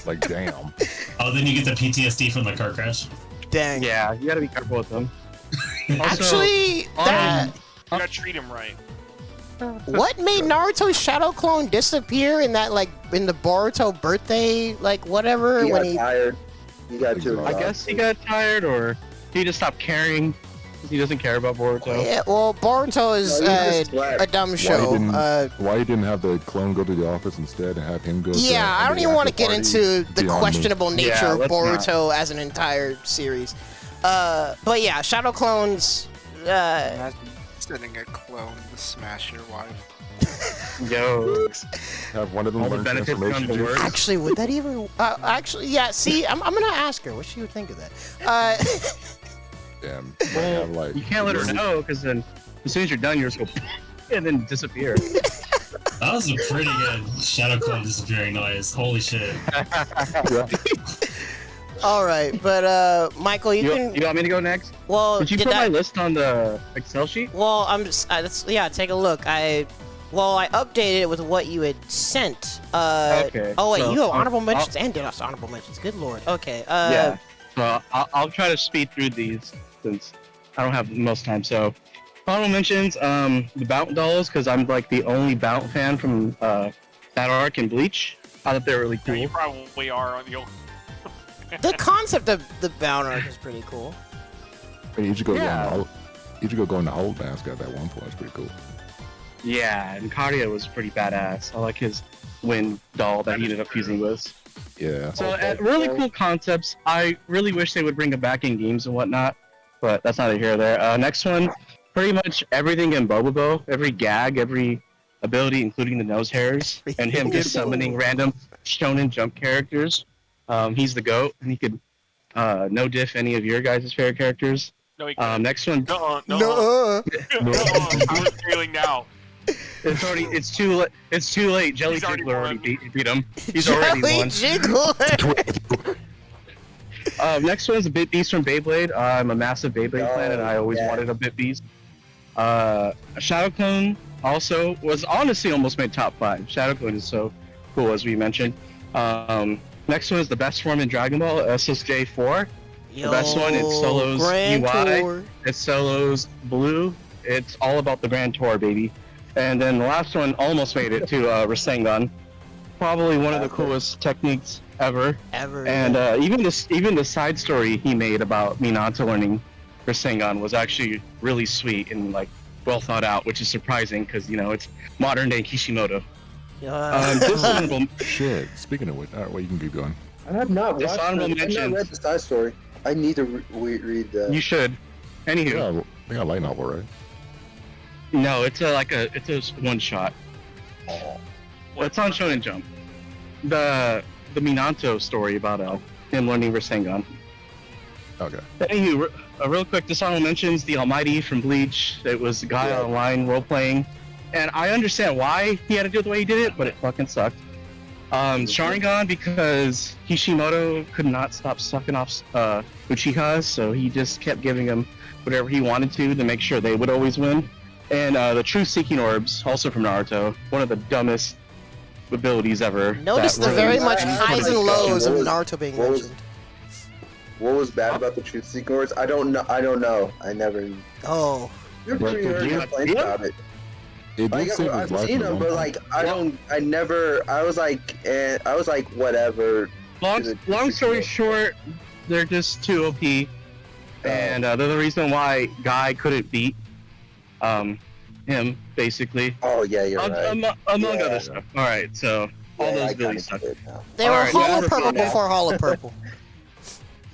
Like damn. Oh, then you get the PTSD from the car crash. Dang. Yeah, you gotta be careful with them. Also, Actually, that. You gotta treat him right. What made Naruto's shadow clone disappear in that, like, in the Boruto birthday, like, whatever? He when got he. tired. He got too I guess he got tired, or he just stopped caring because he doesn't care about Boruto. Yeah, well, Boruto is No, he just slept. a dumb Why show. he didn't? Why he didn't have the clone go to the office instead and have him go? Yeah, I don't even want to get into the beyond me. questionable nature Yeah, of let's Boruto as an entire series. But yeah, Shadow Clones. Imagine sending a clone to smash your wife. Yo, Have one of them all the learn benefits come transformation to juice. work. Actually, would that even? Actually, yeah. See, I'm gonna ask her what she would think of that. Damn. Well, have, like, you can't let her know because then as soon as you're done, you're just go and then disappear. That was a pretty good shadow clone disappearing noise. Holy shit. All right, but Michael, you can. You want me to go next? Well, Did you put my list on the Excel sheet? Well, I'm just. Yeah, take a look. I updated it with what you had sent. Okay, Oh wait, so you have I'll- honorable mentions and did us honorable mentions. Good lord. Okay. Yeah. So I'll try to speed through these since I don't have most time. So honorable mentions, the Bount dolls, because I'm like the only Bount fan from that arc in Bleach. I thought they were really Yeah, you cool. probably are on the old. The concept of the Bound arc is pretty cool. I mean, Ichigo Yeah. going to hold mask at that one point. It's pretty cool. Yeah, and Karia was pretty badass. I like his wind doll that he ended up fusing with. Yeah. So really cool concepts. I really wish they would bring it back in games and whatnot, but that's neither here nor there. Next one, pretty much everything in Bobobo, every gag, every ability, including the nose hairs, and him just summoning random Shonen Jump characters. He's the GOAT, and he could no diff any of your guys' favorite characters. No, he can't. Next one, No. I was feeling now. it's too late. Jelly He's already Jiggler already won. beat him. He's already Jelly won. Jiggler. Next one is a Bit Beast from Beyblade. I'm a massive Beyblade fan, and I always wanted a Bit Beast. Shadow Clone also was honestly almost made top 5. Shadow Clone is so cool, as we mentioned. Next one is the best form in Dragon Ball, SSJ4. The best one, it solos Grand UI, Tour. it solos Blue. It's all about the Grand Tour, baby. And then the last one almost made it to Rasengan. Probably one of the coolest techniques ever. And even the side story he made about Minato learning Rasengan was actually really sweet and like well thought out, which is surprising because it's modern day Kishimoto. Dishonorable, Shit. Speaking of which, all right, well, you can keep going. I have not watched Dishonorable I've not mentions. read the side story. I need to read that. You should. Anywho, Yeah, they got a light novel, right? no, it's a one shot. It's on Shonen Jump. The Minato story about him learning Rasengan. Okay. Anywho, real quick, this honorable mentions the Almighty from Bleach. It was Gaia Online role playing, and I understand why he had to do it the way he did it, but it fucking sucked. Sharingan, because Kishimoto could not stop sucking off Uchihas, so he just kept giving him whatever he wanted to make sure they would always win. And the Truth-Seeking Orbs, also from Naruto, one of the dumbest abilities ever. Notice the very much highs and lows of Naruto being mentioned. What was bad about the Truth-Seeking Orbs? I don't know. I never. Oh. You're pretty heard complaints about it. I've seen them, but like I was like whatever. Long story short, they're just too OP, and they're the reason why Guy couldn't beat him basically. Oh yeah, you're right. Among other stuff. All right, so all those abilities suck. They were Hollow Purple before Hollow Purple.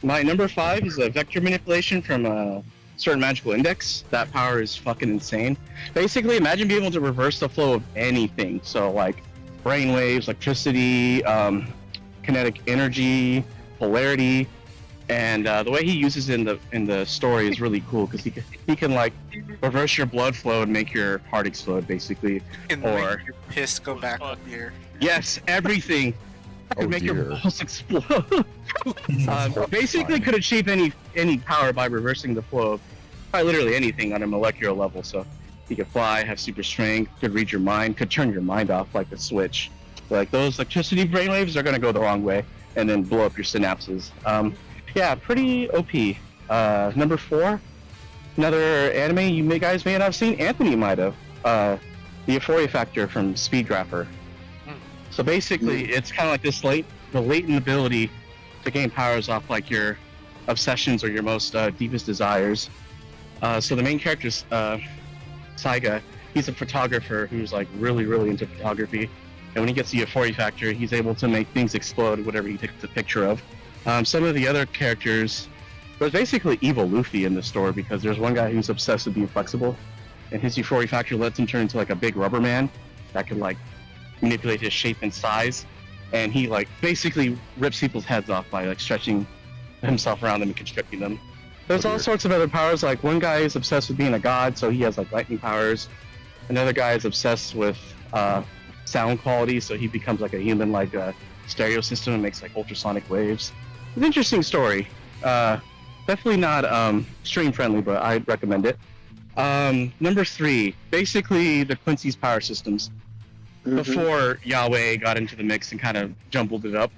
My number 5 is a vector manipulation from a certain magical index. That power is fucking insane. Basically, imagine being able to reverse the flow of anything. So like brainwaves, electricity, kinetic energy, polarity, and the way he uses it in the story is really cool because he can like reverse your blood flow and make your heart explode, basically, And or make your piss go back up here. yes, everything. Could make your balls explode. Basically, could achieve any power by reversing the flow of quite literally anything on a molecular level. So he could fly, have super strength, could read your mind, could turn your mind off like a switch. Like those electricity brainwaves are gonna go the wrong way and then blow up your synapses. Yeah, pretty OP. Number 4, another anime you guys may not have seen. Anthony might have. The Euphoria Factor from Speedgrapher. So basically, it's kind of like this the latent ability to gain powers off like your obsessions or your most deepest desires. So the main character is Saiga. He's a photographer who's like really into photography, and when he gets the Euphoria Factor, he's able to make things explode, whatever he takes a picture of. Some of the other characters, there's basically evil Luffy in the story because there's one guy who's obsessed with being flexible, and his Euphoria Factor lets him turn into like a big rubber man that can like manipulate his shape and size, and he like basically rips people's heads off by like stretching himself around them and constricting them. There's all sorts of other powers. Like one guy is obsessed with being a god, so he has like lightning powers. Another guy is obsessed with sound quality, so he becomes like a human, like a stereo system and makes like ultrasonic waves. It's an interesting story. Definitely not stream friendly, but I'd recommend it. Number 3, basically the Quincy's power systems. Before Yahweh got into the mix and kind of jumbled it up.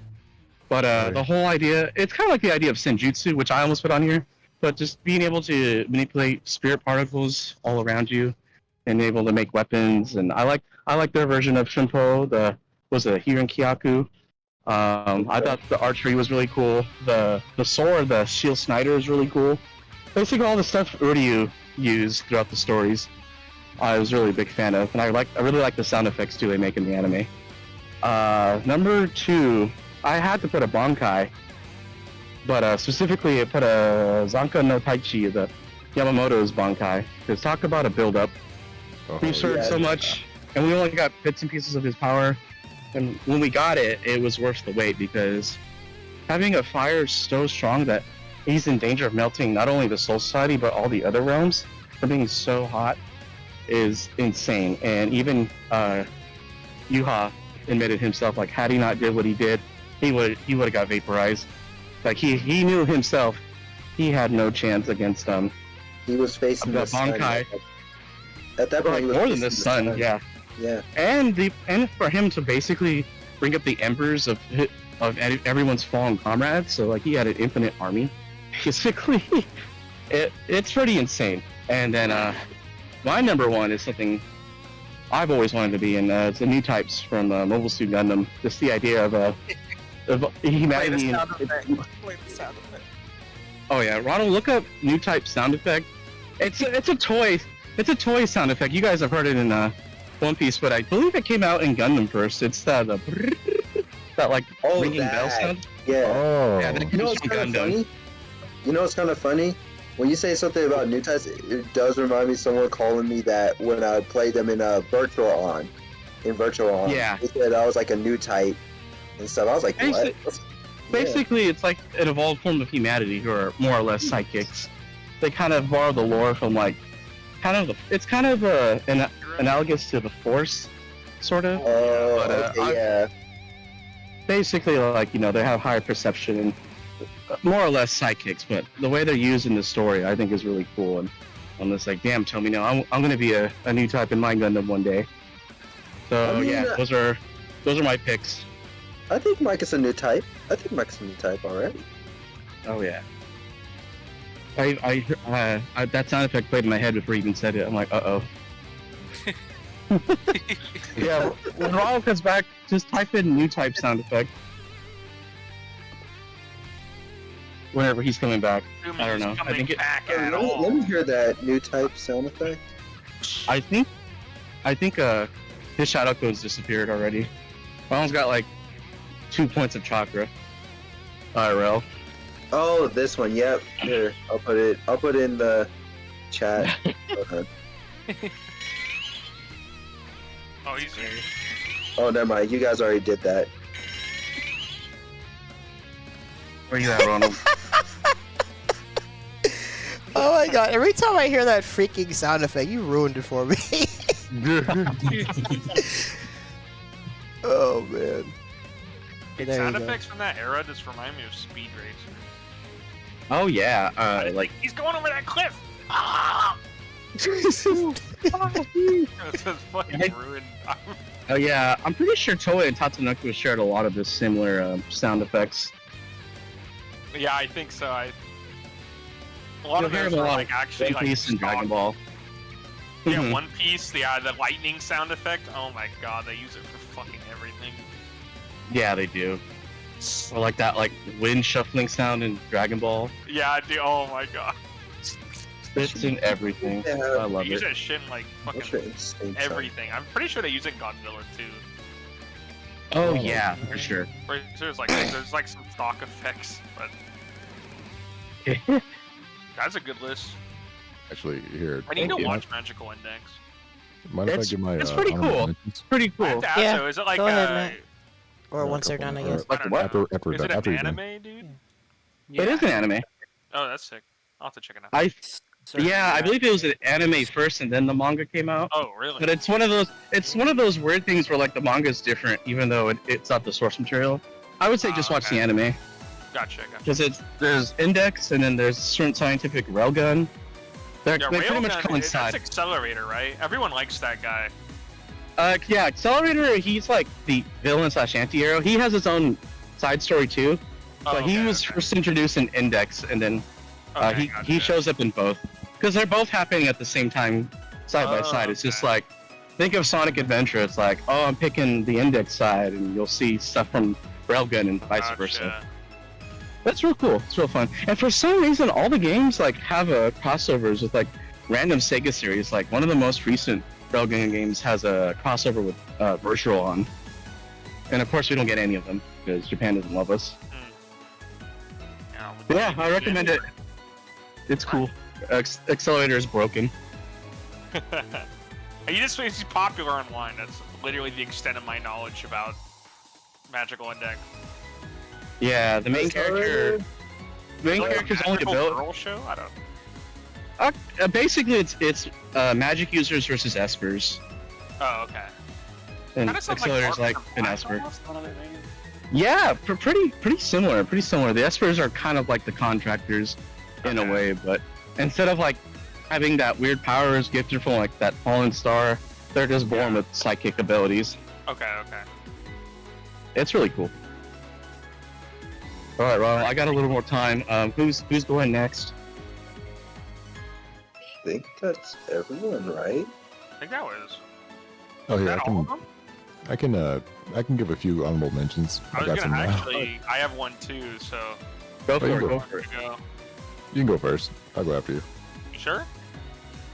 But the whole idea, it's kind of like the idea of Senjutsu, which I almost put on here, but just being able to manipulate spirit particles all around you and able to make weapons. And I like their version of Shunpo, the Hirin Kyaku. I thought the archery was really cool. The sword, the Shield Snyder is really cool. Basically all the stuff Uryu used throughout the stories. I was really a big fan of, and I really like the sound effects too they make in the anime. Number 2, I had to put a Bankai, but specifically I put a Zanka no Taichi, the Yamamoto's Bankai. Because talk about a build-up. We've heard so much, and we only got bits and pieces of his power, and when we got it, it was worth the wait because having a fire so strong that he's in danger of melting not only the Soul Society but all the other realms from being so hot is insane. And even Yuha admitted himself, like, had he not did what he did, he would have got vaporized. Like he knew himself he had no chance against he was facing the Bankai. Sun. At that point, he was more than the sun, yeah. And for him to basically bring up the embers of everyone's fallen comrades, so like he had an infinite army. Basically, it's pretty insane. And then my number 1 is something I've always wanted to be in. It's the new types from Mobile Suit Gundam. Just the idea of humanity. Play the sound effect. Oh yeah, Ronald, look up new type sound effect. It's a toy. It's a toy sound effect. You guys have heard it in One Piece, but I believe it came out in Gundam first. It's that like ringing bell sound. Yeah. Oh. Yeah, that comes from Gundam. You know what's kind of funny? When you say something about new types, it does remind me of someone calling me that when I played them in Virtual On. Yeah. They said I was like a new type and stuff. I was like, what? Basically, it's like an evolved form of humanity who are more or less psychics. They kind of borrow the lore from like, it's kind of analogous to the Force, sort of. Oh, But, okay, yeah. Basically, like, you know, they have higher perception and more or less psychics, but the way they're used in the story, I think, is really cool. And I'm just like, damn, tell me now, I'm gonna be a new type in Mind Gundam one day. So I mean, yeah, those are my picks. I think Mike is a new type. I think Mike's a new type already. Oh yeah. I that sound effect played in my head before you even said it. I'm like, uh-oh. Yeah, when Ronald comes back, just type in new type sound effect. Whenever he's coming back. I don't know. I think Let me hear that new type sound effect. I think his shadow codes disappeared already. Ronald's got like 2 points of chakra. IRL. Oh, this one. Yep. Here, I'll put it in the chat. Go ahead. Oh, he's here. Oh, never mind. You guys already did that. Where you at, Ronald? Oh my god, every time I hear that freaking sound effect, you ruined it for me. Oh man. Dude, There sound you go. effects from that era just remind me of Speed Racer. Oh yeah, like He's going over that cliff! Ah! This is fucking ruined. oh yeah, I'm pretty sure Toei and Tatsunoko shared a lot of the similar sound effects. Yeah, I think so. A lot You'll of hear those them a were lot like of actually One Piece like and Dragon Ball. Yeah, Mhm. One Piece, the lightning sound effect. Oh my god, they use it for fucking everything. Yeah, they do. Or like that, like wind shuffling sound in Dragon Ball. Yeah, dude. Oh my god. It's in everything. Yeah. I love They use it. that shit in like What's fucking your insane sound? everything. I'm pretty sure they use it in Godzilla too. Oh yeah, for sure. Where there's like some stock effects, but that's a good list. Actually, here. I need to you. watch Magical Index. Mind if I give my? It's pretty honorable cool. mentions? It's pretty I cool. have to ask, Yeah, though, is it like go ahead, Matt. Or Yeah, a once they're couple done, I more. guess. I don't know. After Is it after an you're done. anime, dude? It is an anime. Oh, that's sick. I'll have to check it out. I believe it was an anime first, and then the manga came out. Oh, really? But it's one of those weird things where like the manga is different, even though it's not the source material. I would say just watch the anime Gotcha. because there's Index and then there's certain scientific railgun. They pretty much Railgun, coincide. That's Accelerator, right? Everyone likes that guy. Yeah, Accelerator. He's like the villain / anti-hero. He has his own side story too. But he was first introduced in Index, and then he shows up in both because they're both happening at the same time, side by side. It's just like think of Sonic Adventure. It's like, oh, I'm picking the Index side, and you'll see stuff from Railgun and vice versa. That's real cool. It's real fun. And for some reason, all the games like have crossovers with like random Sega series. Like one of the most recent Railgun games has a crossover with Virtual on, and of course we don't get any of them because Japan doesn't love us. But yeah, I recommend it. It's cool. Accelerator is broken. He just makes he's popular online. That's literally the extent of my knowledge about Magical Index. Yeah, the main character. The main character's only Magical ability. Girl show? I don't. Basically, it's magic users versus espers. Oh, okay. And Kinda sounds Accelerator's like like an esper. One of it, maybe? Yeah, pretty similar. Pretty similar. The espers are kind of like the contractors in a way, but instead of like having that weird powers gifted from like that fallen star, they're just born with psychic abilities. Okay. It's really cool. All right, Ron, I got a little more time. Who's going next? I think that's everyone, right? I think that was. Oh Is yeah, that all of them? I can give a few honorable mentions. I was got gonna some now. actually. I have one too. So. Go Oh, for you it. go. Go for it. Go. You can go first. I'll go after you. You sure?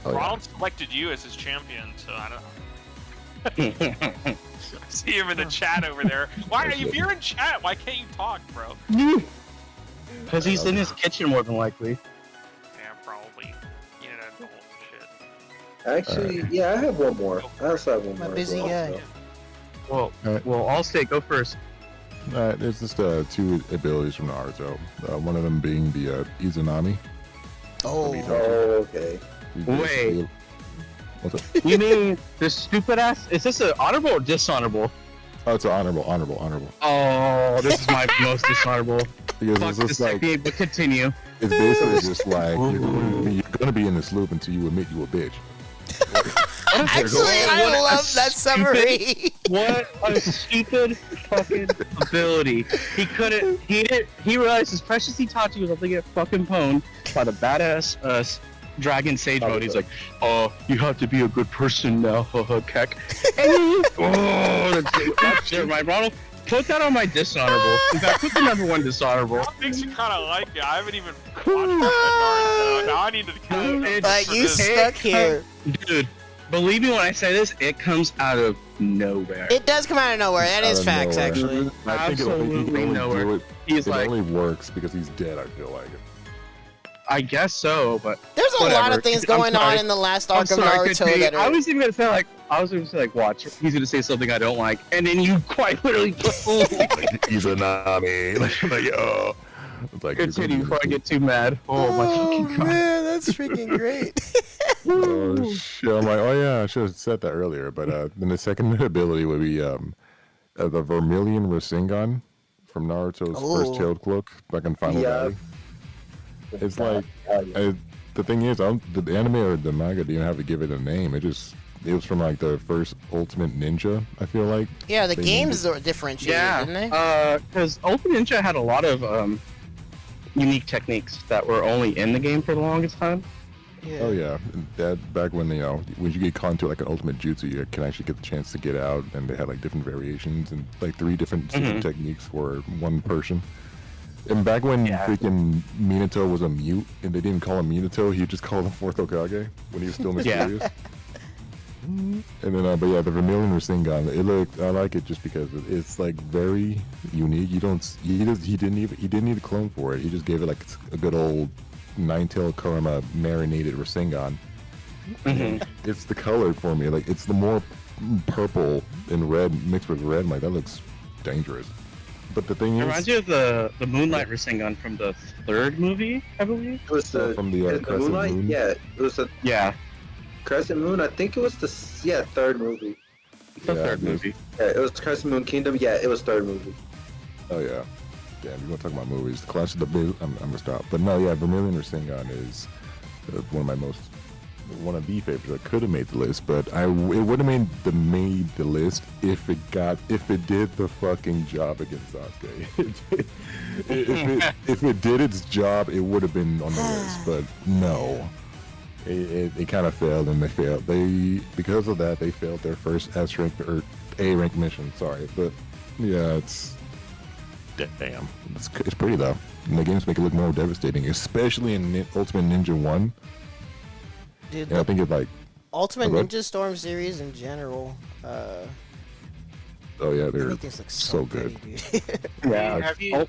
Oh, yeah. Ronald selected you as his champion, so I don't know. I see him in the chat over there. Why? If you're in chat, why can't you talk, bro? Because he's in his kitchen more than likely. Yeah, probably. You know, that old shit. Actually, yeah, I have one more. I also have one I'm a more. busy as well, guy. so. Well, Alright. Allstate, go first. It's just two abilities from Naruto. One of them being the Izanami. Oh. Okay. Wait. What's up? You mean the stupid ass? Is this an honorable or dishonorable? Oh, it's an honorable. Oh, this is my most dishonorable. Because Fuck it's this just like technique, but continue. it's basically just like you're gonna be in this loop until you admit you a bitch. Actually, I love that summary. What a stupid fucking ability. He couldn't. He realized as precious Itachi was about to get fucking pwned by the badass Dragon Sage mode. He's like, "Oh, you have to be a good person now, Keck." And that's it, my Ronald. Put that on my dishonorable. In fact, put the #1 dishonorable. That makes you kind of like it. I haven't even watched Naruto. Now I need to kind of. You stuck here. Dude, believe me when I say this, it comes out of nowhere. It does come out of nowhere. That is facts, nowhere. actually. I think Absolutely nowhere. He's it like, only works because he's dead. I feel like. I guess so, but There's a lot whatever. of things I'm going on sorry. in the last I'm arc of sorry, Naruto continue. that are. I was even gonna say like, watch. He's gonna say something I don't like, and then you quite literally He's a Nami. Like, oh. It's like, continue before I get too mad. Oh my fucking god. Man, that's freaking great. Oh shit! I'm like, oh yeah, I should have said that earlier. But then the second ability would be the Vermilion Rasengan from Naruto's first tailed cloak back in Final Valley. It's like the thing is, the anime or the manga didn't have to give it a name. It was from like the first Ultimate Ninja. I feel like. Yeah, the games are differentiated, didn't they? Because Ultimate Ninja had a lot of unique techniques that were only in the game for the longest time. Yeah. Oh yeah, that back when when you get caught into like an ultimate jutsu, you can actually get the chance to get out, and they had like different variations and like 3 different techniques for one person. And back when freaking Minato was a mute, and they didn't call him Minato, he just called him Fourth Hokage when he was still mysterious. And then, but yeah, the Vermilion Rasengan, I like it just because it's like very unique. He didn't need a clone for it. He just gave it like a good old Nine-Tailed Kurama marinated Rasengan. It's the color for me. Like it's the more purple and red mixed with red. I'm like that looks dangerous. But the thing It is, reminds you of the Moonlight Rasengan from the 3rd movie, I believe. It was from the Crescent Moonlight? Moon. Yeah, it was the Crescent Moon. I think it was the 3rd movie. The 3rd movie. Yeah, it was Crescent Moon Kingdom. Yeah, it was 3rd movie. Oh yeah. Damn, you're gonna talk about movies. Clash of the Biz. I'm gonna stop. But no, yeah, Vermilion Rasengan is one of the favorites that could have made the list, but it would have made the list if it did the fucking job against Sasuke. if it did its job, it would have been on the list. But no, it kind of failed, and they failed. Because of that, they failed their first S rank or A rank mission. Sorry, but yeah, it's damn. It's pretty though. And the games make it look more devastating, especially in Ultimate Ninja 1. Dude, I think it's like Ultimate Ninja Storm series in general. Oh yeah, they're Everything's like so pretty, good. dude. Yeah.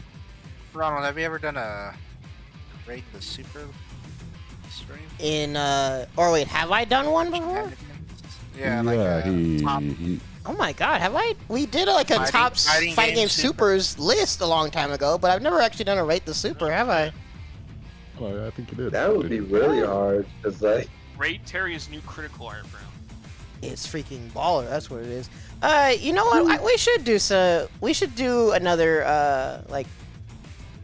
Ronald, have you ever done a rate the super stream? Or wait, have I done one before? Yeah, like he Oh my god, have I? We did like a top fighting game supers list a long time ago, but I've never actually done a rate the super, have I? Oh, I think you did. That would be really hard, cause like Rate Terry's new critical art, bro. It's freaking baller. That's what it is. You know what? We should do another like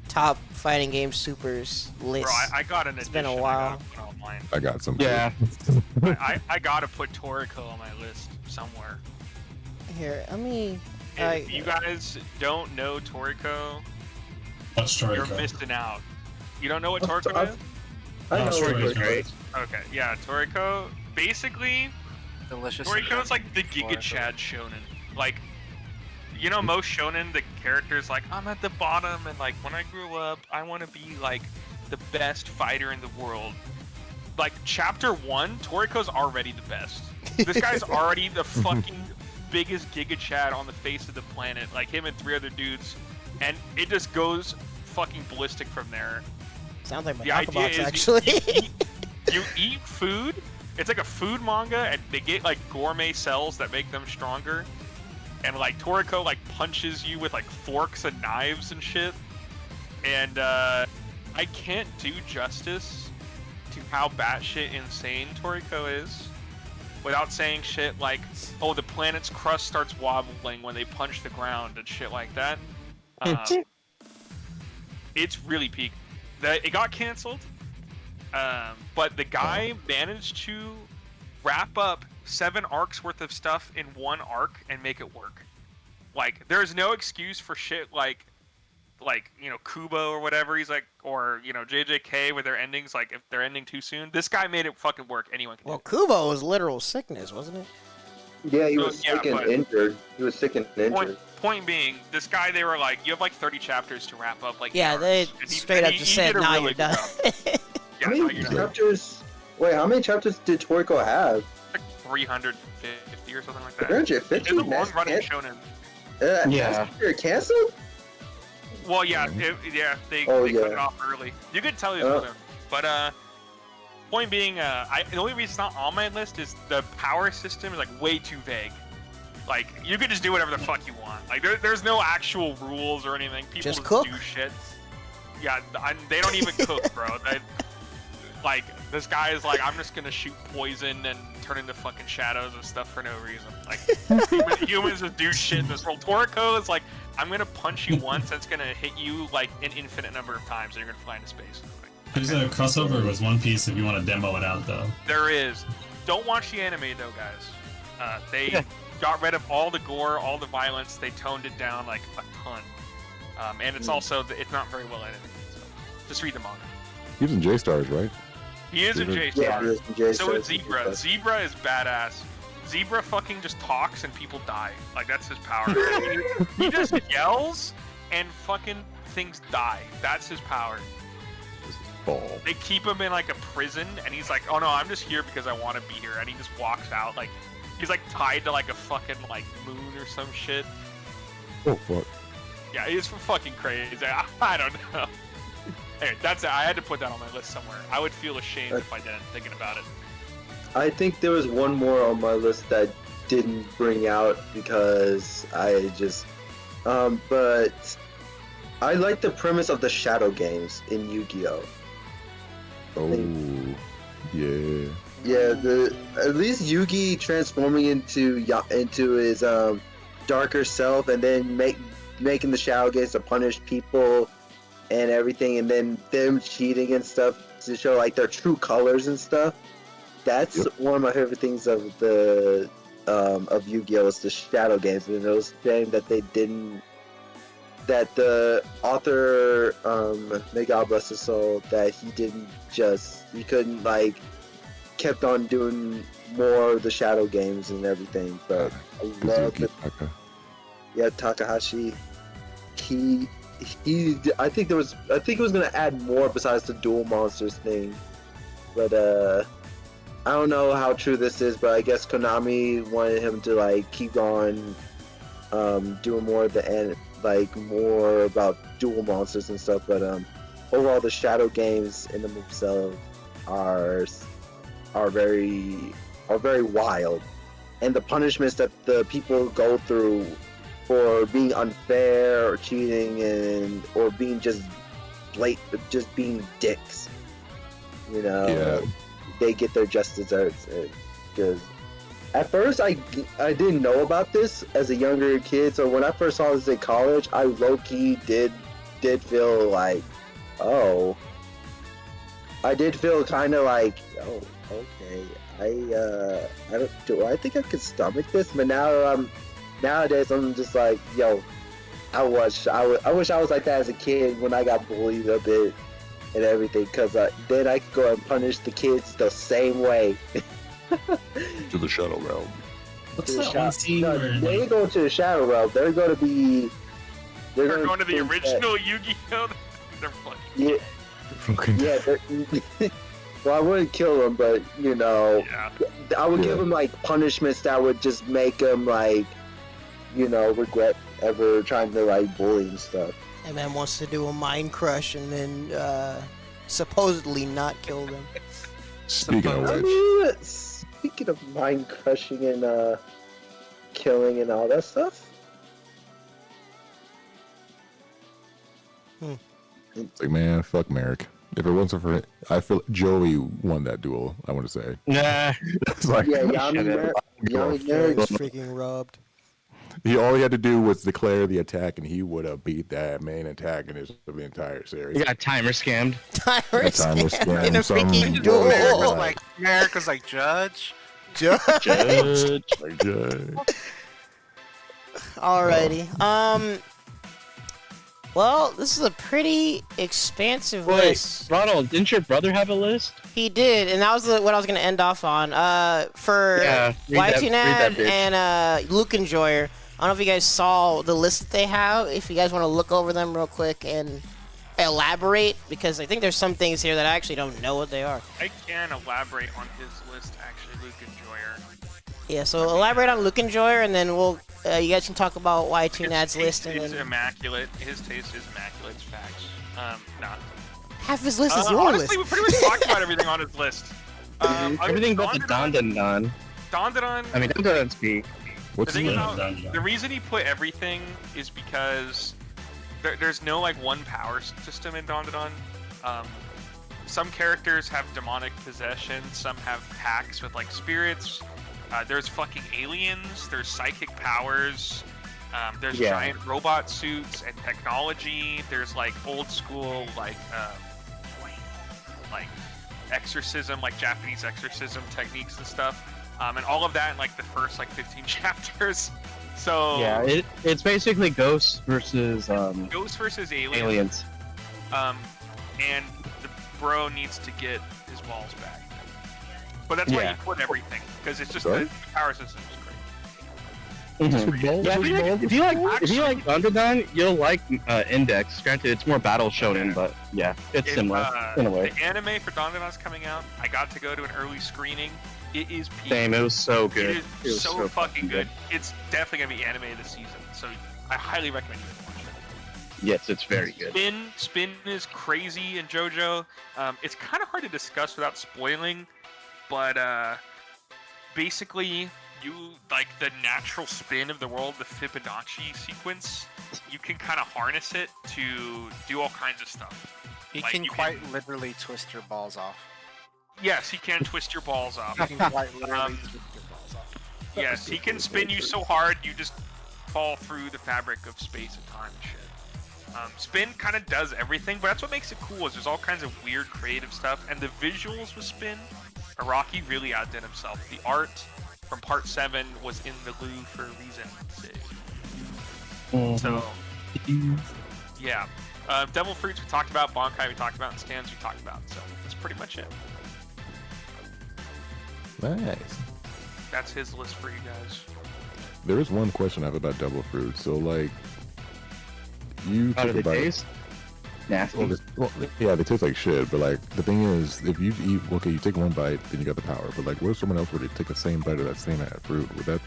top fighting game supers list. Bro, I got an It's edition. been a while. I got some. Yeah. I gotta put Toriko on my list somewhere. Here, let me. If you guys don't know Toriko, you're missing out. You don't know what Toriko is? I know Toriko's great. Okay, yeah, Toriko. Basically, Delicious. Toriko's like the Giga Chad shonen. Like, you know, most shonen, the character's like, I'm at the bottom, and like, when I grew up, I want to be like the best fighter in the world. Like, chapter 1, Toriko's already the best. This guy's already the fucking biggest Giga Chad on the face of the planet. Like, him and 3 other dudes. And it just goes fucking ballistic from there. Sounds like my The idea box, is actually. you eat food. It's like a food manga, and they get like gourmet cells that make them stronger. and like Toriko like punches you with like forks and knives and shit, and I can't do justice to how batshit insane Toriko is without saying shit like, oh, the planet's crust starts wobbling when they punch the ground and shit like that. It's really peak. It got canceled, but the guy managed to wrap up 7 arcs worth of stuff in one arc and make it work. Like, there's no excuse for shit like you know, Kubo or whatever. He's like, or you know, JJK with their endings. Like, if they're ending too soon, this guy made it fucking work. Anyone can. Well, Kubo was literal sickness, wasn't it? Yeah, he was sick and injured. He was sick and injured. Point being, this guy, they were like, you have like 30 chapters to wrap up. Like, yeah, they straight up just said, "Nah, you're done." How many chapters? Wait, how many chapters did Toriko have? Like 350 or something like that. 350. It's a long-running shonen. Yeah. You're canceled. Well, yeah, they cut it off early. You could tell he's with him, but point being, the only reason it's not on my list is the power system is like way too vague. Like, you could just do whatever the fuck you want. Like, there's no actual rules or anything. People just cook? do shit. Yeah, they don't even cook, bro. Like, this guy is like, I'm just gonna shoot poison and turn into fucking shadows and stuff for no reason. Like, humans just do shit in this world. Toriko is like, I'm gonna punch you once, and it's gonna hit you like an infinite number of times, and you're gonna fly into space. Like, There's a crossover with One Piece if you want to demo it out, though. there is. Don't watch the anime though, guys. They got rid of all the gore, all the violence. They toned it down like a ton. And it's also it's not very well edited. So just read the manga. He's in J-Stars, right? He is in J-Stars. Yeah, he is in J-Stars. So is Zebra. Zebra is badass. Zebra fucking just talks and people die. Like, that's his power. He just yells and fucking things die. That's his power. Ball. They keep him in like a prison, and he's like, "Oh no, I'm just here because I want to be here," and he just walks out. Like, he's like tied to like a fucking like moon or some shit. Oh fuck. Yeah, it's fucking crazy. I don't know. Anyway, that's it. I had to put that on my list somewhere. I would feel ashamed if I didn't, thinking about it. I think there was one more on my list that didn't bring out because I just, but I like the premise of the shadow games in Yu-Gi-Oh. Oh, yeah. Yeah, at least Yugi transforming into his darker self, and then making the shadow games to punish people and everything, and then them cheating and stuff to show like their true colors and stuff. That's one of my favorite things of the of Yu-Gi-Oh! Is the shadow games, and it was a shame that they didn't. That the author, may God bless his soul, that he couldn't like kept on doing more of the shadow games and everything. But I love it. Yeah, Takahashi. I think it was gonna add more besides the dual monsters thing, but I don't know how true this is, but I guess Konami wanted him to like keep on doing more of the end, like more about dual monsters and stuff. But overall, the shadow games in the themselves are very wild, and the punishments that the people go through for being unfair or cheating or being just being dicks, you know. Yeah. They get their just desserts. Because at first I didn't know about this as a younger kid, so when I first saw this in college, I low-key did feel like, oh, I did feel kind of like, oh, okay, I think I could stomach this, but now nowadays I'm just like, yo, I wish I was like that as a kid when I got bullied a bit and everything, because then I could go and punish the kids the same way. To the shadow realm. What's that one scene where they ain't going to the shadow realm. They're going to be. They're going to the original Yu-Gi-Oh. They're fucking. Yeah. Well, I wouldn't kill them, but you know, I would give them like punishments that would just make them like, you know, regret ever trying to like bully and stuff. And man wants to do a mind crush and then supposedly not kill them. Speaking of which, speaking of mind crushing and killing and all that stuff, It's like, man, fuck Merrick. If it wasn't for it, I feel Joey won that duel. I want to say. Nah. It's like, Yeah, Yami Merrick's freaking robbed. all he had to do was declare the attack, and he would have beat that main antagonist of the entire series. You got timer scammed. Timer scam in a some freaking bull. duel. America's like judge. Judge. Like, Judge. Alrighty. Well, this is a pretty expansive list. Ronald, didn't your brother have a list? He did, and that was what I was going to end off on. For Yeah, read that YTNAD bitch. and Luke Enjoyer, I don't know if you guys saw the list that they have. If you guys want to look over them real quick and elaborate, because I think there's some things here that I actually don't know what they are. I can elaborate on his list, actually, Luke Enjoyer. Yeah, so elaborate on Luke Enjoyer, and then we'll you guys can talk about YTNAD's list. And It's then immaculate. His taste is immaculate. It's facts. Nah. half his list is your honestly, list. we pretty much talked about everything on his list. Everything but the Dandadan. Dandadan. I mean, Dandadan speak. What's The thing the about the reason he put everything is because there's no like one power system in Dandadan. Some characters have demonic possession. Some have pacts with like spirits. There's fucking aliens. There's psychic powers. There's giant robot suits and technology. There's like old school like exorcism, like Japanese exorcism techniques and stuff. And all of that in like the first like 15 chapters. So Yeah, it's basically ghosts versus ghosts versus aliens. And the bro needs to get his balls back. But that's why you put everything, because it's just the power system is great. Yeah, if you like Dandadan, you'll like Index. Granted, it's more battle shonen, but yeah, it's similar in a way. The anime for Dandadan is coming out. I got to go to an early screening. It is peak. Same, it was so good. It is so fucking good. It's definitely gonna be anime this season, so I highly recommend you watch it. Yes, it's very good. Spin is crazy in JoJo. It's kind of hard to discuss without spoiling, but basically, you like the natural spin of the world, the Fibonacci sequence. You can kind of harness it to do all kinds of stuff. You Like, can you quite literally twist your balls off. Yes, he can twist your balls off. You can quite literally twist your balls off. Yes, he can spin you so hard you just fall through the fabric of space and time and shit. Spin kind of does everything, but that's what makes it cool. Is there's all kinds of weird, creative stuff, and the visuals with Spin, Araki really outdid himself. The art from Part 7 was in the Louvre for a reason. So, yeah. Devil Fruits we talked about, Bonkai we talked about, and Stands we talked about. So that's pretty much it. Nice. That's his list for you guys. There is one question I have about Devil Fruit. So, like, you How do took they about taste? Nasty. yeah, they taste like shit. But like, the thing is, if you eat, okay, you take one bite, then you got the power. But like, what if someone else were to take the same bite of that same fruit? Would that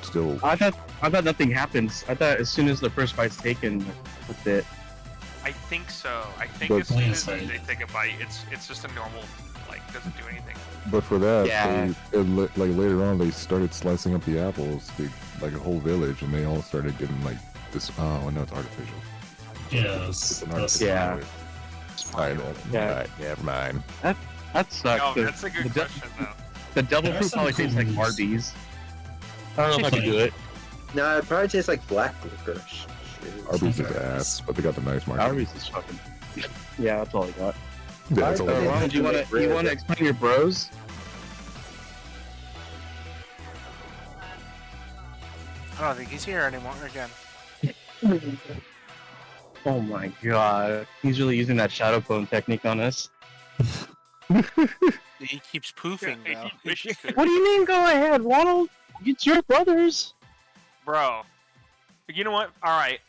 still? I thought nothing happens. I thought as soon as the first bite's taken, that's it. I think so. I think But- as soon as they take a bite, it's just a normal, like, doesn't do anything. But for that, Yeah. like later on, they started slicing up the apples, like a whole village, and they all started getting like this. Oh no, it's artificial. Yeah, It's an artificial. Yeah. I know. Yeah. Right, never mind. That sucks. Oh, that's a good the question, though. The devil There are fruit some probably cool tastes like moves. Arby's. I don't know if I can do it. No, it probably tastes like black licorice. Shit. Arby's is ass, but they got the nice market. Arby's is fucking. Yeah, that's all I got. Yeah, that's all I got. Ron, do you want to explain your bros? I don't think he's here anymore again. Oh my god, he's really using that shadow clone technique on us. He keeps poofing Yeah, though. he wish he could. What do you mean? Go ahead, Ronald. It's your brothers. Bro. You know what? Alright,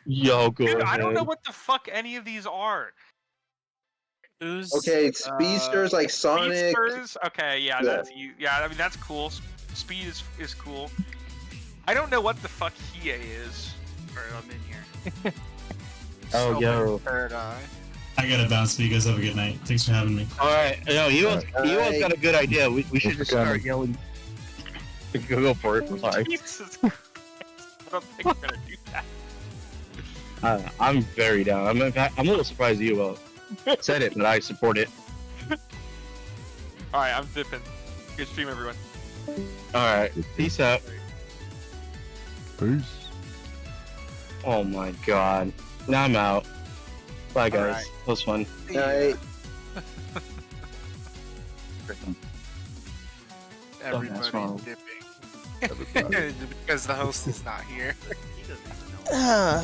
Yo, go dude, ahead. I don't know what the fuck any of these are. Who's Okay, speedsters like Sonic. Speedsters? Okay, yeah, Yeah. that's yeah, I mean that's cool. Speed is cool. I don't know what the fuck Hiei is. Or I'm in here. Oh, yo. Third eye. I gotta bounce, but you guys have a good night. Thanks for having me. All right, no, Ewo's got a good idea. We should just Coming. start yelling. Go for it. I'm sorry. Jesus Christ. I don't think I'm gonna do that. I'm very down. I'm a little surprised you said it, but I support it. All right, I'm dipping. Good stream, everyone. All right, peace out. Peace. Oh my god. Now I'm out. Bye guys. Alright. That was fun. Alright. Everybody wrong. dipping. Because the host is not here.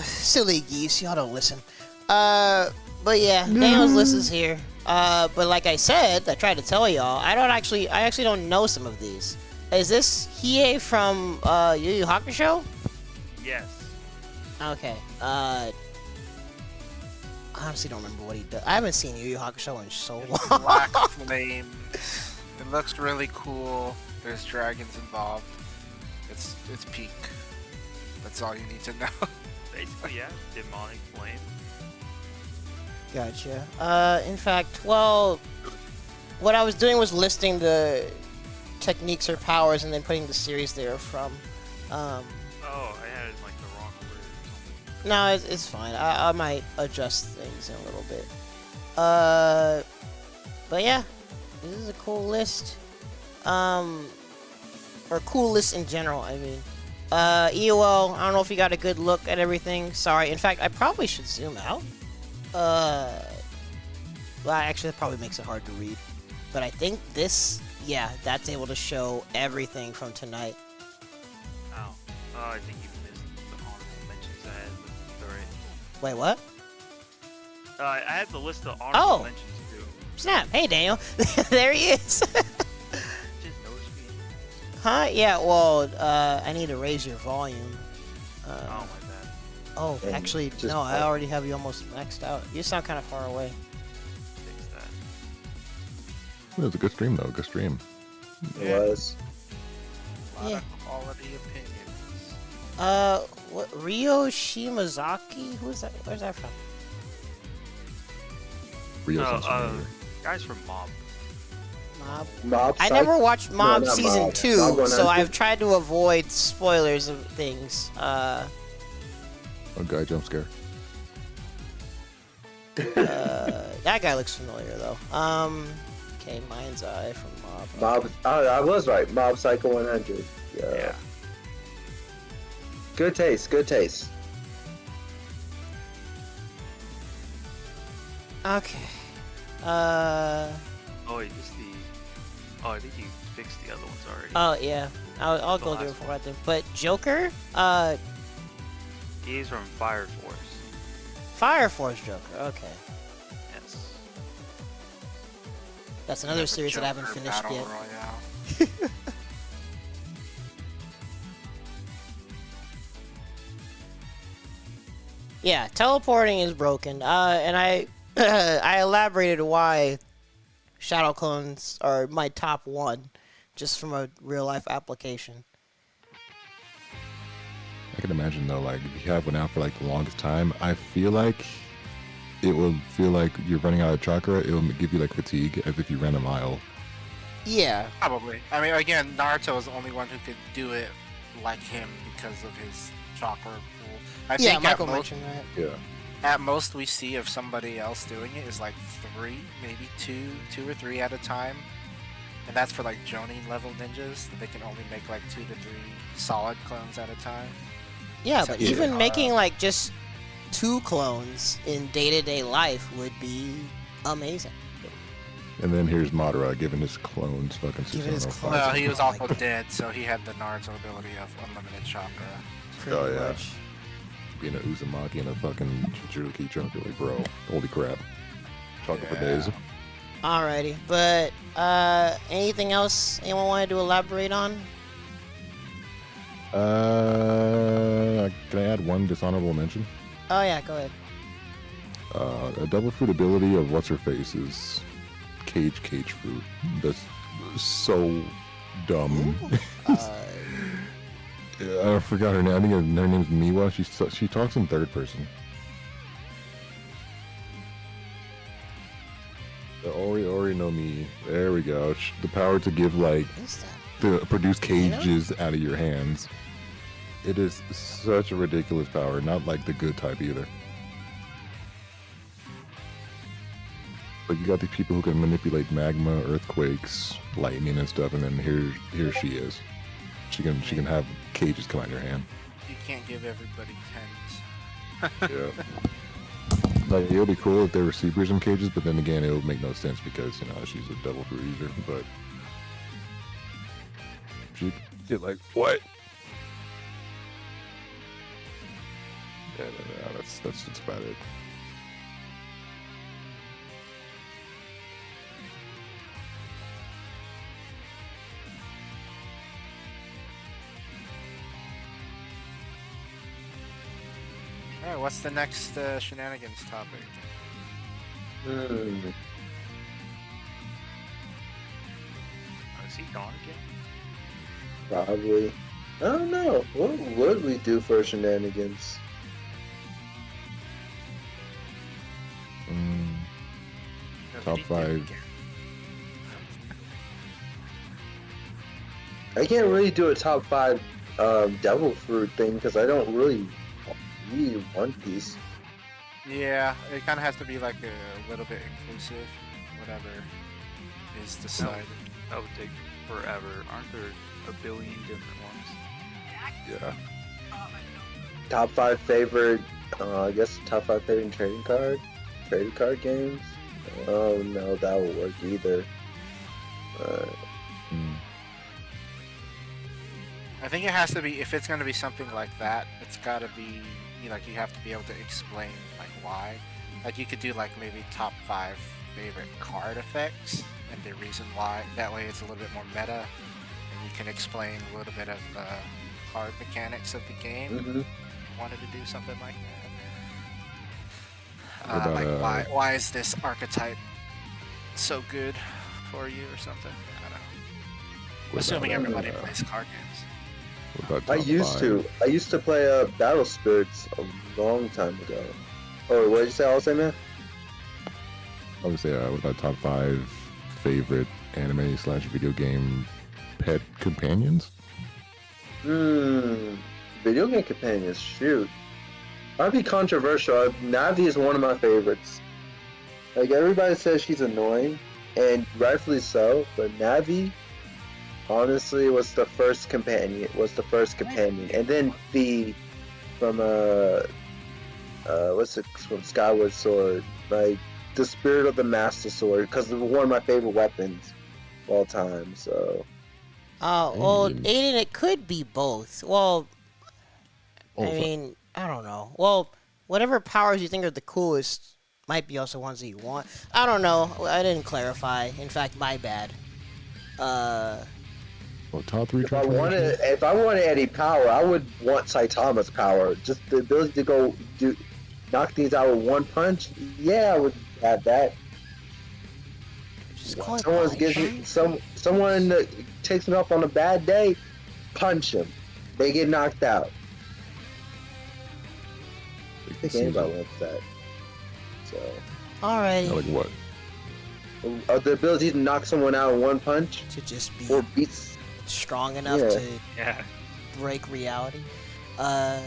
Silly geese, y'all don't listen. But yeah, Daniel's list is here. But like I said, I tried to tell y'all, I actually don't know some of these. Is this Hiei from Yu Yu Hakusho? Yes. Okay. I honestly don't remember what he does. I haven't seen Yu Yu Hakusho in so long. Black flame. It looks really cool. There's dragons involved. It's peak. That's all you need to know. Basically, yeah. Demonic flame. Gotcha. In fact, well, what I was doing was listing the techniques or powers and then putting the series they are from. Oh, I had it in like the wrong order or something. No, it's fine. I might adjust things in a little bit. But yeah, this is a cool list. Or cool list in general, I mean. EOL, I don't know if you got a good look at everything. Sorry. In fact, I probably should zoom out. Well, actually, that probably makes it hard to read. But I think this, yeah, that's able to show everything from tonight. Oh. I think you missed the honorable mentions I had. Alright. Wait, what? I had the list of honorable mentions too. Snap. Hey, Daniel. There he is. Just noticed me. Huh? Yeah, well, I need to raise your volume. Oh, my bad. Oh, And actually, just- no, I already have you almost maxed out. You sound kind of far away. Fix that. It was a good stream, though. Good stream. It was. A lot Yeah. of quality opinions. What, Ryo Shimazaki? Who's that? Where's that from? Rio Oh, sounds familiar. guys from Mob. Mob? Mob I Psych- never watched Mob not Season Mob. 2, Mob so 100. I've tried to avoid spoilers of things. Oh, guy jump scare. That guy looks familiar, though. Okay, Mind's Eye from Mob. Mob. Oh, I was right. Mob Psycho 100. Yeah. Good taste. Good taste. Okay. Oh, just the. Oh, I think you fixed the other ones already. Oh, yeah. I'll go The do it last for right there. But Joker? He's from Fire Force. Fire Force Joker. Okay. Yes. That's another series that I haven't Joker finished Battle yet. Royale. Yeah, teleporting is broken. And I I elaborated why shadow clones are my top one, just from a real life application. I can imagine, though, like, if you have one out for, like, the longest time, I feel like it will feel like you're running out of chakra. It will give you, like, fatigue, as if you ran a mile. Yeah. Probably. I mean, again, Naruto is the only one who could do it like him because of his chakra pool. I Yeah, think Michael at mentioned that. Yeah. At most we see of somebody else doing it is like 3, maybe 2 or 3 at a time. And that's for like Jonin level ninjas. They can only make like 2 to 3 solid clones at a time. Yeah, Except but for even Gaara. making like just 2 clones in day-to-day life would be amazing. And then here's Madara giving his clones fucking Giving his 605. Well, he was Oh my also God. dead, so he had the Naruto ability of unlimited chakra. Pretty Oh, yeah. much. Being a Uzumaki and a fucking Jinchuriki chunker, like, bro, holy crap. Chunker for days. Alrighty, but anything else anyone wanted to elaborate on? Can I add one dishonorable mention? Oh yeah, go ahead. A double fruit ability of what's her face is cage fruit. That's so dumb. I forgot her name. I think her name's Miwa. She talks in third person. The Ori no Mi. There we go. The power to give, like, What is that? to produce cages out of your hands. It is such a ridiculous power. Not like the good type either. Like you got these people who can manipulate magma, earthquakes, lightning, and stuff, and then here she is. She can have cages come out of her hand. You can't give everybody tens. Yeah. Like it would be cool if there were sea prism cages, but then again, it would make no sense because she's a devil fruit user. But she did like what? Yeah, no, that's about it. Alright, what's the next shenanigans topic? Hmm. Is he gone again? Probably. I don't know. What would we do for shenanigans? Top 5. I can't really do a top 5 devil fruit thing because I don't really need One Piece. Yeah, it kind of has to be like a little bit inclusive, whatever is decided. That would take forever. Aren't there a billion different ones? Yeah. Top 5 favorite, I guess top 5 favorite trading card games. Oh no, that won't work either. I think it has to be, if it's going to be something like that, it's got to be, like, you have to be able to explain, like, why. Like, you could do, like, maybe top 5 favorite card effects and the reason why. That way it's a little bit more meta, and you can explain a little bit of the card mechanics of the game. Mm-hmm. Wanted to do something like that. What about, like, why is this archetype so good for you or something? I don't know. Assuming everybody plays card games. What I about top used to play Battle Spirits a long time ago. Oh, what did you say, man? I would say what about top 5 favorite anime / video game pet companions? Video game companions, shoot. I'd be controversial. Navi is one of my favorites. Like, everybody says she's annoying, and rightfully so, but Navi, honestly, was the first companion. And then from from Skyward Sword, like, the Spirit of the Master Sword, because it's one of my favorite weapons of all time, so... well, Aiden, it could be both. Well, I mean, I don't know. Well, whatever powers you think are the coolest might be also ones that you want. I don't know. I didn't clarify. In fact, my bad. Well, top 3 if I wanted any power, I would want Saitama's power. Just the ability to knock things out with one punch. Yeah, I would have that. Someone that takes me off on a bad day, punch them. They get knocked out. I think anybody wants that. So. Alright. Like what? The ability to knock someone out in one punch. To just be or beats strong enough to break reality. But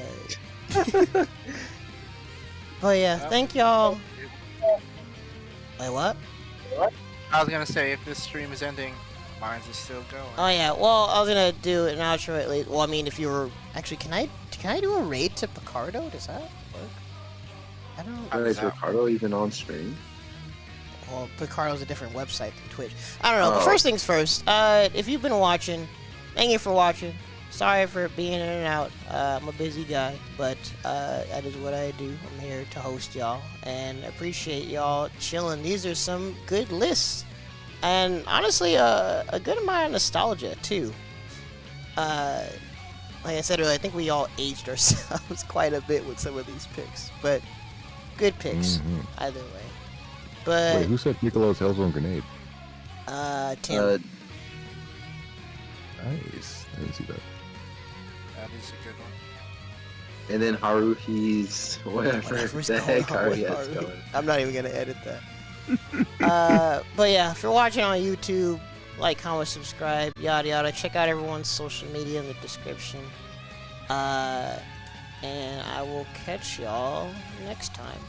yeah, thank y'all. Wait, what? I was gonna say, if this stream is ending, mine's is still going. Oh yeah, well, I was gonna do an outro at least. Well, I mean, if you were actually, can I do a raid to Picardo? Does that work? I don't know. Is Ricardo even on stream? Well, Picardo's a different website than Twitch. I don't know. But first things first. If you've been watching, thank you for watching. Sorry for being in and out. I'm a busy guy, but that is what I do. I'm here to host y'all, and appreciate y'all chilling. These are some good lists, and honestly, a good amount of nostalgia too. Like I said earlier, I think we all aged ourselves quite a bit with some of these picks, but good picks either way. But wait, who said Piccolo's Hellzone Grenade? Tim. Nice. I didn't see that. That is a good one. And then Haruhi's whatever the heck Haruhi's going. I'm not even gonna edit that. But yeah, if you're watching on YouTube, like, comment, subscribe, yada yada. Check out everyone's social media in the description. And I will catch y'all next time.